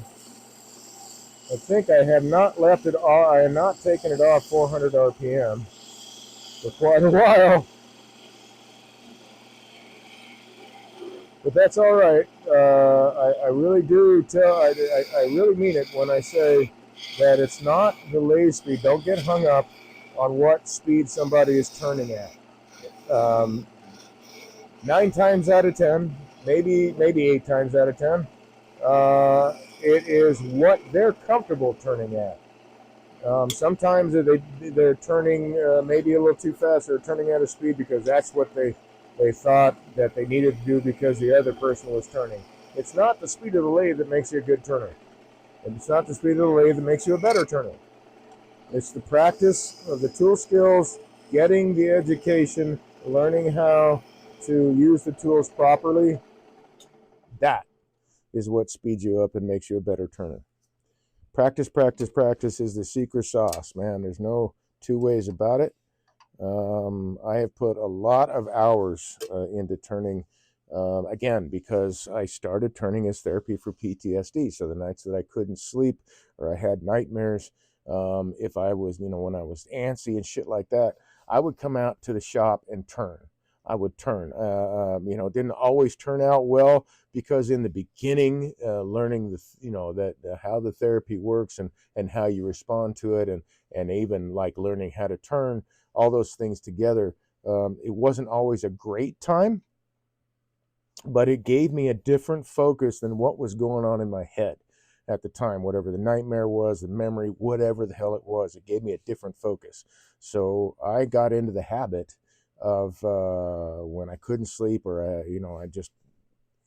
I think I have not left it off. I have not taken it off 400 RPM for quite a while. But that's all right. I really do I really mean it when I say that it's not the lathe speed. Don't get hung up on what speed somebody is turning at. 9 times out of 10, maybe 8 times out of 10, it is what they're comfortable turning at. Sometimes they're turning maybe a little too fast. They're turning at a speed because that's what they thought that they needed to do because the other person was turning. It's not the speed of the lathe that makes you a good turner. And it's not the speed of the lathe that makes you a better turner. It's the practice of the tool skills, getting the education, learning how to use the tools properly. That is what speeds you up and makes you a better turner. Practice, practice, practice is the secret sauce, man. There's no two ways about it. I have put a lot of hours into turning Again, because I started turning as therapy for PTSD. So the nights that I couldn't sleep or I had nightmares, if I was, when I was antsy and shit like that, I would come out to the shop and turn. I would turn. Didn't always turn out well because in the beginning, learning that how the therapy works and how you respond to it, and even like learning how to turn, all those things together. It wasn't always a great time, but it gave me a different focus than what was going on in my head at the time. Whatever the nightmare was, the memory, whatever the hell it was, it gave me a different focus. So I got into the habit of when I couldn't sleep, or I just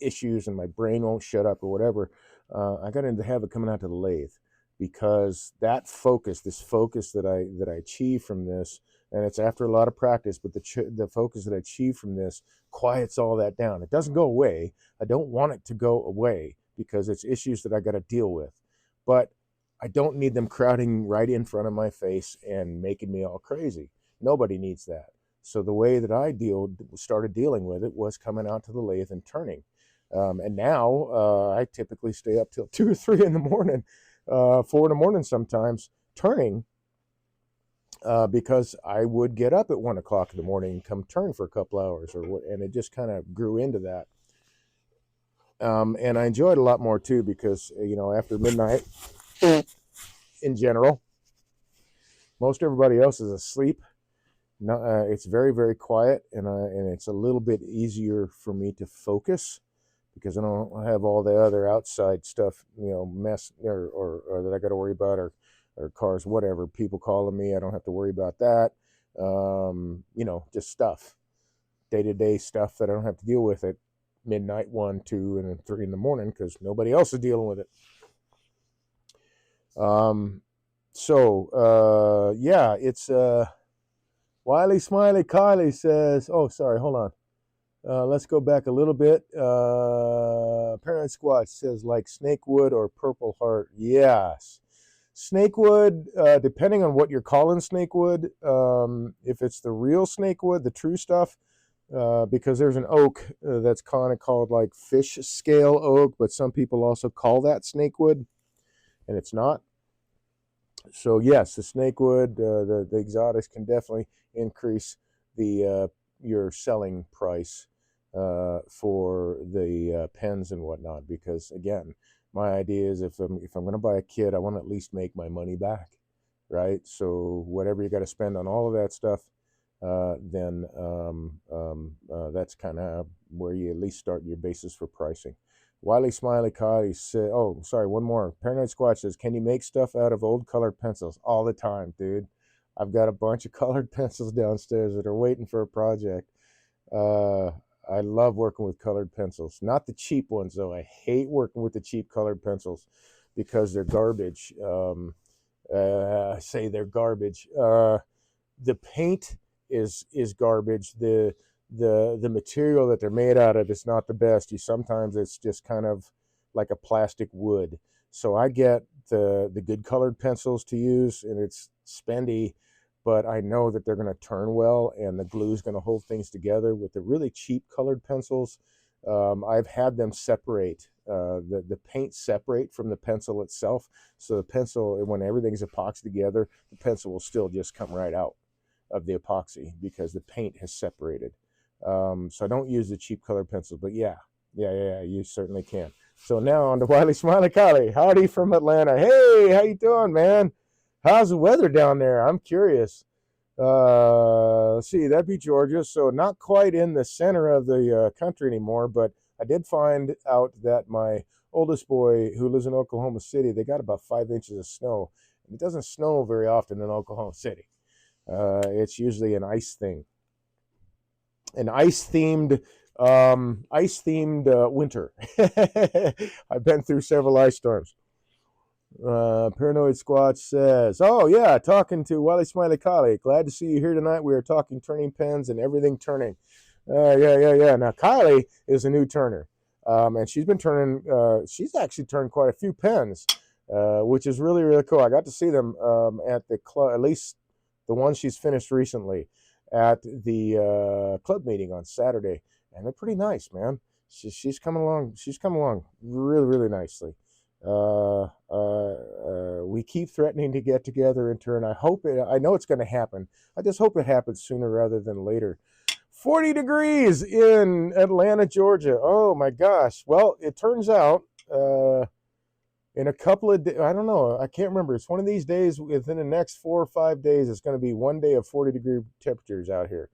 issues and my brain won't shut up or whatever, I got into the habit of coming out to the lathe, because that focus, this focus that I achieve from this, and it's after a lot of practice, but the focus that I achieve from this quiets all that down. It doesn't go away. I don't want it to go away because it's issues that I got to deal with, but I don't need them crowding right in front of my face and making me all crazy. Nobody needs that. So the way that I started dealing with it was coming out to the lathe and turning. And now I typically stay up till 2 or 3 in the morning, 4 in the morning sometimes, turning, because I would get up at 1 o'clock in the morning and come turn for a couple hours, and it just kind of grew into that. And I enjoyed it a lot more too, because after midnight, in general, most everybody else is asleep. No, it's very, very quiet, and it's a little bit easier for me to focus, because I don't have all the other outside stuff, mess or that I got to worry about, or cars, whatever, people calling me. I don't have to worry about that. Just stuff, day-to-day stuff that I don't have to deal with at midnight, 1, 2, and then 3 in the morning, because nobody else is dealing with it. Yeah, it's Wiley Smiley Kylie says, oh, sorry, hold on. Let's go back a little bit. Paranoid Squatch says, like Snakewood or Purple Heart. Yes. Snakewood, depending on what you're calling Snakewood, if it's the real Snakewood, the true stuff, because there's an oak that's kind of called like fish scale oak, but some people also call that Snakewood, and it's not. So yes, the snakewood, the exotics can definitely increase the your selling price for the pens and whatnot. Because again, my idea is if I'm going to buy a kit, I want to at least make my money back, right? So whatever you got to spend on all of that stuff, then that's kind of where you at least start your basis for pricing. Wiley Smiley Cotty said, oh, sorry, one more. Paranoid Squatch says, can you make stuff out of old colored pencils? All the time, dude. I've got a bunch of colored pencils downstairs that are waiting for a project. I love working with colored pencils. Not the cheap ones, though. I hate working with the cheap colored pencils because they're garbage. I say they're garbage. The paint is garbage. The material that they're made out of is not the best. Sometimes it's just kind of like a plastic wood. So I get the good colored pencils to use, and it's spendy, but I know that they're going to turn well, and the glue is going to hold things together. With the really cheap colored pencils, I've had them separate, the paint separate from the pencil itself. So the pencil, when everything's epoxy together, the pencil will still just come right out of the epoxy because the paint has separated. So I don't use the cheap colored pencils, but yeah, you certainly can. So now on to Wiley Smiley Collie. Howdy from Atlanta. Hey, how you doing, man? How's the weather down there? I'm curious. Let's see, that'd be Georgia. So not quite in the center of the country anymore, but I did find out that my oldest boy, who lives in Oklahoma City, they got about 5 inches of snow. And it doesn't snow very often in Oklahoma City. It's usually an ice thing, an ice-themed winter. I've been through several ice storms. Paranoid Squatch says, oh yeah, talking to Wiley Smiley Collie. Glad to see you here tonight. We are talking turning pens and everything turning. Yeah. Now Kylie is a new turner, and she's been turning. She's actually turned quite a few pens, which is really, really cool. I got to see them at the club, at least the one she's finished recently, at the club meeting on Saturday, and they're pretty nice, man. she's coming along. She's coming along really, really nicely. We keep threatening to get together in turn. I know it's going to happen. I just hope it happens sooner rather than later. 40 degrees in Atlanta, Georgia. Oh my gosh. Well, it turns out in a couple of days, I don't know, I can't remember. It's one of these days within the next 4 or 5 days. It's going to be one day of 40-degree temperatures out here.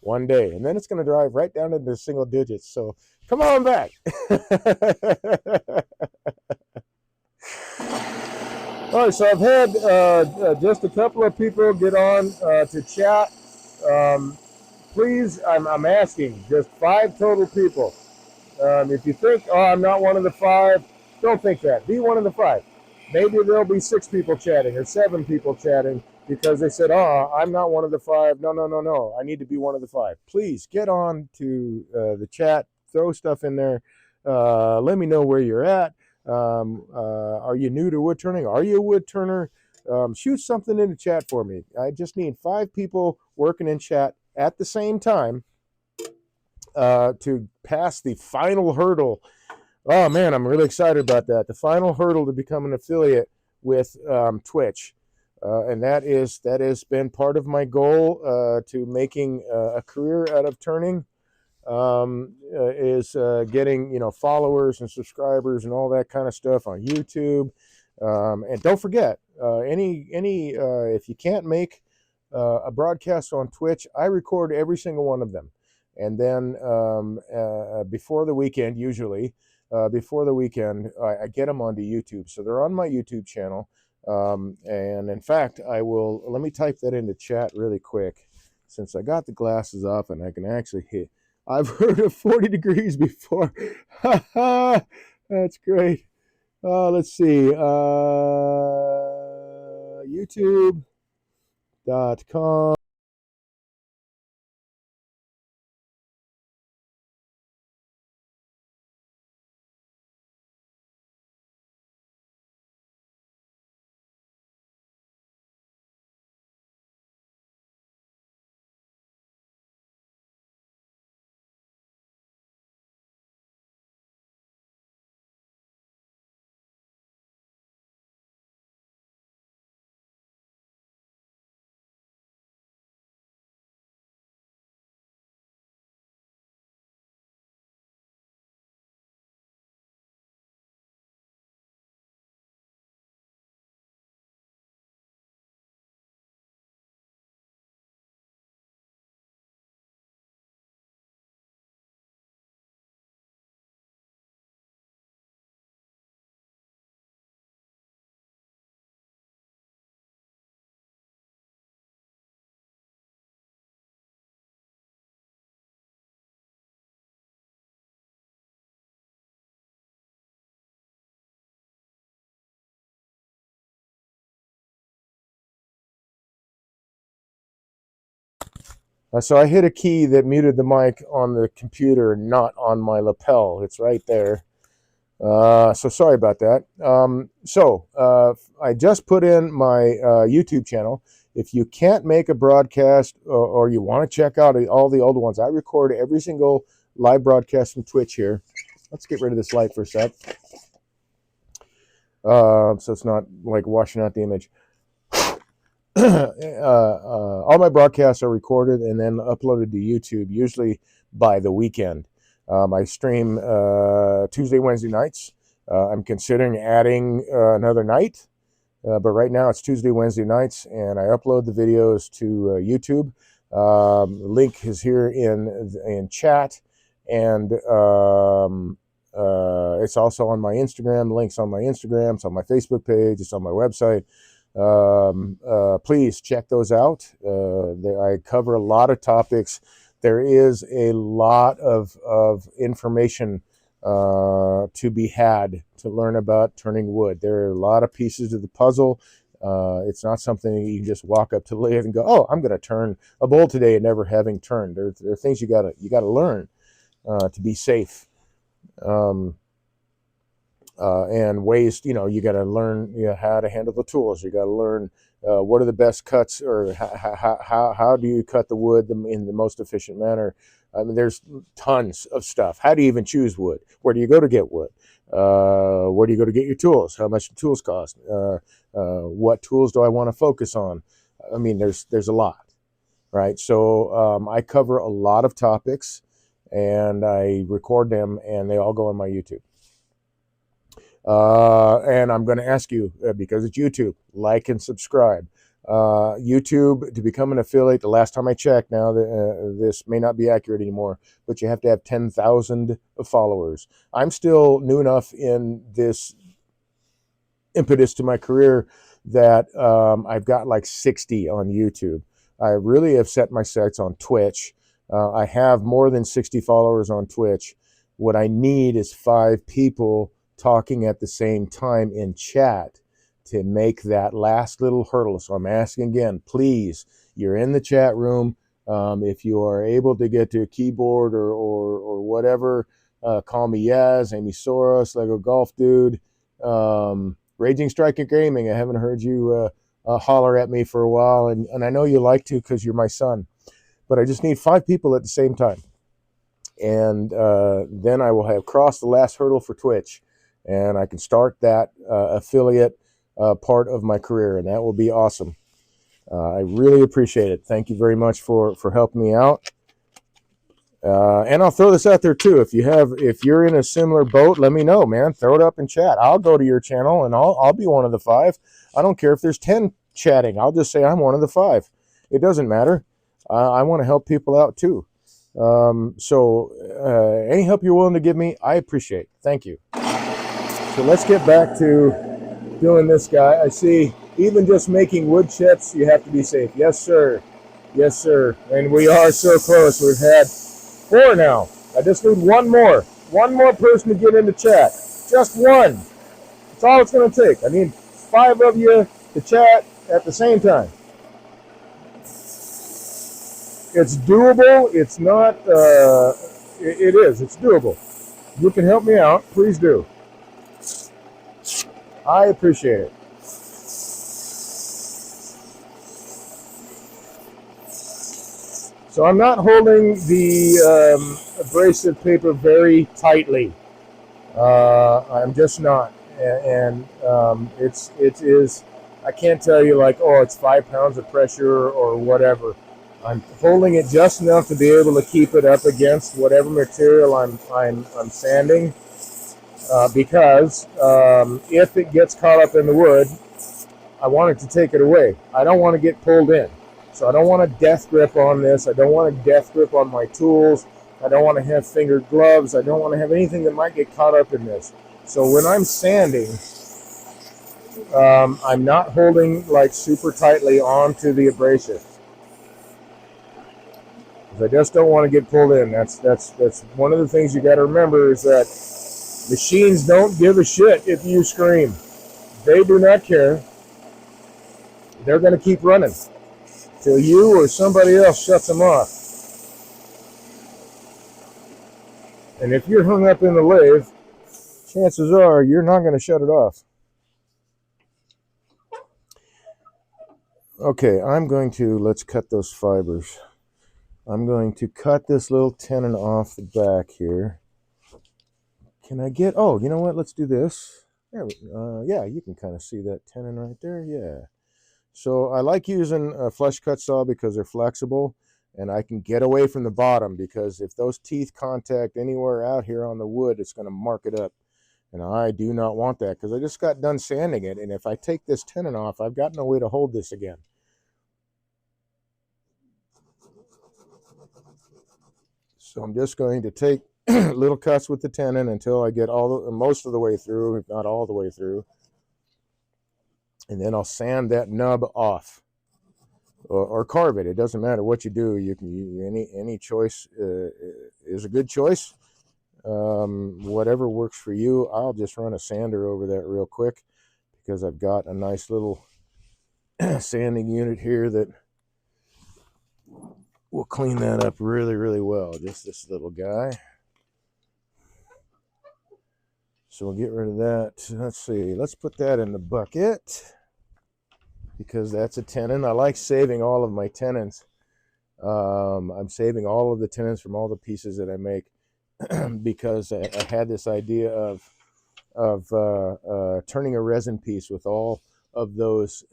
One day. And then it's going to drive right down into single digits. So come on back. All right, so I've had just a couple of people get on to chat. Please, I'm asking, just 5 total people. If you think, oh, I'm not one of the 5, don't think that. Be one of the 5. Maybe there'll be 6 people chatting or 7 people chatting because they said, oh, I'm not one of the 5. No, no, no, no. I need to be one of the 5. Please get on to the chat, throw stuff in there. Let me know where you're at. Are you new to wood turning? Are you a wood turner? Shoot something in the chat for me. I just need 5 people working in chat at the same time to pass the final hurdle. Oh man, I'm really excited about that. The final hurdle to become an affiliate with Twitch, and that has been part of my goal to making a career out of turning. Is getting followers and subscribers and all that kind of stuff on YouTube. And don't forget, if you can't make a broadcast on Twitch, I record every single one of them, and then before the weekend, usually before the weekend, I get them onto YouTube. So they're on my YouTube channel. And in fact, let me type that into chat really quick, since I got the glasses off and I can actually hit. I've heard of 40 degrees before. That's great. Let's see. YouTube.com. So I hit a key that muted the mic on the computer, not on my lapel. It's right there. So sorry about that. I just put in my YouTube channel. If you can't make a broadcast or you want to check out all the old ones, I record every single live broadcast from Twitch here. Let's get rid of this light for a sec. So it's not like washing out the image. All my broadcasts are recorded and then uploaded to YouTube, usually by the weekend. I stream Tuesday, Wednesday nights. I'm considering adding another night, but right now it's Tuesday, Wednesday nights, and I upload the videos to YouTube. The link is here in chat, and it's also on my Instagram. The link's on my Instagram. It's on my Facebook page. It's on my website. Please check those out. I cover a lot of topics. There is a lot of information to be had to learn about turning wood. There are a lot of pieces of the puzzle. It's not something you can just walk up to the lathe and go, "Oh, I'm going to turn a bowl today," and never having turned. There are things you gotta learn to be safe. And ways, you got to learn how to handle the tools. You got to learn what are the best cuts, or how do you cut the wood in the most efficient manner. I mean, there's tons of stuff. How do you even choose wood? Where do you go to get wood? Where do you go to get your tools? How much do tools cost? What tools do I want to focus on? I mean, there's a lot, right? So I cover a lot of topics, and I record them, and they all go on my YouTube. And I'm going to ask you, because it's YouTube, like and subscribe. YouTube, to become an affiliate, the last time I checked, now this may not be accurate anymore, but you have to have 10,000 followers. I'm still new enough in this impetus to my career that I've got like 60 on YouTube. I really have set my sights on Twitch. I have more than 60 followers on Twitch. What I need is 5 people talking at the same time in chat to make that last little hurdle. So I'm asking again, please, you're in the chat room. If you are able to get to a keyboard or whatever, call me Yaz, Amy Soros, Lego Golf Dude, Raging Striker Gaming. I haven't heard you holler at me for a while, and I know you like to because you're my son. But I just need 5 people at the same time. And then I will have crossed the last hurdle for Twitch, and I can start that affiliate part of my career, and that will be awesome. I really appreciate it. Thank you very much for helping me out. And I'll throw this out there too. If you're in a similar boat, let me know, man. Throw it up in chat. I'll go to your channel and I'll be one of the 5. I don't care if there's 10 chatting. I'll just say I'm one of the 5. It doesn't matter. I want to help people out too. So any help you're willing to give me, I appreciate. Thank you. So let's get back to doing this, guy. I see even just making wood chips, you have to be safe. Yes, sir. Yes, sir. And we are so close. We've had 4 now. I just need one more. One more person to get into chat. Just one. That's all it's going to take. I need 5 of you to chat at the same time. It's doable. It's not, it is. It's doable. You can help me out. Please do. I appreciate it. So I'm not holding the abrasive paper very tightly. I'm just not. And it is, I can't tell you like, oh, it's 5 pounds of pressure or whatever. I'm holding it just enough to be able to keep it up against whatever material I'm sanding, because if it gets caught up in the wood, I want it to take it away. I don't want to get pulled in. So I don't want a death grip on this. I don't want a death grip on my tools. I don't want to have fingered gloves. I don't want to have anything that might get caught up in this. So when I'm sanding, I'm not holding like super tightly onto the abrasive. I just don't want to get pulled in. That's one of the things you got to remember is that machines don't give a shit if you scream. They do not care. They're going to keep running till you or somebody else shuts them off. And if you're hung up in the lathe, chances are you're not going to shut it off. Okay, let's cut those fibers. I'm going to cut this little tenon off the back here. Can I get, oh, you know what? Let's do this. There yeah, you can kind of see that tenon right there. Yeah. So I like using a flush cut saw because they're flexible, and I can get away from the bottom, because if those teeth contact anywhere out here on the wood, it's going to mark it up. And I do not want that, because I just got done sanding it, and if I take this tenon off, I've got no way to hold this again. So I'm just going to take little cuts with the tenon until I get most of the way through, if not all the way through. And then I'll sand that nub off, or carve it. It doesn't matter what you do. You can any choice is a good choice. Whatever works for you. I'll just run a sander over that real quick, because I've got a nice little sanding unit here that will clean that up really, really well. Just this little guy. So we'll get rid of that. Let's see. Let's put that in the bucket, because that's a tenon. I like saving all of my tenons. I'm saving all of the tenons from all the pieces that I make because I had this idea of turning a resin piece with all of those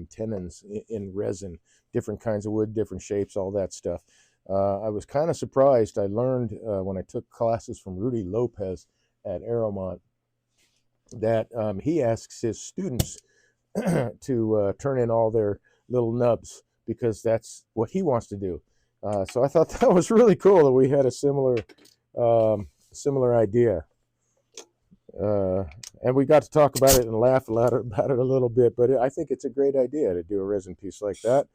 tenons in resin, different kinds of wood, different shapes, all that stuff. I was kind of surprised. I learned when I took classes from Rudy Lopez at Aeromont that he asks his students to turn in all their little nubs because that's what he wants to do. So I thought that was really cool that we had a similar idea. And we got to talk about it and laugh about it a little bit, but I think it's a great idea to do a resin piece like that.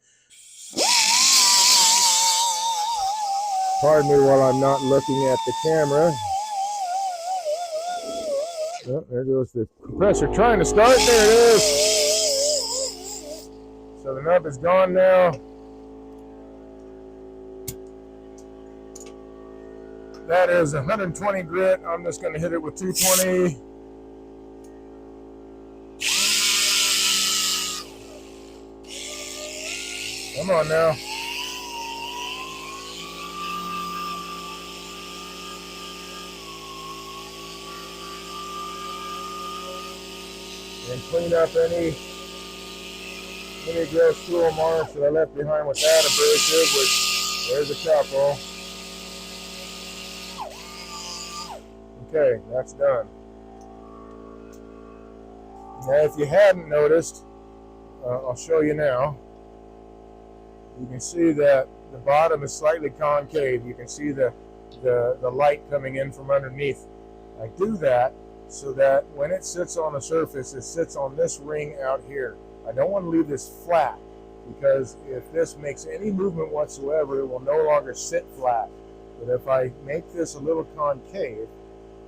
Pardon me while I'm not looking at the camera. Oh, there goes the compressor trying to start. There it is. So the nub is gone now. That is 120 grit. I'm just going to hit it with 220. Come on now. And clean up any grass tool marks that I left behind with that abrasive, which there's a couple. Okay, that's done. Now, if you hadn't noticed, I'll show you now. You can see that the bottom is slightly concave. You can see the light coming in from underneath. I do that so that when it sits on the surface, it sits on this ring out here. I don't want to leave this flat because if this makes any movement whatsoever, it will no longer sit flat. But if I make this a little concave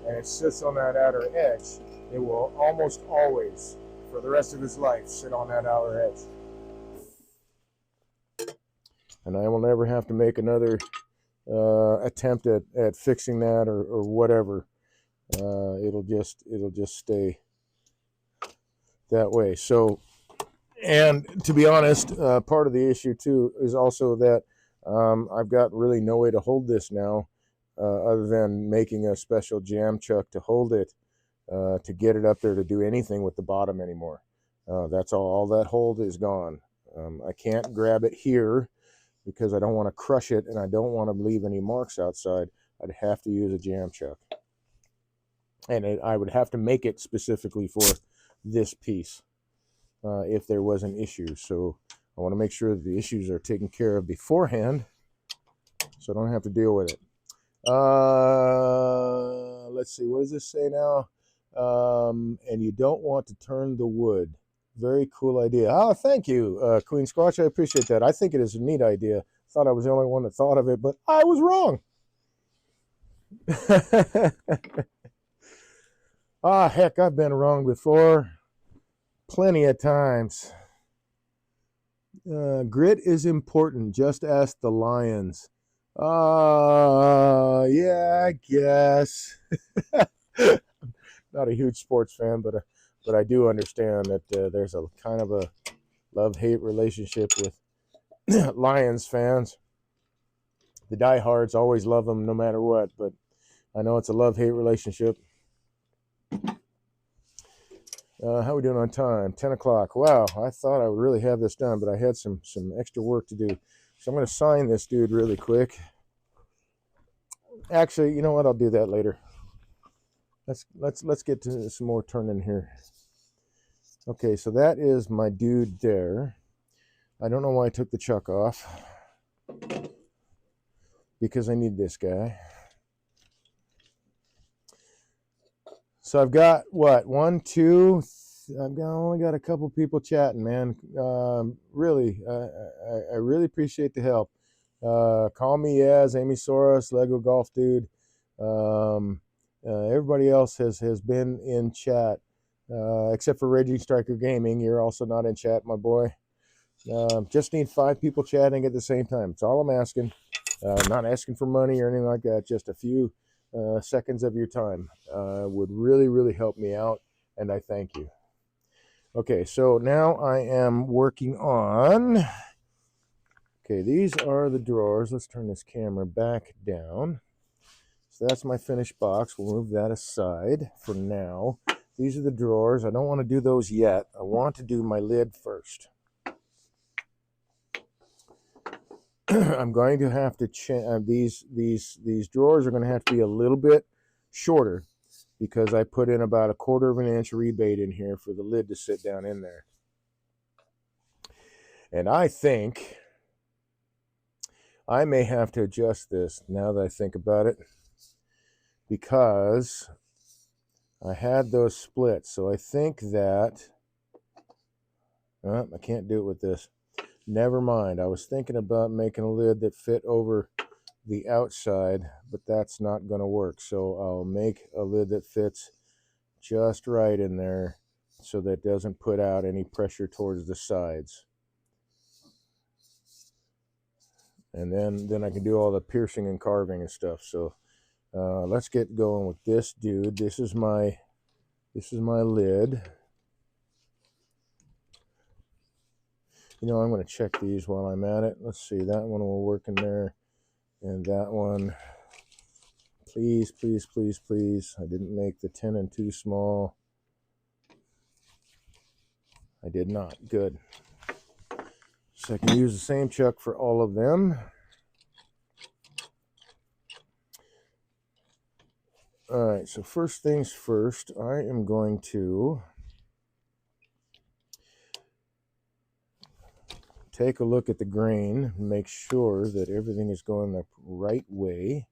and it sits on that outer edge, it will almost always, for the rest of its life, sit on that outer edge. And I will never have to make another attempt at fixing that or whatever. It'll just stay that way. So, and to be honest, part of the issue too is also that I've got really no way to hold this now, other than making a special jam chuck to hold it, to get it up there to do anything with the bottom anymore. That's all that hold is gone. I can't grab it here because I don't want to crush it and I don't want to leave any marks outside. I'd have to use a jam chuck. And I would have to make it specifically for this piece if there was an issue. So I want to make sure that the issues are taken care of beforehand so I don't have to deal with it. Let's see, what does this say now? And you don't want to turn the wood. Very cool idea. Oh, thank you, Queen Squatch. I appreciate that. I think it is a neat idea. Thought I was the only one that thought of it, but I was wrong. Ah, heck, I've been wrong before. Plenty of times. Grit is important. Just ask the Lions. Yeah, I guess. Not a huge sports fan, but I do understand that there's a kind of a love-hate relationship with Lions fans. The diehards always love them no matter what, but I know it's a love-hate relationship. How are we doing on time? 10 o'clock. Wow, I thought I would really have this done, but I had some extra work to do. So I'm going to sign this dude really quick. Actually, you know what? I'll do that later. Let's get to some more turning here. Okay, so that is my dude there. I don't know why I took the chuck off. Because I need this guy. So I've got what? 1, 2. I've only got a couple people chatting, man. Really, I really appreciate the help. Call me Yaz, Amy Soros, Lego Golf Dude. Everybody else has been in chat, except for Raging Striker Gaming. You're also not in chat, my boy. Just need 5 people chatting at the same time. That's all I'm asking. Not asking for money or anything like that. Just a few seconds of your time would really, really help me out, and I thank you. Okay, so now I am working on Okay, these are the drawers. Let's turn this camera back down. So that's my finished box. We'll move that aside for now. These are the drawers. I don't want to do those yet. I want to do my lid first. I'm going to have to change these drawers are going to have to be a little bit shorter because I put in about 1/4 of an inch rebate in here for the lid to sit down in there. And I think I may have to adjust this now that I think about it, because I had those splits. So I think that I can't do it with this. Never mind. I was thinking about making a lid that fit over the outside, but that's not going to work. So I'll make a lid that fits just right in there so that it doesn't put out any pressure towards the sides. And then I can do all the piercing and carving and stuff. So let's get going with this dude. This is my lid. You know, I'm going to check these while I'm at it. Let's see, that one will work in there, and that one. Please, please, please, please. I didn't make the tenon too small. I did not. Good. So I can use the same chuck for all of them. All right, so first things first, I am going to take a look at the grain and make sure that everything is going the right way.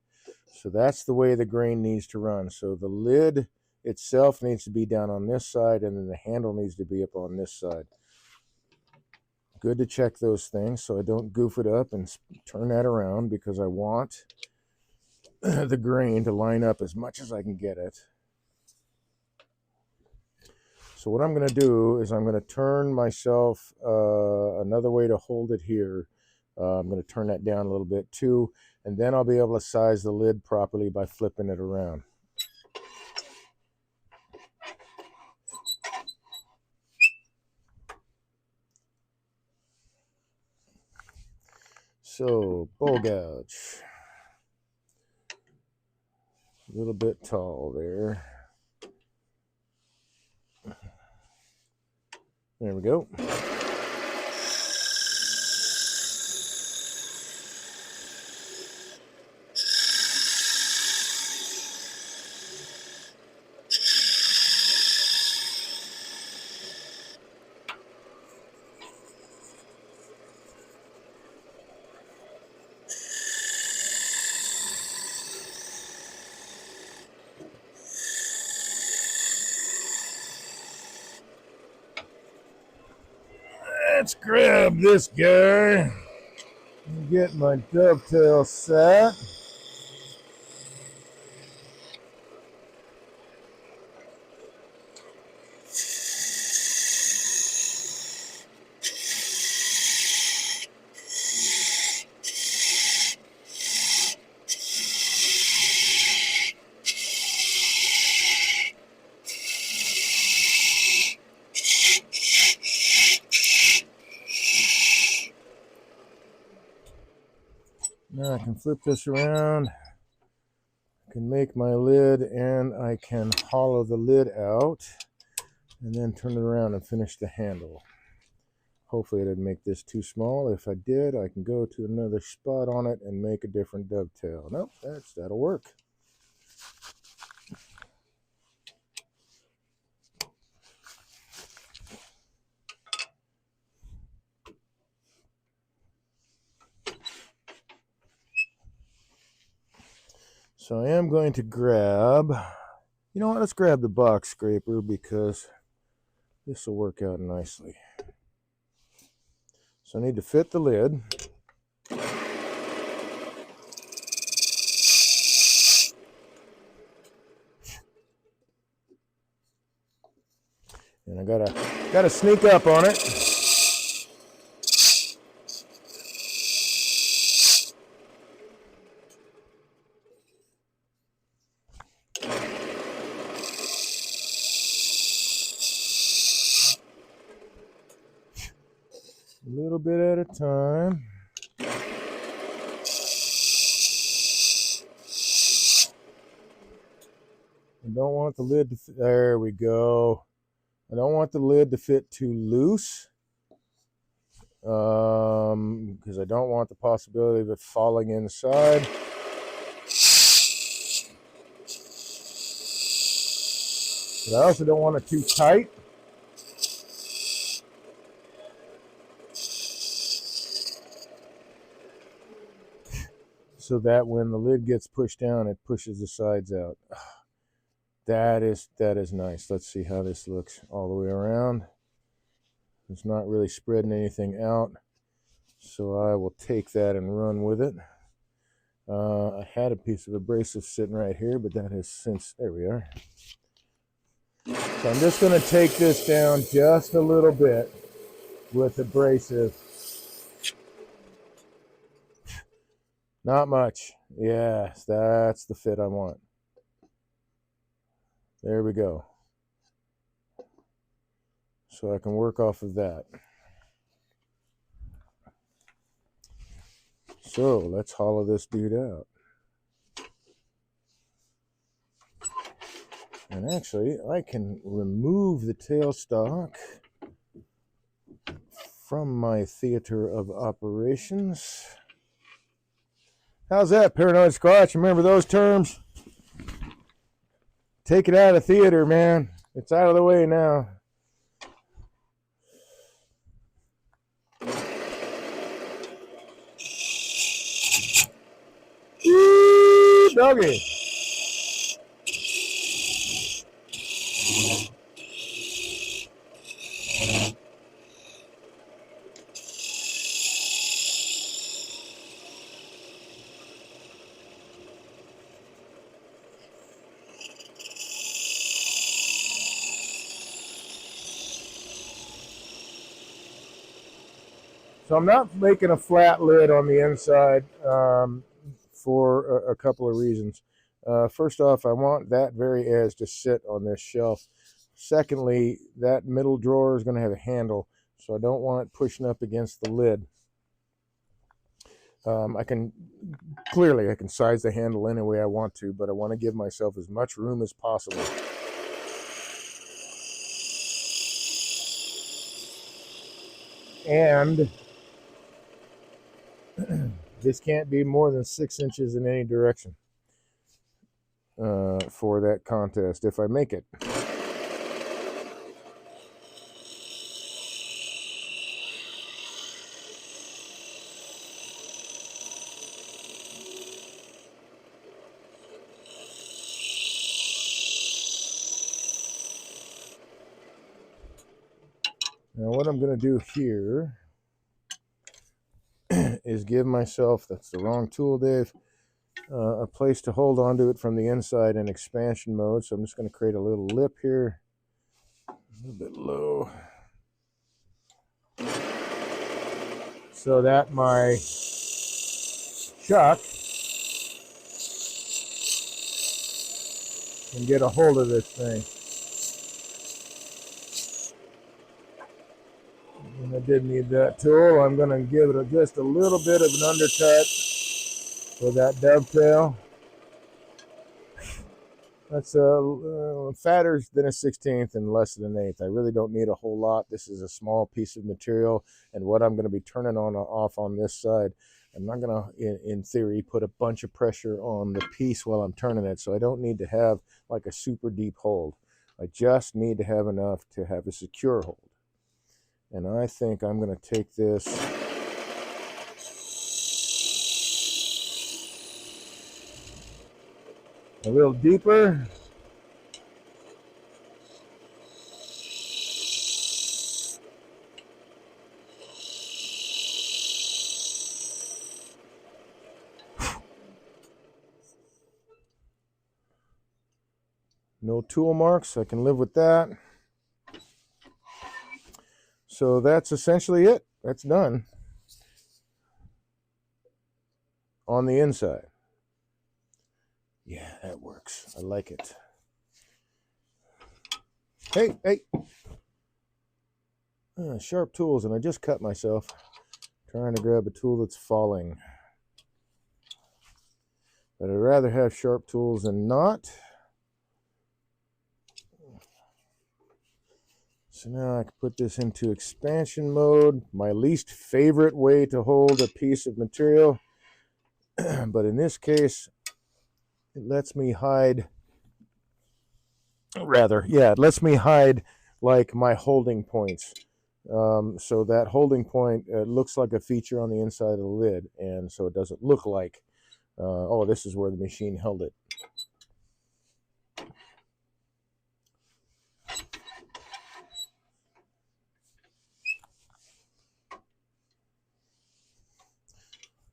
So that's the way the grain needs to run. So the lid itself needs to be down on this side, and then the handle needs to be up on this side. Good to check those things so I don't goof it up and turn that around, because I want the grain to line up as much as I can get it. So what I'm going to do is I'm going to turn myself another way to hold it here. I'm going to turn that down a little bit too, and then I'll be able to size the lid properly by flipping it around. So, bowl gouge. A little bit tall there. There we go. Let's grab this guy and get my dovetail set. Now I can flip this around. I can make my lid, and I can hollow the lid out and then turn it around and finish the handle. Hopefully I didn't make this too small. If I did, I can go to another spot on it and make a different dovetail. Nope, that'll work. So I am going to grab, you know what, let's grab the box scraper, because this will work out nicely. So I need to fit the lid. And I gotta sneak up on it. A little bit at a time. don't want the lid to there we go. I don't want the lid to fit too loose, because I don't want the possibility of it falling inside. But I also don't want it too tight. So that when the lid gets pushed down, it pushes the sides out. That is nice. Let's see how this looks all the way around. It's not really spreading anything out, so I will take that and run with it. I had a piece of abrasive sitting right here, but that has since, there we are. So I'm just going to take this down just a little bit with abrasive. Not much. Yes, that's the fit I want. There we go. So I can work off of that. So let's hollow this dude out. And actually, I can remove the tailstock from my theater of operations. How's that, Paranoid Squatch? Remember those terms? Take it out of theater, man. It's out of the way now. Woo, doggy. So I'm not making a flat lid on the inside for a couple of reasons. First off, I want that very edge to sit on this shelf. Secondly, that middle drawer is going to have a handle, so I don't want it pushing up against the lid. I can size the handle any way I want to, but I want to give myself as much room as possible. And this can't be more than 6 inches in any direction for that contest if I make it. Now what I'm going to do here is give myself, that's the wrong tool, Dave, a place to hold onto it from the inside in expansion mode. So I'm just going to create a little lip here, a little bit low, so that my chuck can get a hold of this thing. And I did need that tool. I'm going to give it just a little bit of an undercut for that dovetail. That's fatter than a 16th and less than an eighth. I really don't need a whole lot. This is a small piece of material, and what I'm going to be turning on and off on this side, I'm not going to, in theory, put a bunch of pressure on the piece while I'm turning it, so I don't need to have like a super deep hold. I just need to have enough to have a secure hold. And I think I'm going to take this a little deeper. No tool marks, I can live with that. So that's essentially it. That's done on the inside. Yeah, that works. I like it. Hey. Sharp tools, and I just cut myself trying to grab a tool that's falling. But I'd rather have sharp tools than not. So now I can put this into expansion mode, my least favorite way to hold a piece of material. But in this case, it lets me hide, it lets me hide like my holding points. So that holding point looks like a feature on the inside of the lid, and so it doesn't look like, oh, this is where the machine held it.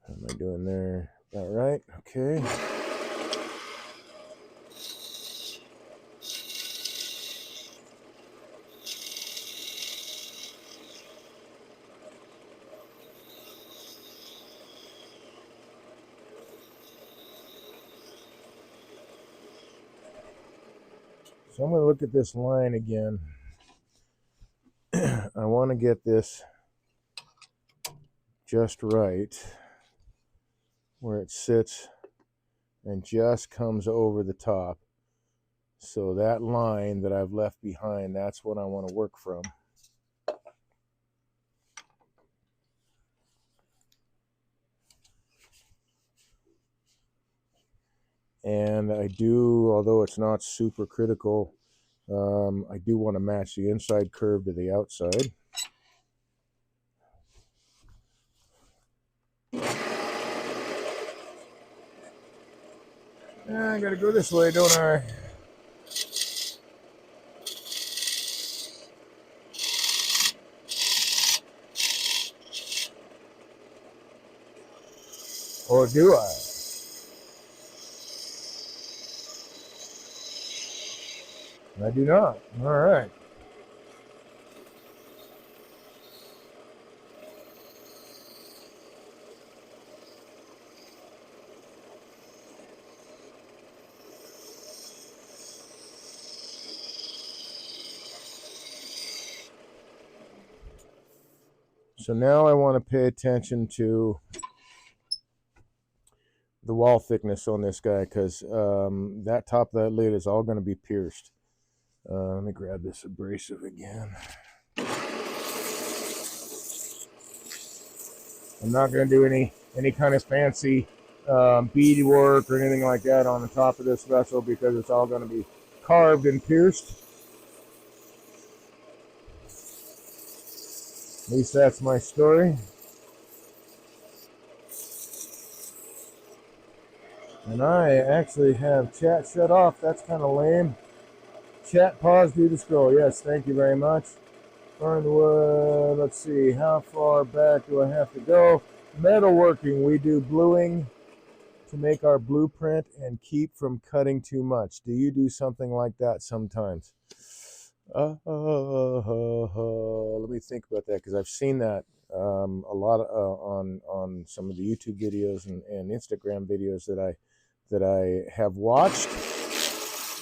How am I doing there? All right, okay. So I'm going to look at this line again. I want to get this just right where it sits and just comes over the top. So that line that I've left behind, that's what I want to work from. And I do, although it's not super critical, I do want to match the inside curve to the outside. I gotta go this way, don't I? Or do I? I do not. All right. So now I want to pay attention to the wall thickness on this guy, because that top of that lid is all going to be pierced. Let me grab this abrasive again. I'm not going to do any kind of fancy bead work or anything like that on the top of this vessel, because it's all going to be carved and pierced. At least that's my story. And I actually have chat shut off. That's kind of lame. Chat pause due to scroll. Yes, thank you very much. Burn the wood. Let's see. How far back do I have to go? Metalworking. We do bluing to make our blueprint and keep from cutting too much. Do you do something like that sometimes? Let me think about that, because I've seen that a lot on some of the YouTube videos and Instagram videos that I have watched.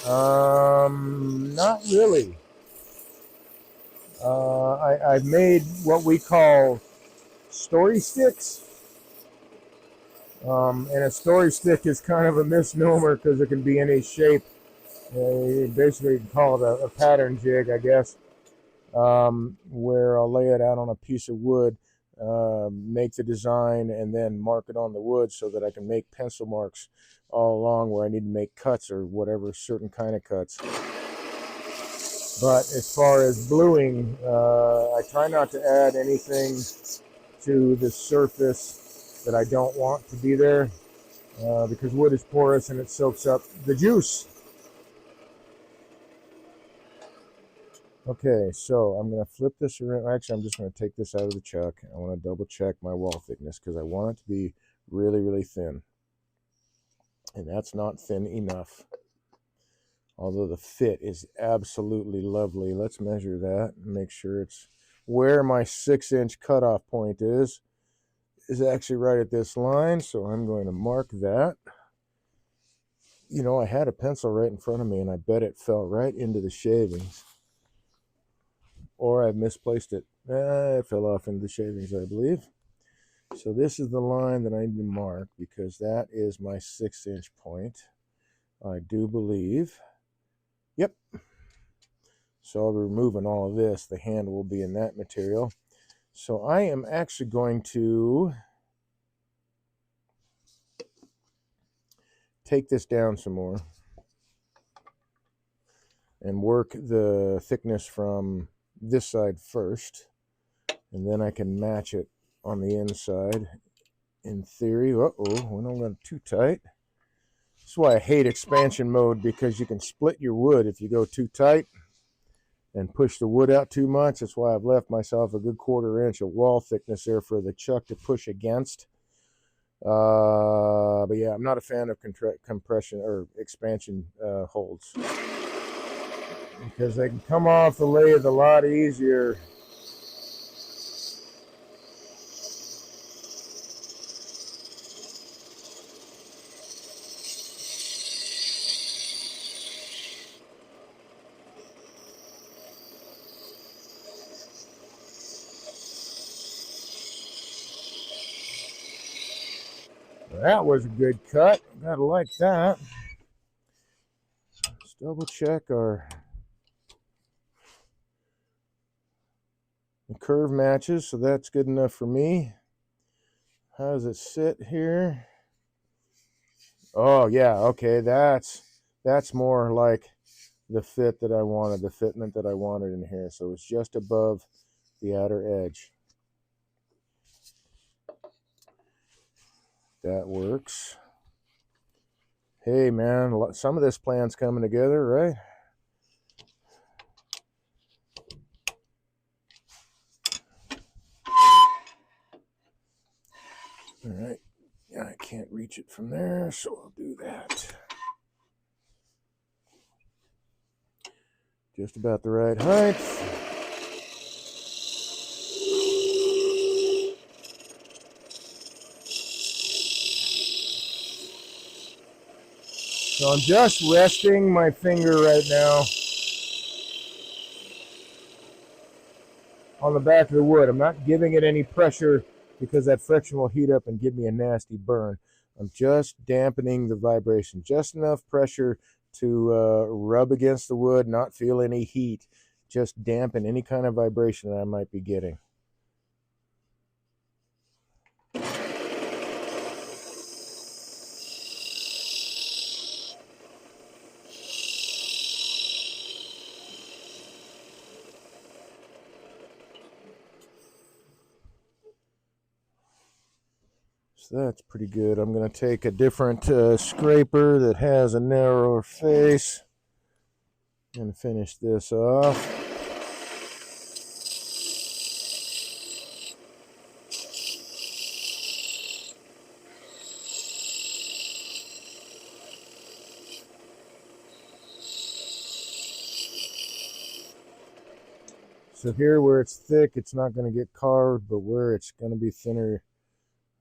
Not really. I've made what we call story sticks. And a story stick is kind of a misnomer, because it can be any shape. You basically call it a pattern jig, I guess, where I'll lay it out on a piece of wood, make the design, and then mark it on the wood so that I can make pencil marks all along where I need to make cuts or whatever certain kind of cuts. But as far as bluing, I try not to add anything to the surface that I don't want to be there, because wood is porous and it soaks up the juice. Okay, so I'm going to flip this around. Actually, I'm just going to take this out of the chuck. I want to double check my wall thickness, because I want it to be really, really thin. And that's not thin enough. Although the fit is absolutely lovely. Let's measure that and make sure it's where my 6-inch cutoff point is actually right at this line. So I'm going to mark that. You know, I had a pencil right in front of me, and I bet it fell right into the shavings. Or I've misplaced it. It fell off into the shavings, I believe. So this is the line that I need to mark, because that is my 6-inch point, I do believe. Yep. So I'll be removing all of this. The handle will be in that material. So I am actually going to take this down some more and work the thickness from this side first, and then I can match it on the inside. In theory, we don't go too tight. That's why I hate expansion mode, because you can split your wood if you go too tight and push the wood out too much. That's why I've left myself a good 1/4 inch of wall thickness there for the chuck to push against. But yeah, I'm not a fan of compression or expansion holds, because they can come off the lathe a lot easier. That was a good cut. Gotta like that. Let's double check our curve matches, so that's good enough for me. How does it sit here? Oh yeah, okay, that's more like the fit that I wanted, the fitment that I wanted in here. So it's just above the outer edge. That works. Hey man, some of this plan's coming together, right? All right. Yeah, I can't reach it from there, so I'll do that. Just about the right height. So I'm just resting my finger right now on the back of the wood. I'm not giving it any pressure, because that friction will heat up and give me a nasty burn. I'm just dampening the vibration, just enough pressure to rub against the wood, not feel any heat, just dampen any kind of vibration that I might be getting. So that's pretty good. I'm going to take a different scraper that has a narrower face and finish this off. So here where it's thick, it's not going to get carved, but where it's going to be thinner,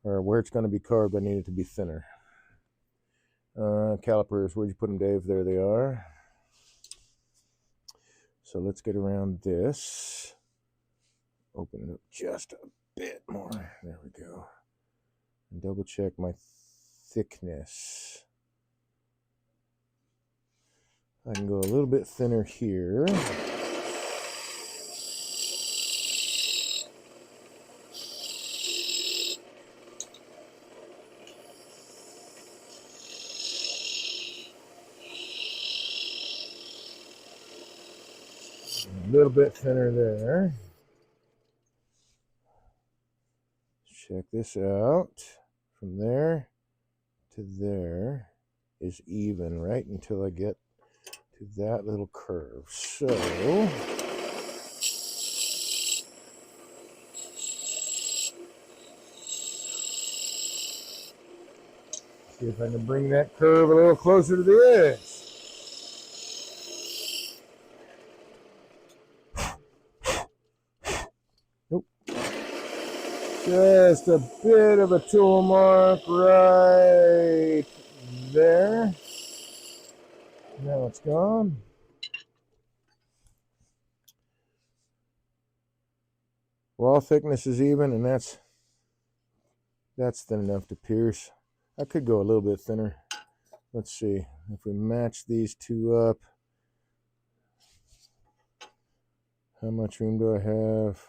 or where it's going to be carved, I need it to be thinner. Calipers, where'd you put them, Dave? There they are. So let's get around this. Open it up just a bit more. There we go. And double check my thickness. I can go a little bit thinner here. A little bit thinner there. Check this out. From there to there is even, right until I get to that little curve. So see if I can bring that curve a little closer to the edge. Nope. Just a bit of a tool mark right there. Now it's gone. Wall thickness is even, and that's thin enough to pierce. I could go a little bit thinner. Let's see if we match these two up. How much room do I have?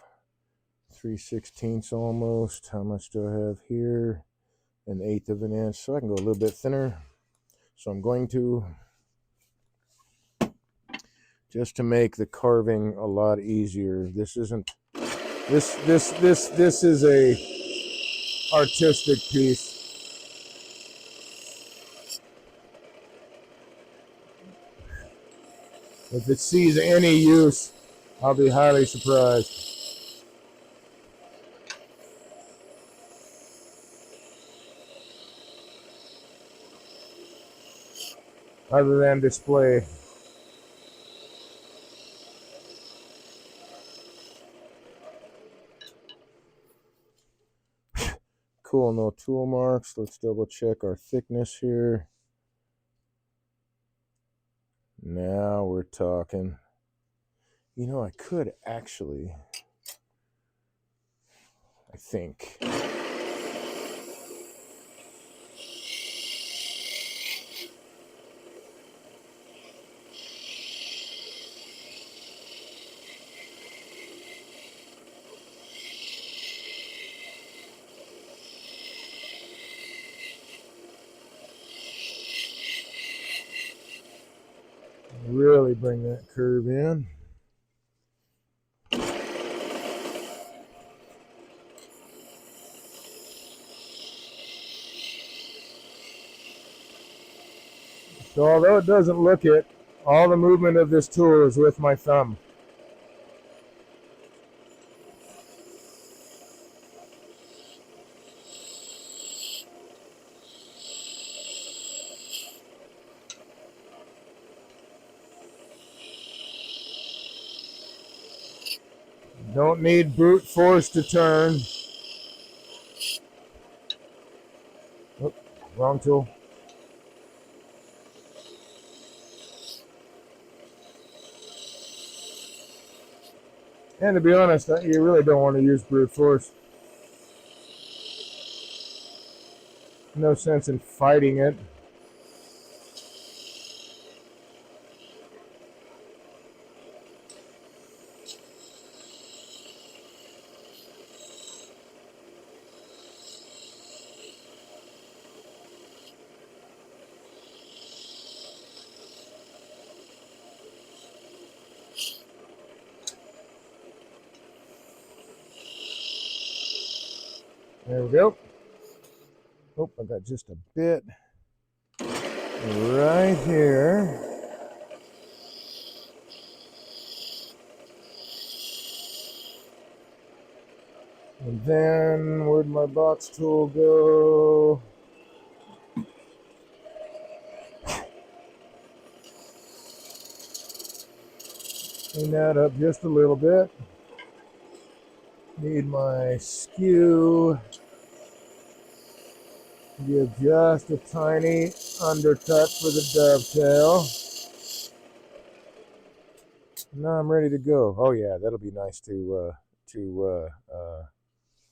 3/16 almost. How much do I have here? 1/8 of an inch. So I can go a little bit thinner. So I'm going to, just to make the carving a lot easier. This isn't, this is a artistic piece. If it sees any use, I'll be highly surprised. Other than display. Cool, no tool marks. Let's double check our thickness here. Now we're talking. You know, I could actually, I think. Really bring that curve in. So although it doesn't look it, all the movement of this tool is with my thumb. Don't need brute force to turn. Oh, wrong tool. And to be honest, you really don't want to use brute force. No sense in fighting it. There we go. Oh, I got just a bit right here. And then, where'd my box tool go? Clean that up just a little bit. Need my skew. Give just a tiny undercut for the dovetail. Now I'm ready to go. Oh yeah, that'll be nice to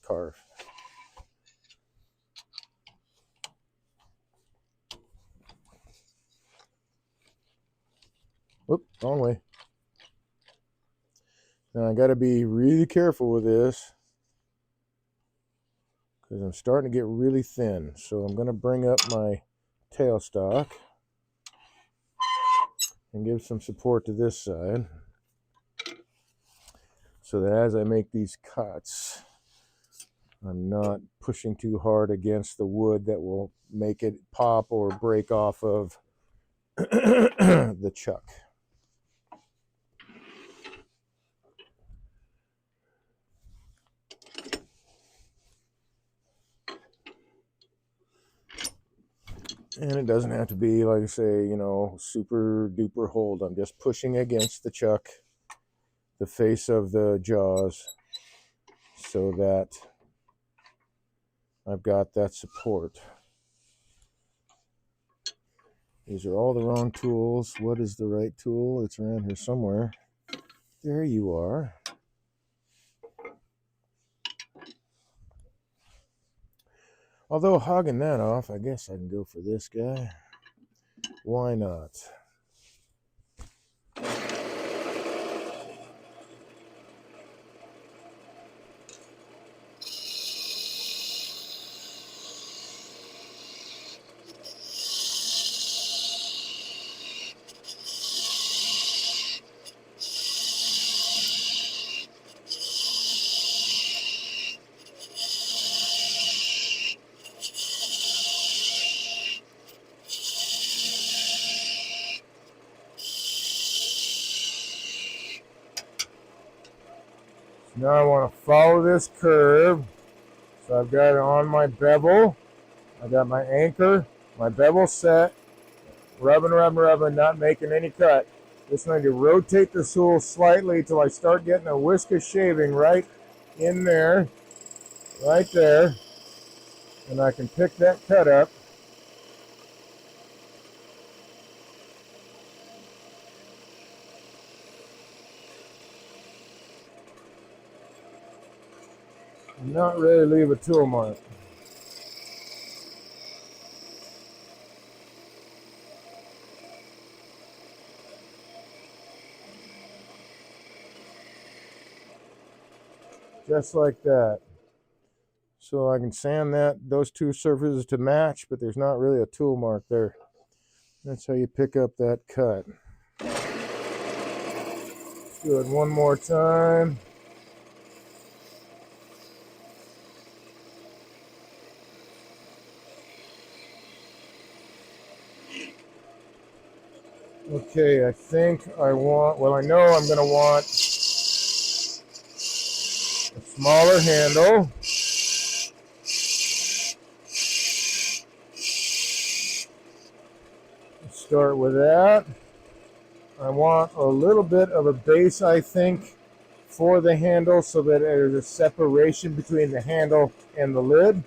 carve. Whoop, wrong way. Now I got to be really careful with this because I'm starting to get really thin. So I'm going to bring up my tailstock and give some support to this side so that as I make these cuts, I'm not pushing too hard against the wood that will make it pop or break off of the chuck. And it doesn't have to be, like I say, you know, super duper hold. I'm just pushing against the chuck, the face of the jaws, so that I've got that support. These are all the wrong tools. What is the right tool? It's around here somewhere. There you are. Although hogging that off, I guess I can go for this guy. Why not? Now I want to follow this curve. So I've got it on my bevel. I got my anchor, my bevel set, rubbing, not making any cut. Just going to rotate the tool slightly till I start getting a whisk of shaving right in there, right there. And I can pick that cut up. And not really leave a tool mark. Just like that. So I can sand those two surfaces to match, but there's not really a tool mark there. That's how you pick up that cut. Let's do it one more time. Okay, I think I know I'm going to want a smaller handle. Let's start with that. I want a little bit of a base, I think, for the handle so that there's a separation between the handle and the lid.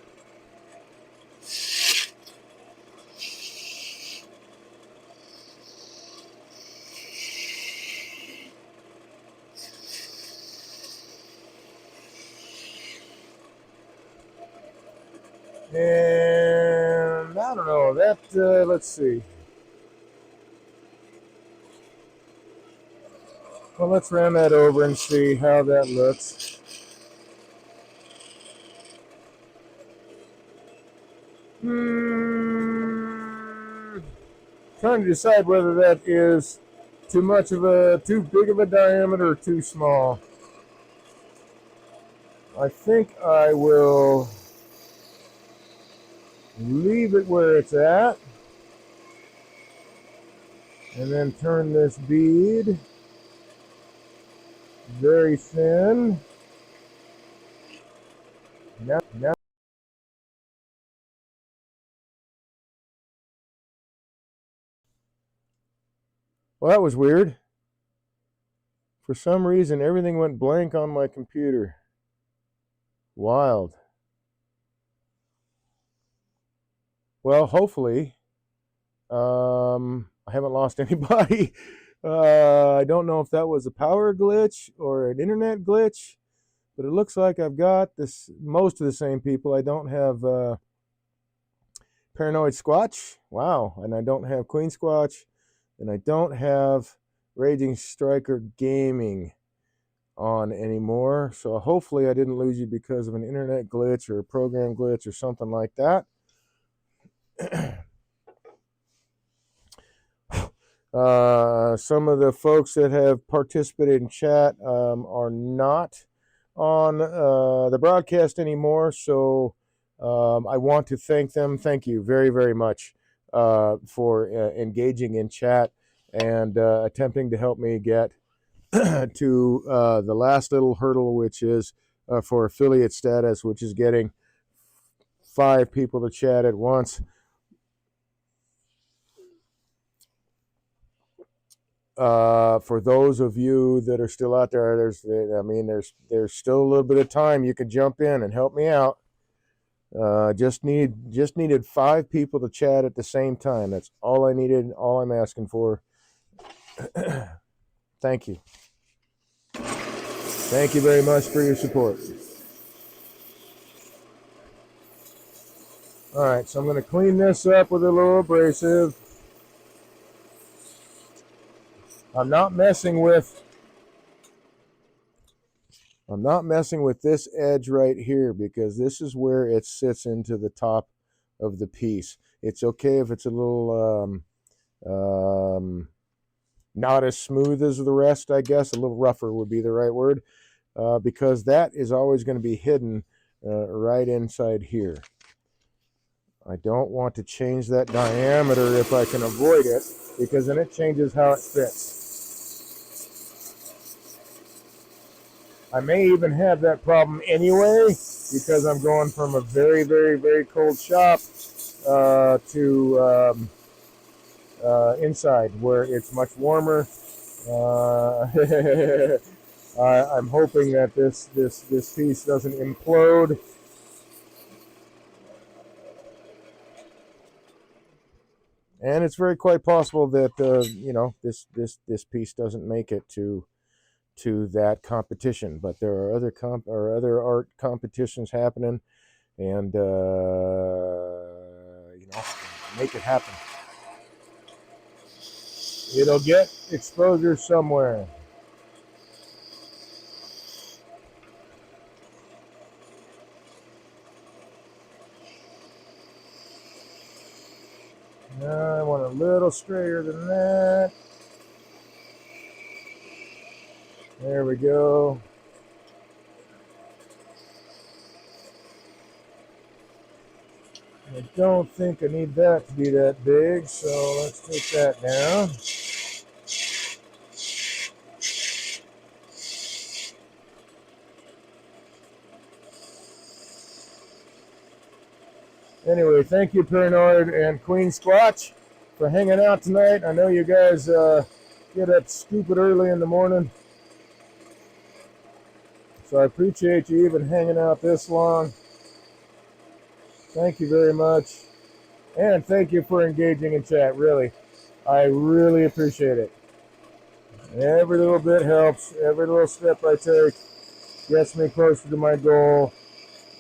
And I don't know, let's see. Well, let's round that over and see how that looks. Trying to decide whether that is too big of a diameter or too small. I think I will leave it where it's at and then turn this bead very thin. Now, well, that was weird. For some reason, everything went blank on my computer. Wild. Well, hopefully, I haven't lost anybody. I don't know if that was a power glitch or an internet glitch, but it looks like I've got most of the same people. I don't have Paranoid Squatch. Wow. And I don't have Queen Squatch. And I don't have Raging Striker Gaming on anymore. So hopefully I didn't lose you because of an internet glitch or a program glitch or something like that. Some of the folks that have participated in chat are not on the broadcast anymore, so I want to thank them. Thank you very, very much for engaging in chat and attempting to help me get to the last little hurdle, which is for affiliate status, which is getting 5 people to chat at once. For those of you that are still out there, there's still a little bit of time. You can jump in and help me out. Just needed 5 people to chat at the same time. That's all I needed. All I'm asking for. Thank you. Thank you very much for your support. All right, so I'm going to clean this up with a little abrasive. I'm not messing with this edge right here because this is where it sits into the top of the piece. It's okay if it's a little not as smooth as the rest, I guess. A little rougher would be the right word, because that is always going to be hidden right inside here. I don't want to change that diameter if I can avoid it, because then it changes how it fits. I may even have that problem anyway because I'm going from a very, very, very cold shop to inside where it's much warmer. I'm hoping that this piece doesn't implode. And it's very quite possible that this piece doesn't make it to that competition. But there are other art competitions happening, and make it happen. It'll get exposure somewhere. I want a little straighter than that. There we go. I don't think I need that to be that big, so let's take that down. Anyway, thank you, Paranoid and Queen Squatch, for hanging out tonight. I know you guys get up stupid early in the morning, so I appreciate you even hanging out this long. Thank you very much. And thank you for engaging in chat, really. I really appreciate it. Every little bit helps. Every little step I take gets me closer to my goal.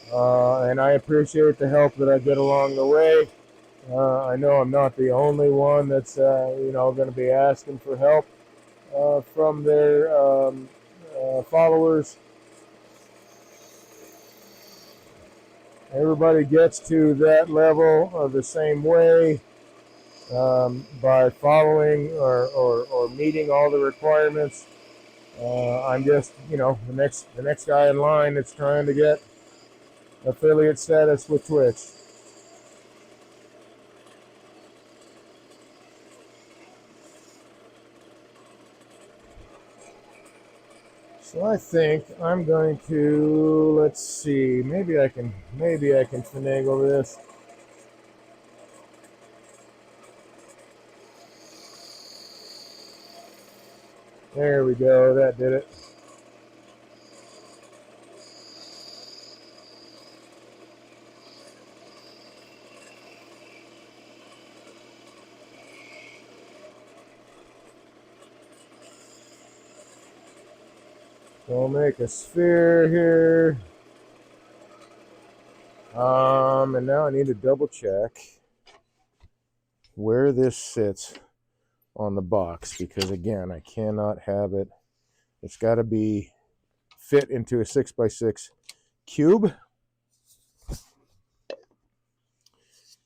And I appreciate the help that I get along the way. I know I'm not the only one that's going to be asking for help from their followers. Everybody gets to that level the same way by following or meeting all the requirements. I'm just the next guy in line that's trying to get affiliate status with Twitch. So I think I'm going to, let's see, maybe I can finagle this. There we go, that did it. We'll make a sphere here. And now I need to double check where this sits on the box, because again, I cannot have it. It's got to be fit into a 6x6 cube.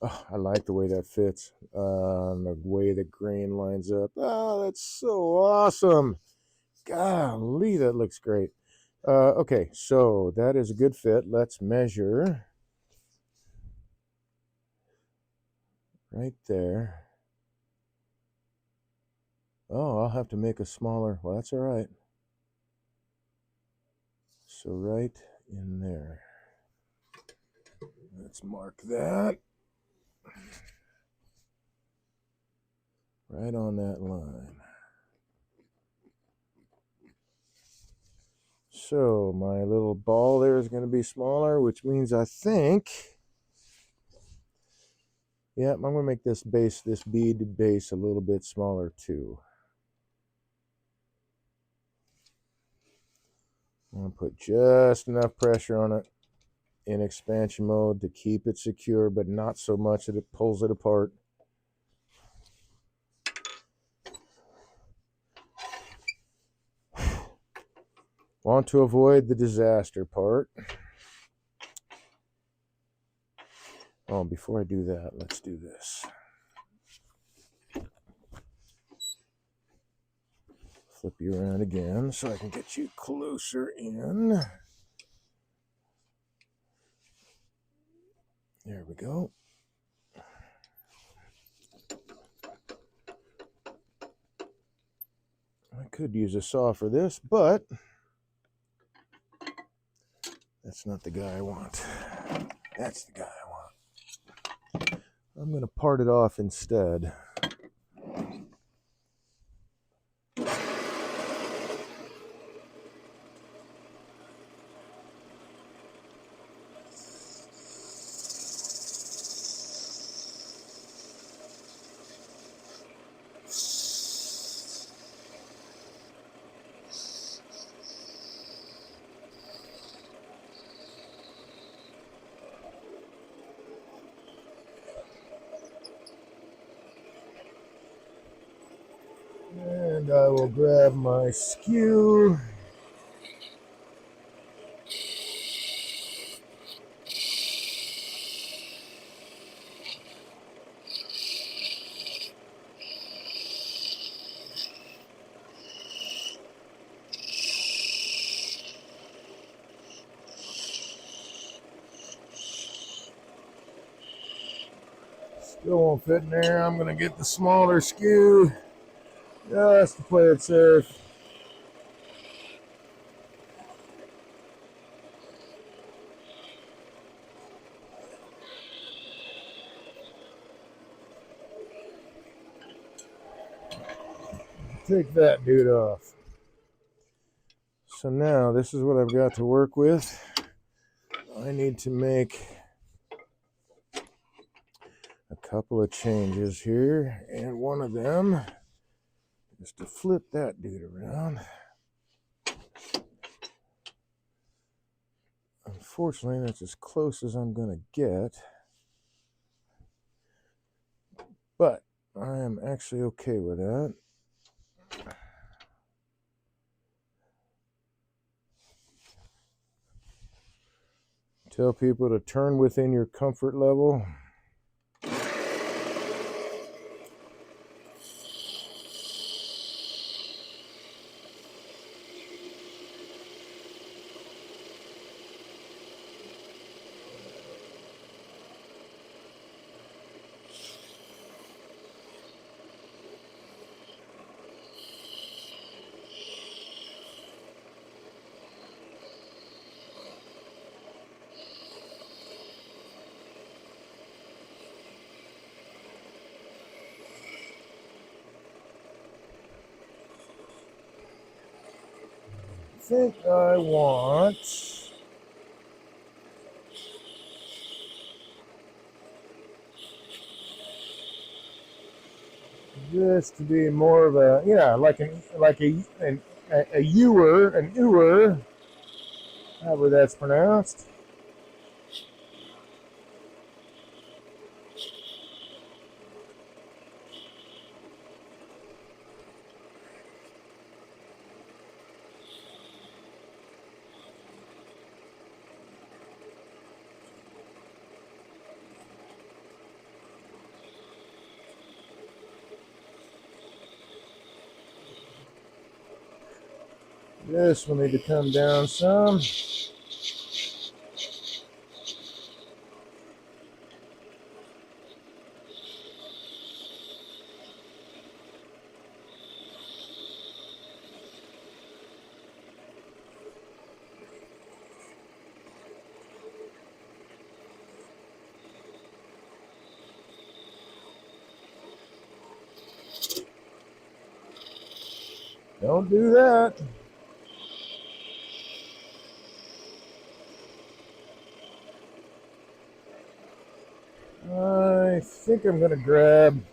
Oh, I like the way that fits. The way the grain lines up. Oh, that's so awesome. Golly, that looks great. Okay, so that is a good fit. Let's measure right there. Oh, I'll have to make a smaller. Well, that's all right. So right in there. Let's mark that. Right on that line. So my little ball there is going to be smaller, which means I think, yeah, I'm going to make this bead base a little bit smaller too. I'm going to put just enough pressure on it in expansion mode to keep it secure, but not so much that it pulls it apart. Want to avoid the disaster part. Oh, before I do that, let's do this. Flip you around again so I can get you closer in. There we go. I could use a saw for this, but That's not the guy I want. That's the guy I want. I'm going to part it off instead. And I will grab my skew. Still won't fit in there. I'm going to get the smaller skew just to play it safe. Take that dude off. So now this is what I've got to work with. I need to make a couple of changes here, and one of them is to flip that dude around. Unfortunately, that's as close as I'm going to get, but I am actually okay with that. Tell people to turn within your comfort level. I think I want this to be more of a, like a ewer, an ewer, however that's pronounced. This will need to come down some. Don't do that. I think I'm going to grab,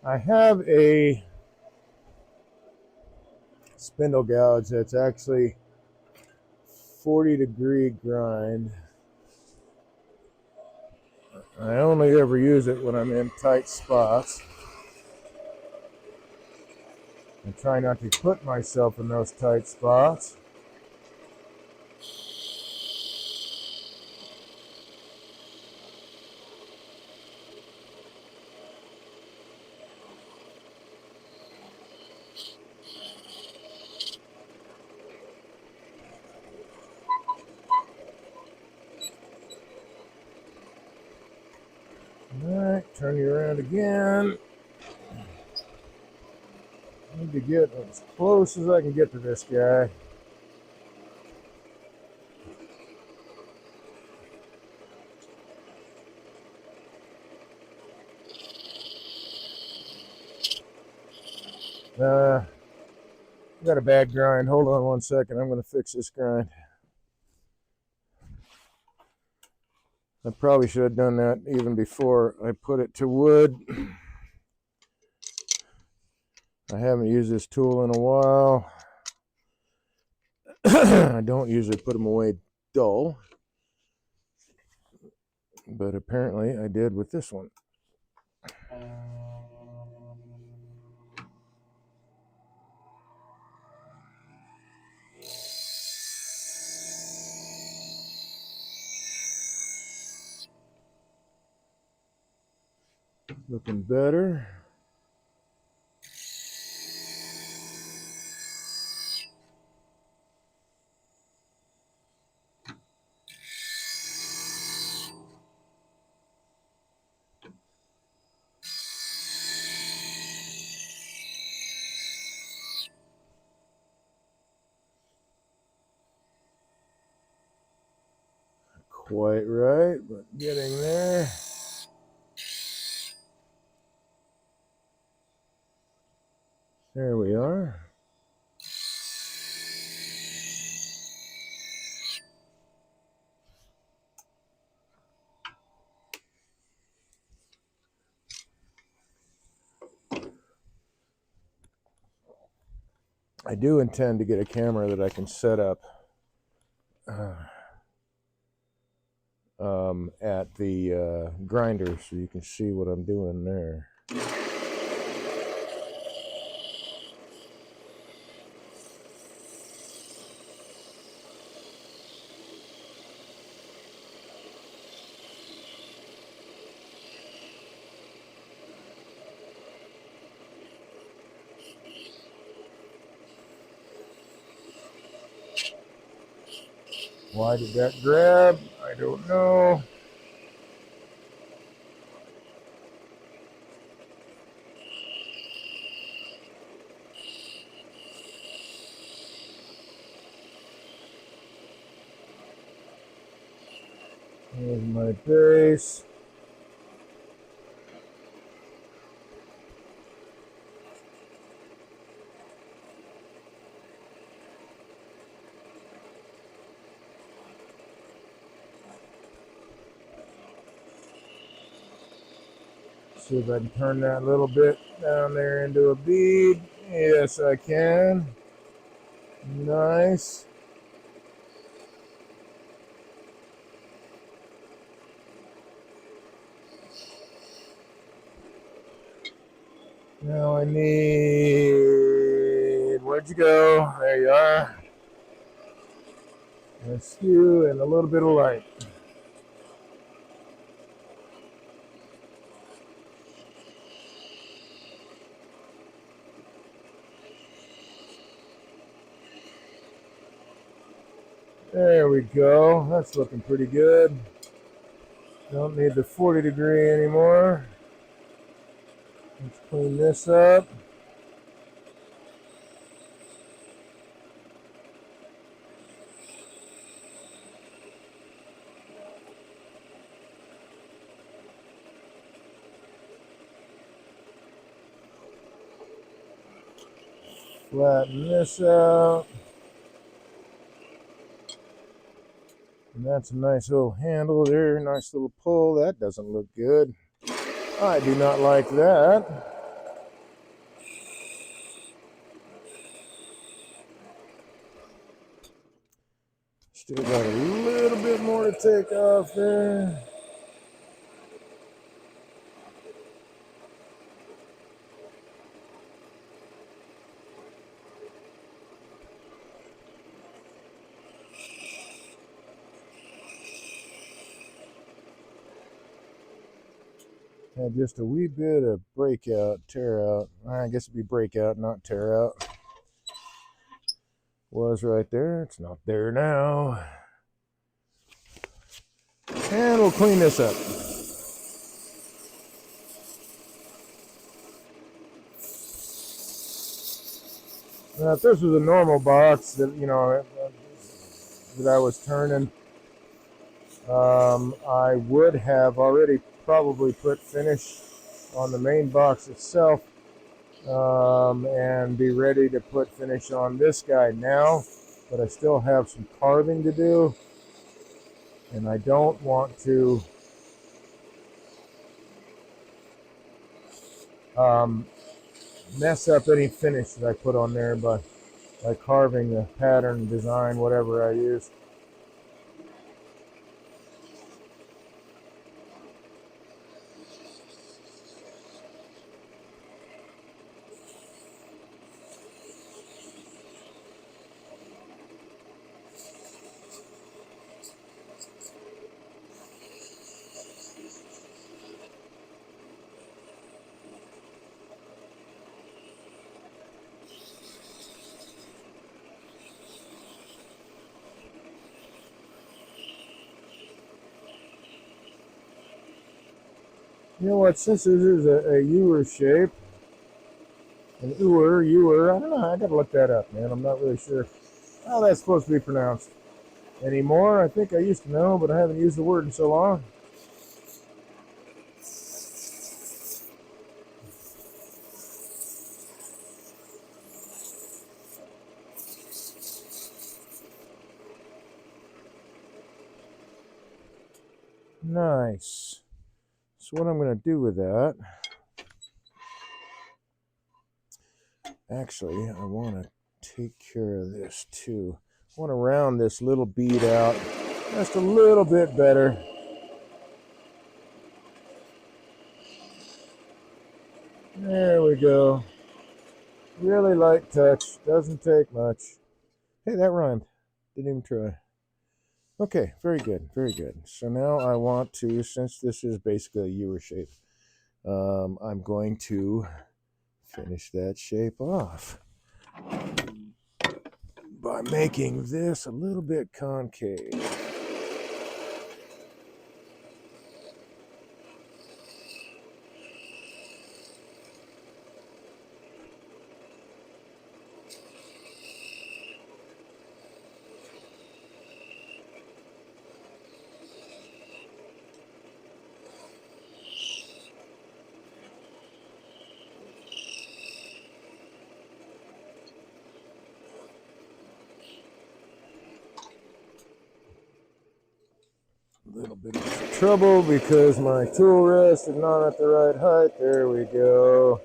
I have a spindle gouge that's actually 40-degree grind. I only ever use it when I'm in tight spots. I try not to put myself in those tight spots. Alright, turn you around again. I need to get as close as I can get to this guy. Got a bad grind. Hold on 1 second. I'm going to fix this grind. I probably should have done that even before I put it to wood. I haven't used this tool in a while. I don't usually put them away dull, but apparently I did with this one. Looking better. Quite right, but getting there. There we are. I do intend to get a camera that I can set up at the grinder so you can see what I'm doing there. Why did that grab? I don't know. There's my base. See if I can turn that little bit down there into a bead. Yes, I can. Nice. Now I need, where'd you go? There you are. A skew and a little bit of light. There we go. That's looking pretty good. Don't need the 40 degree anymore. Let's clean this up. Flatten this out. And that's a nice little handle there, nice little pull. That doesn't look good. I do not like that. Still got a little bit more to take off there. Had just a wee bit of breakout, tear out. I guess it'd be breakout, not tear out. Was right there. It's not there now. And we'll clean this up. Now, if this was a normal box that, you know, that I was turning, I would have already probably put finish on the main box itself, and be ready to put finish on this guy now, but I still have some carving to do, and I don't want to mess up any finish that I put on there by carving the pattern, design, whatever I use. You know what, since this is a ewer shape, an ewer, I don't know, I gotta look that up, man. I'm not really sure how that's supposed to be pronounced anymore. I think I used to know, but I haven't used the word in so long. Nice. So what I'm going to do with that, actually, I want to take care of this too. I want to round this little bead out just a little bit better. There we go. Really light touch. Doesn't take much. Hey, that rhymed. Didn't even try. Okay, very good, very good. So now I want to, since this is basically a ewer shape, I'm going to finish that shape off by making this a little bit concave. A little bit of trouble because my tool rest is not at the right height. There we go.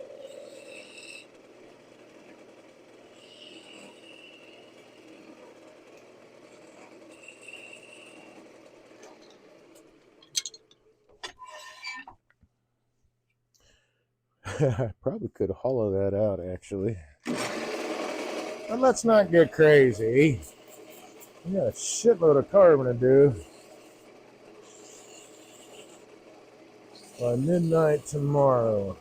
I probably could hollow that out, actually. But let's not get crazy. We got a shitload of carving to do by midnight tomorrow.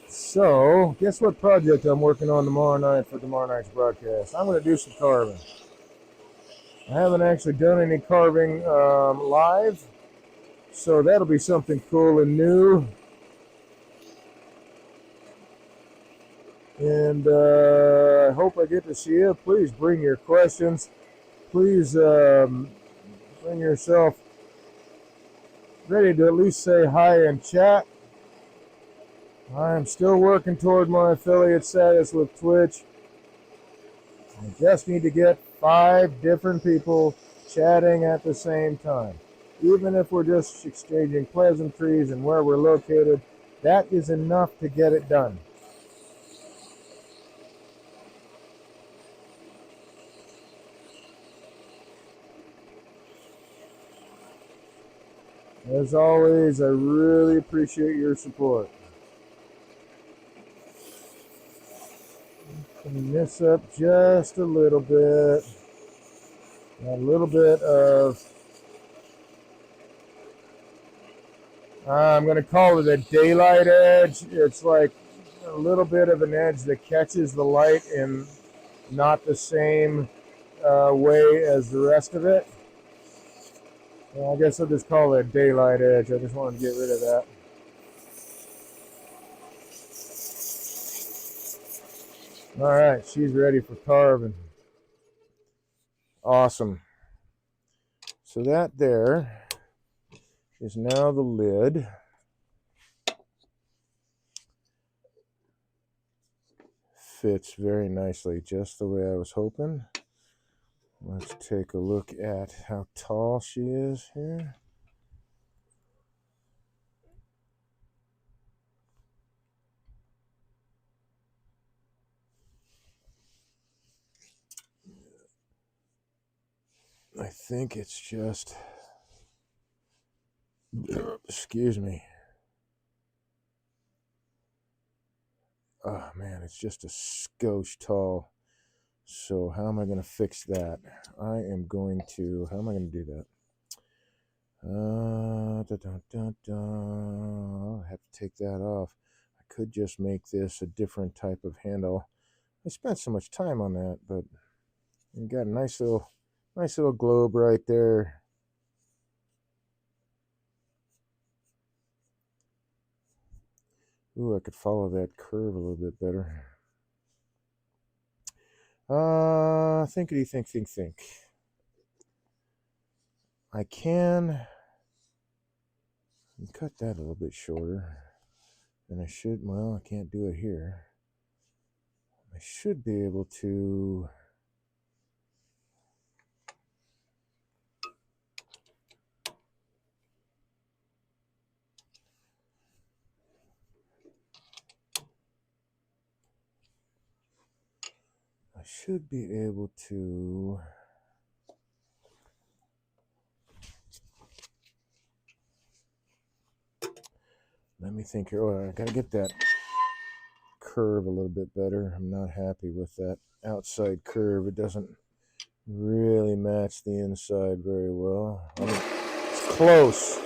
So, guess what project I'm working on tomorrow night for tomorrow night's broadcast? I'm going to do some carving. I haven't actually done any carving live, so that'll be something cool and new. And I hope I get to see you. Please bring your questions. Please bring yourself ready to at least say hi and chat. I'm still working toward my affiliate status with Twitch. I just need to get 5 different people chatting at the same time. Even if we're just exchanging pleasantries and where we're located, that is enough to get it done. As always, I really appreciate your support. Clean this up just a little bit. A little bit of, I'm going to call it a daylight edge. It's like a little bit of an edge that catches the light in not the same way as the rest of it. Well, I guess I'll just call it a daylight edge. I just wanted to get rid of that. All right, she's ready for carving. Awesome. So that there is now the lid. fits very nicely, just the way I was hoping. Let's take a look at how tall she is here. I think it's just, excuse me. Oh man, it's just a skosh tall. So how am I going to fix that? How am I going to do that? I'll have to take that off. I could just make this a different type of handle. I spent so much time on that, but you got a nice little globe right there. Ooh, I could follow that curve a little bit better. Thinkity think. I can cut that a little bit shorter than I should. Well, I can't do it here. I should be able to. I should be able to. Let me think here. Oh, I gotta get that curve a little bit better. I'm not happy with that outside curve. It doesn't really match the inside very well. I mean, it's close.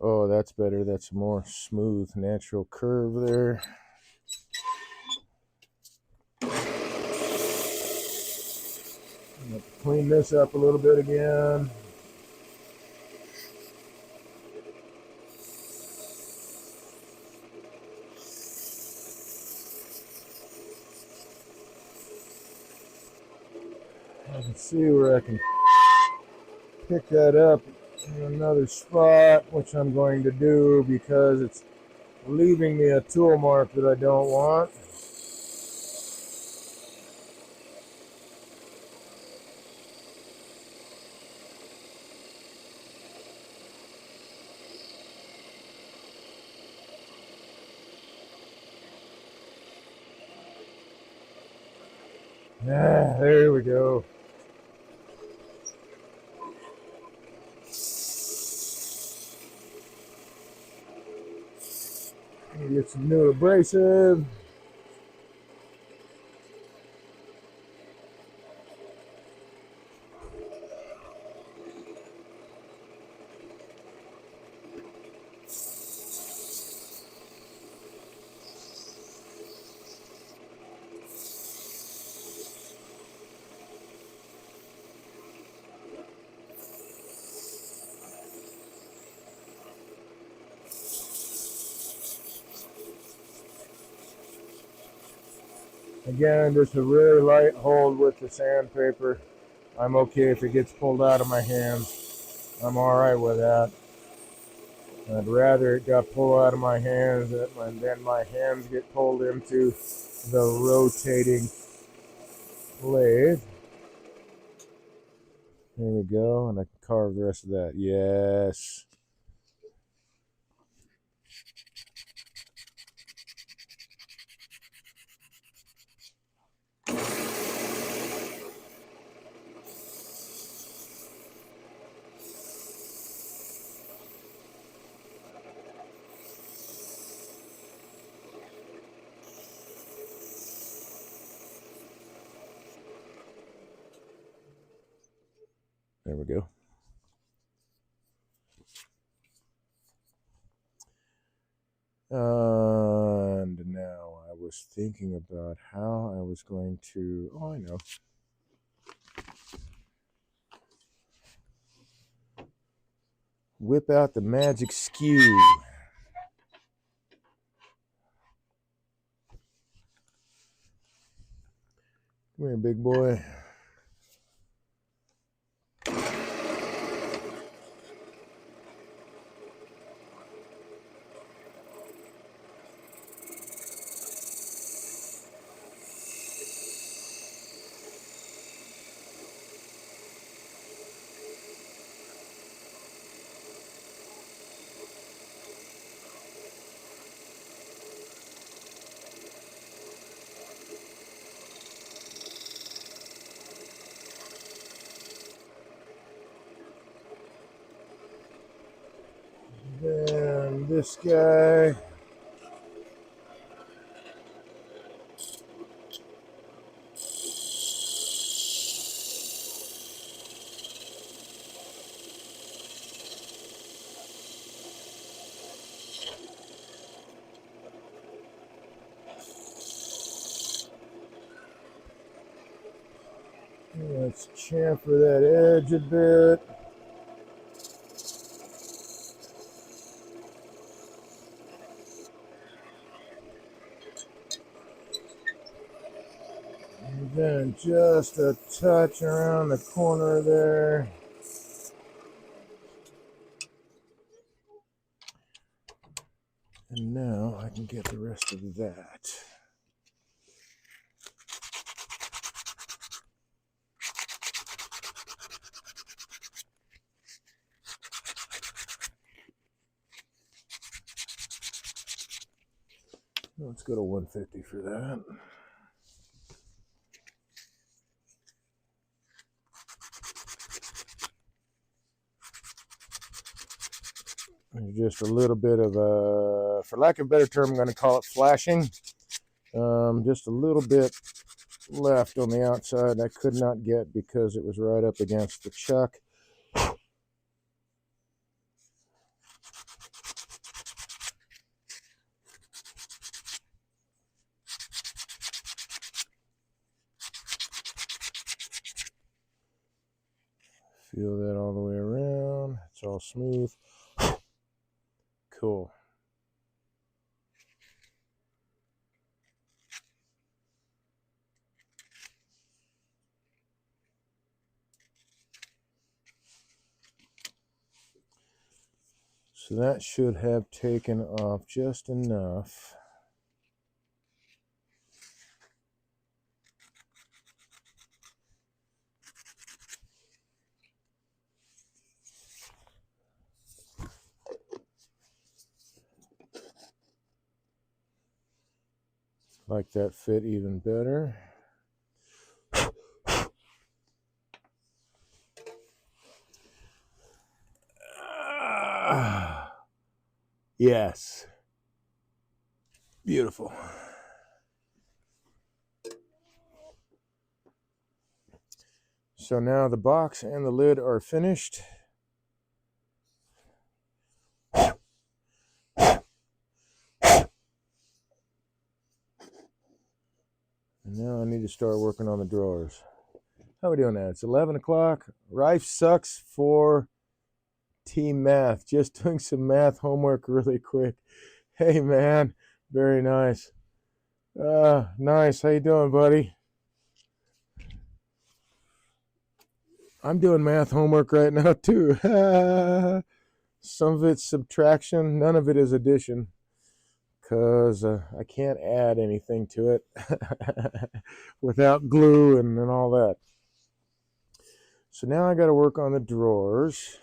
Oh, that's better. That's a more smooth, natural curve there. I'm going to clean this up a little bit again. I can see where I can pick that up in another spot, which I'm going to do because it's leaving me a tool mark that I don't want. Ah, there we go. Get some new abrasive. Again, just a really light hold with the sandpaper. I'm okay if it gets pulled out of my hands. I'm alright with that. I'd rather it got pulled out of my hands and then my hands get pulled into the rotating lathe. There we go, and I can carve the rest of that. Yes. There we go. was thinking about how I was going to, oh, I know. Whip out the magic skew. Come here, big boy. Then this guy. Let's chamfer that edge a bit. And then just a touch around the corner there. And now I can get the rest of that. Let's go to 150 for that. There's just a little bit of a, for lack of a better term, I'm going to call it flashing. Just a little bit left on the outside I could not get because it was right up against the chuck. Feel that all the way around. It's all smooth. Cool. So that should have taken off just enough. Like that fit even better. Yes. Beautiful. So now the box and the lid are finished. And now I need to start working on the drawers. How are we doing that? It's 11 o'clock. Life sucks for team math. Just doing some math homework really quick. Hey, man. Very nice. Nice. How you doing, buddy? I'm doing math homework right now, too. Some of it's subtraction. None of it is addition. Because I can't add anything to it without glue and all that. So now I got to work on the drawers.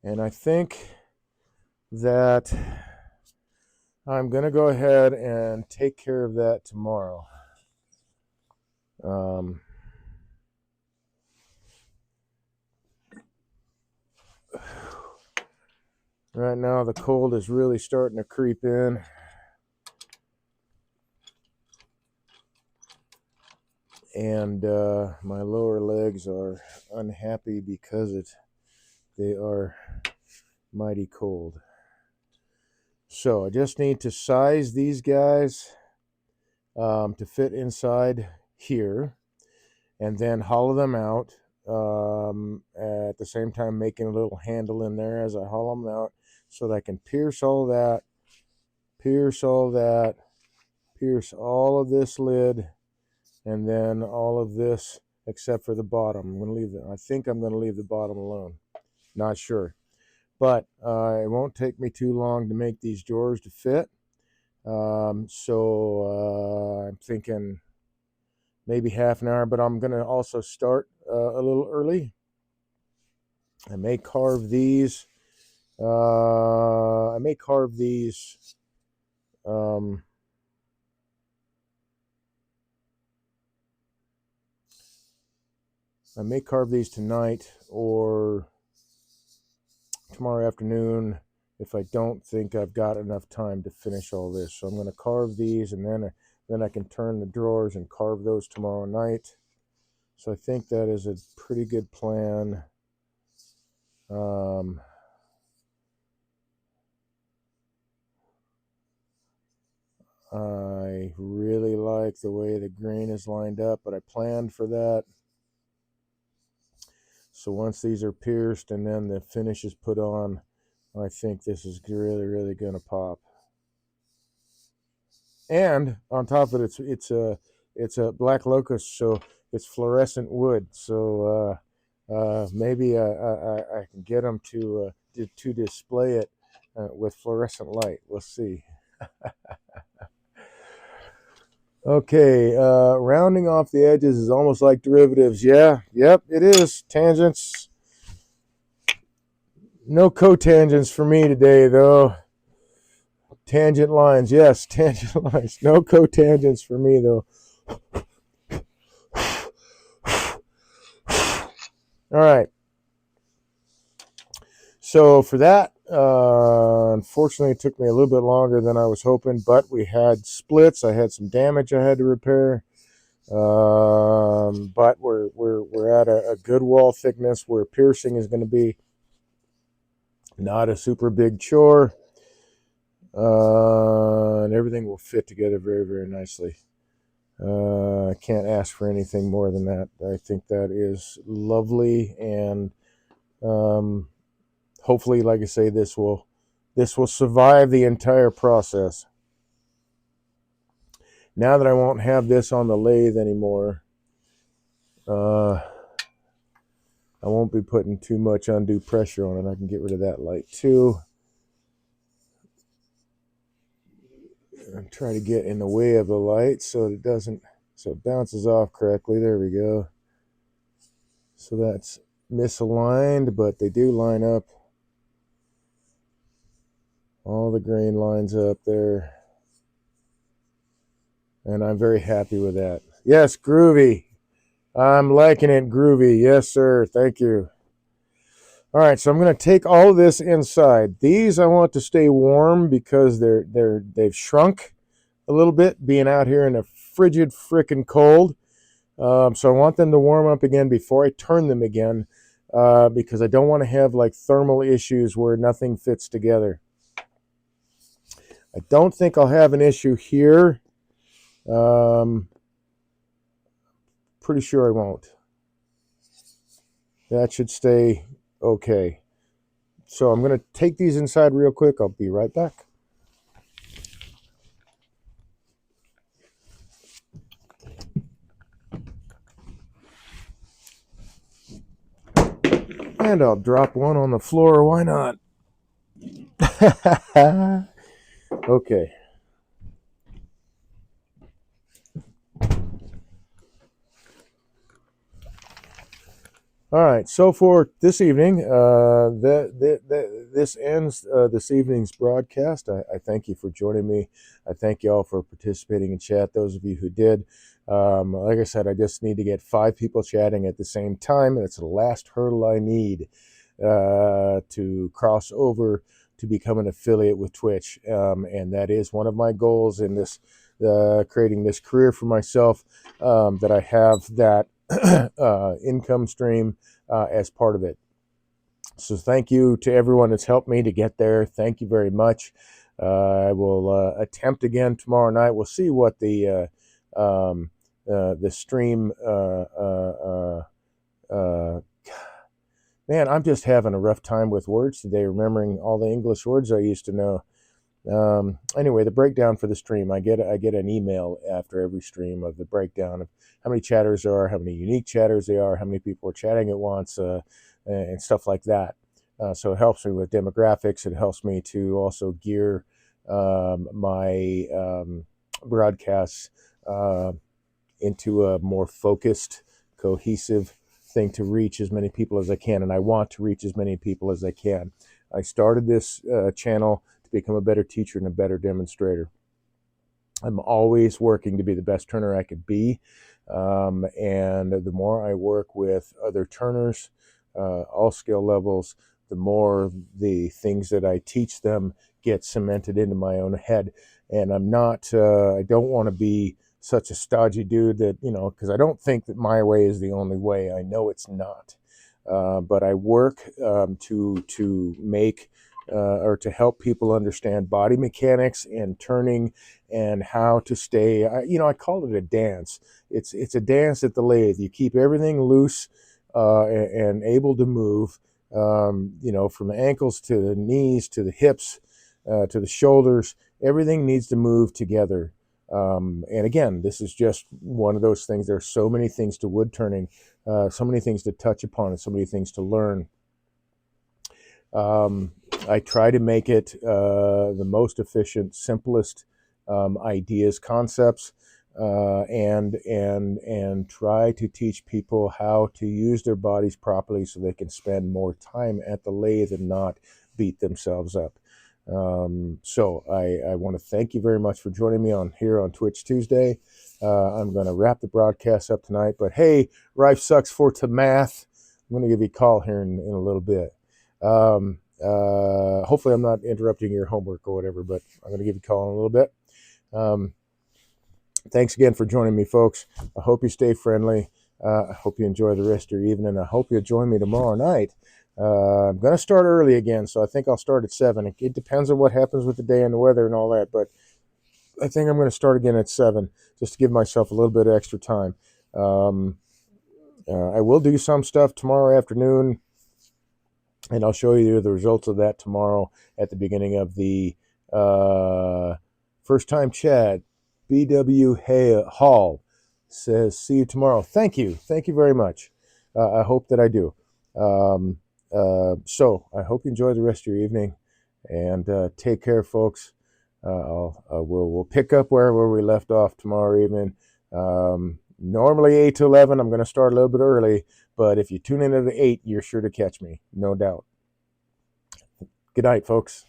And I think that I'm going to go ahead and take care of that tomorrow. Right now the cold is really starting to creep in. And my lower legs are unhappy because they are mighty cold. So I just need to size these guys to fit inside here, and then hollow them out. At the same time, making a little handle in there as I hollow them out, so that I can pierce all that, pierce all that, pierce all of this lid, and then all of this except for the bottom. I'm going to leave it. I think I'm going to leave the bottom alone. Not sure, but it won't take me too long to make these drawers to fit. So I'm thinking maybe half an hour, but I'm going to also start a little early. I may carve these. I may carve these. Um, I may carve these tonight or tomorrow afternoon if I don't think I've got enough time to finish all this. So I'm going to carve these, and then I can turn the drawers and carve those tomorrow night. So I think that is a pretty good plan. I really like the way the grain is lined up, but I planned for that. So once these are pierced and then the finish is put on, I think this is really, really going to pop. And on top of it, it's a black locust, so it's fluorescent wood. So maybe I can get them to display it with fluorescent light. We'll see. Okay, rounding off the edges is almost like derivatives. Yeah, yep, it is. Tangents. No cotangents for me today, though. Tangent lines, yes, tangent lines. No cotangents for me, though. All right. So for that, unfortunately, it took me a little bit longer than I was hoping, but we had splits. I had some damage I had to repair. But we're at a good wall thickness where piercing is going to be not a super big chore, and everything will fit together very, very nicely. I can't ask for anything more than that. I think that is lovely, and hopefully, like I say, this will survive the entire process. Now that I won't have this on the lathe anymore, I won't be putting too much undue pressure on it. I can get rid of that light too. And try to get in the way of the light so it doesn't, so it bounces off correctly. There we go. So that's misaligned, but they do line up. All the grain lines up there. And I'm very happy with that. Yes, groovy. I'm liking it groovy. Yes, sir. Thank you. All right, so I'm going to take all of this inside. These I want to stay warm because they've shrunk a little bit, being out here in the frigid frickin' cold. So I want them to warm up again before I turn them again, because I don't want to have like thermal issues where nothing fits together. I don't think I'll have an issue here. Pretty sure I won't. That should stay okay. So I'm going to take these inside real quick. I'll be right back. And I'll drop one on the floor. Why not? Okay. All right. So for this evening, this ends this evening's broadcast. I thank you for joining me. I thank you all for participating in chat. Those of you who did. Like I said, I just need to get 5 people chatting at the same time. That's the last hurdle I need to cross over to become an affiliate with Twitch. And that is one of my goals in this, creating this career for myself, that I have that income stream as part of it. So thank you to everyone that's helped me to get there. Thank you very much. I will attempt again tomorrow night. We'll see what the stream. Man, I'm just having a rough time with words today, remembering all the English words I used to know. Anyway, the breakdown for the stream, I get an email after every stream of the breakdown of how many chatters there are, how many unique chatters there are, how many people are chatting at once, and stuff like that. So it helps me with demographics. It helps me to also gear my broadcasts into a more focused, cohesive thing to reach as many people as I can. And I want to reach as many people as I can. I started this channel to become a better teacher and a better demonstrator. I'm always working to be the best turner I could be. And the more I work with other turners, all skill levels, the more the things that I teach them get cemented into my own head. And I don't want to be such a stodgy dude that, because I don't think that my way is the only way. I know it's not. But I work to make or to help people understand body mechanics and turning and how to stay. I call it a dance. It's a dance at the lathe. You keep everything loose and able to move. From the ankles to the knees to the hips to the shoulders. Everything needs to move together. And again, this is just one of those things. There are so many things to wood turning, so many things to touch upon, and so many things to learn. I try to make it the most efficient, simplest ideas, concepts, and try to teach people how to use their bodies properly so they can spend more time at the lathe and not beat themselves up. So I want to thank you very much for joining me here on Twitch Tuesday. I'm going to wrap the broadcast up tonight, but hey, Rife sucks for to math. I'm going to give you a call here in a little bit. Hopefully I'm not interrupting your homework or whatever, but I'm going to give you a call in a little bit. Thanks again for joining me, folks. I hope you stay friendly. I hope you enjoy the rest of your evening. I hope you'll join me tomorrow night. I'm going to start early again, so I think I'll start at 7. It depends on what happens with the day and the weather and all that, but I think I'm going to start again at 7 just to give myself a little bit of extra time. I will do some stuff tomorrow afternoon, and I'll show you the results of that tomorrow at the beginning of the first time chat. BW Hall says, see you tomorrow. Thank you. Thank you very much. I hope that I do. So I hope you enjoy the rest of your evening, and take care, folks. We'll pick up where we left off tomorrow evening. Normally 8 to 11. I'm going to start a little bit early, but if you tune in at 8, you're sure to catch me, no doubt. Good night, folks.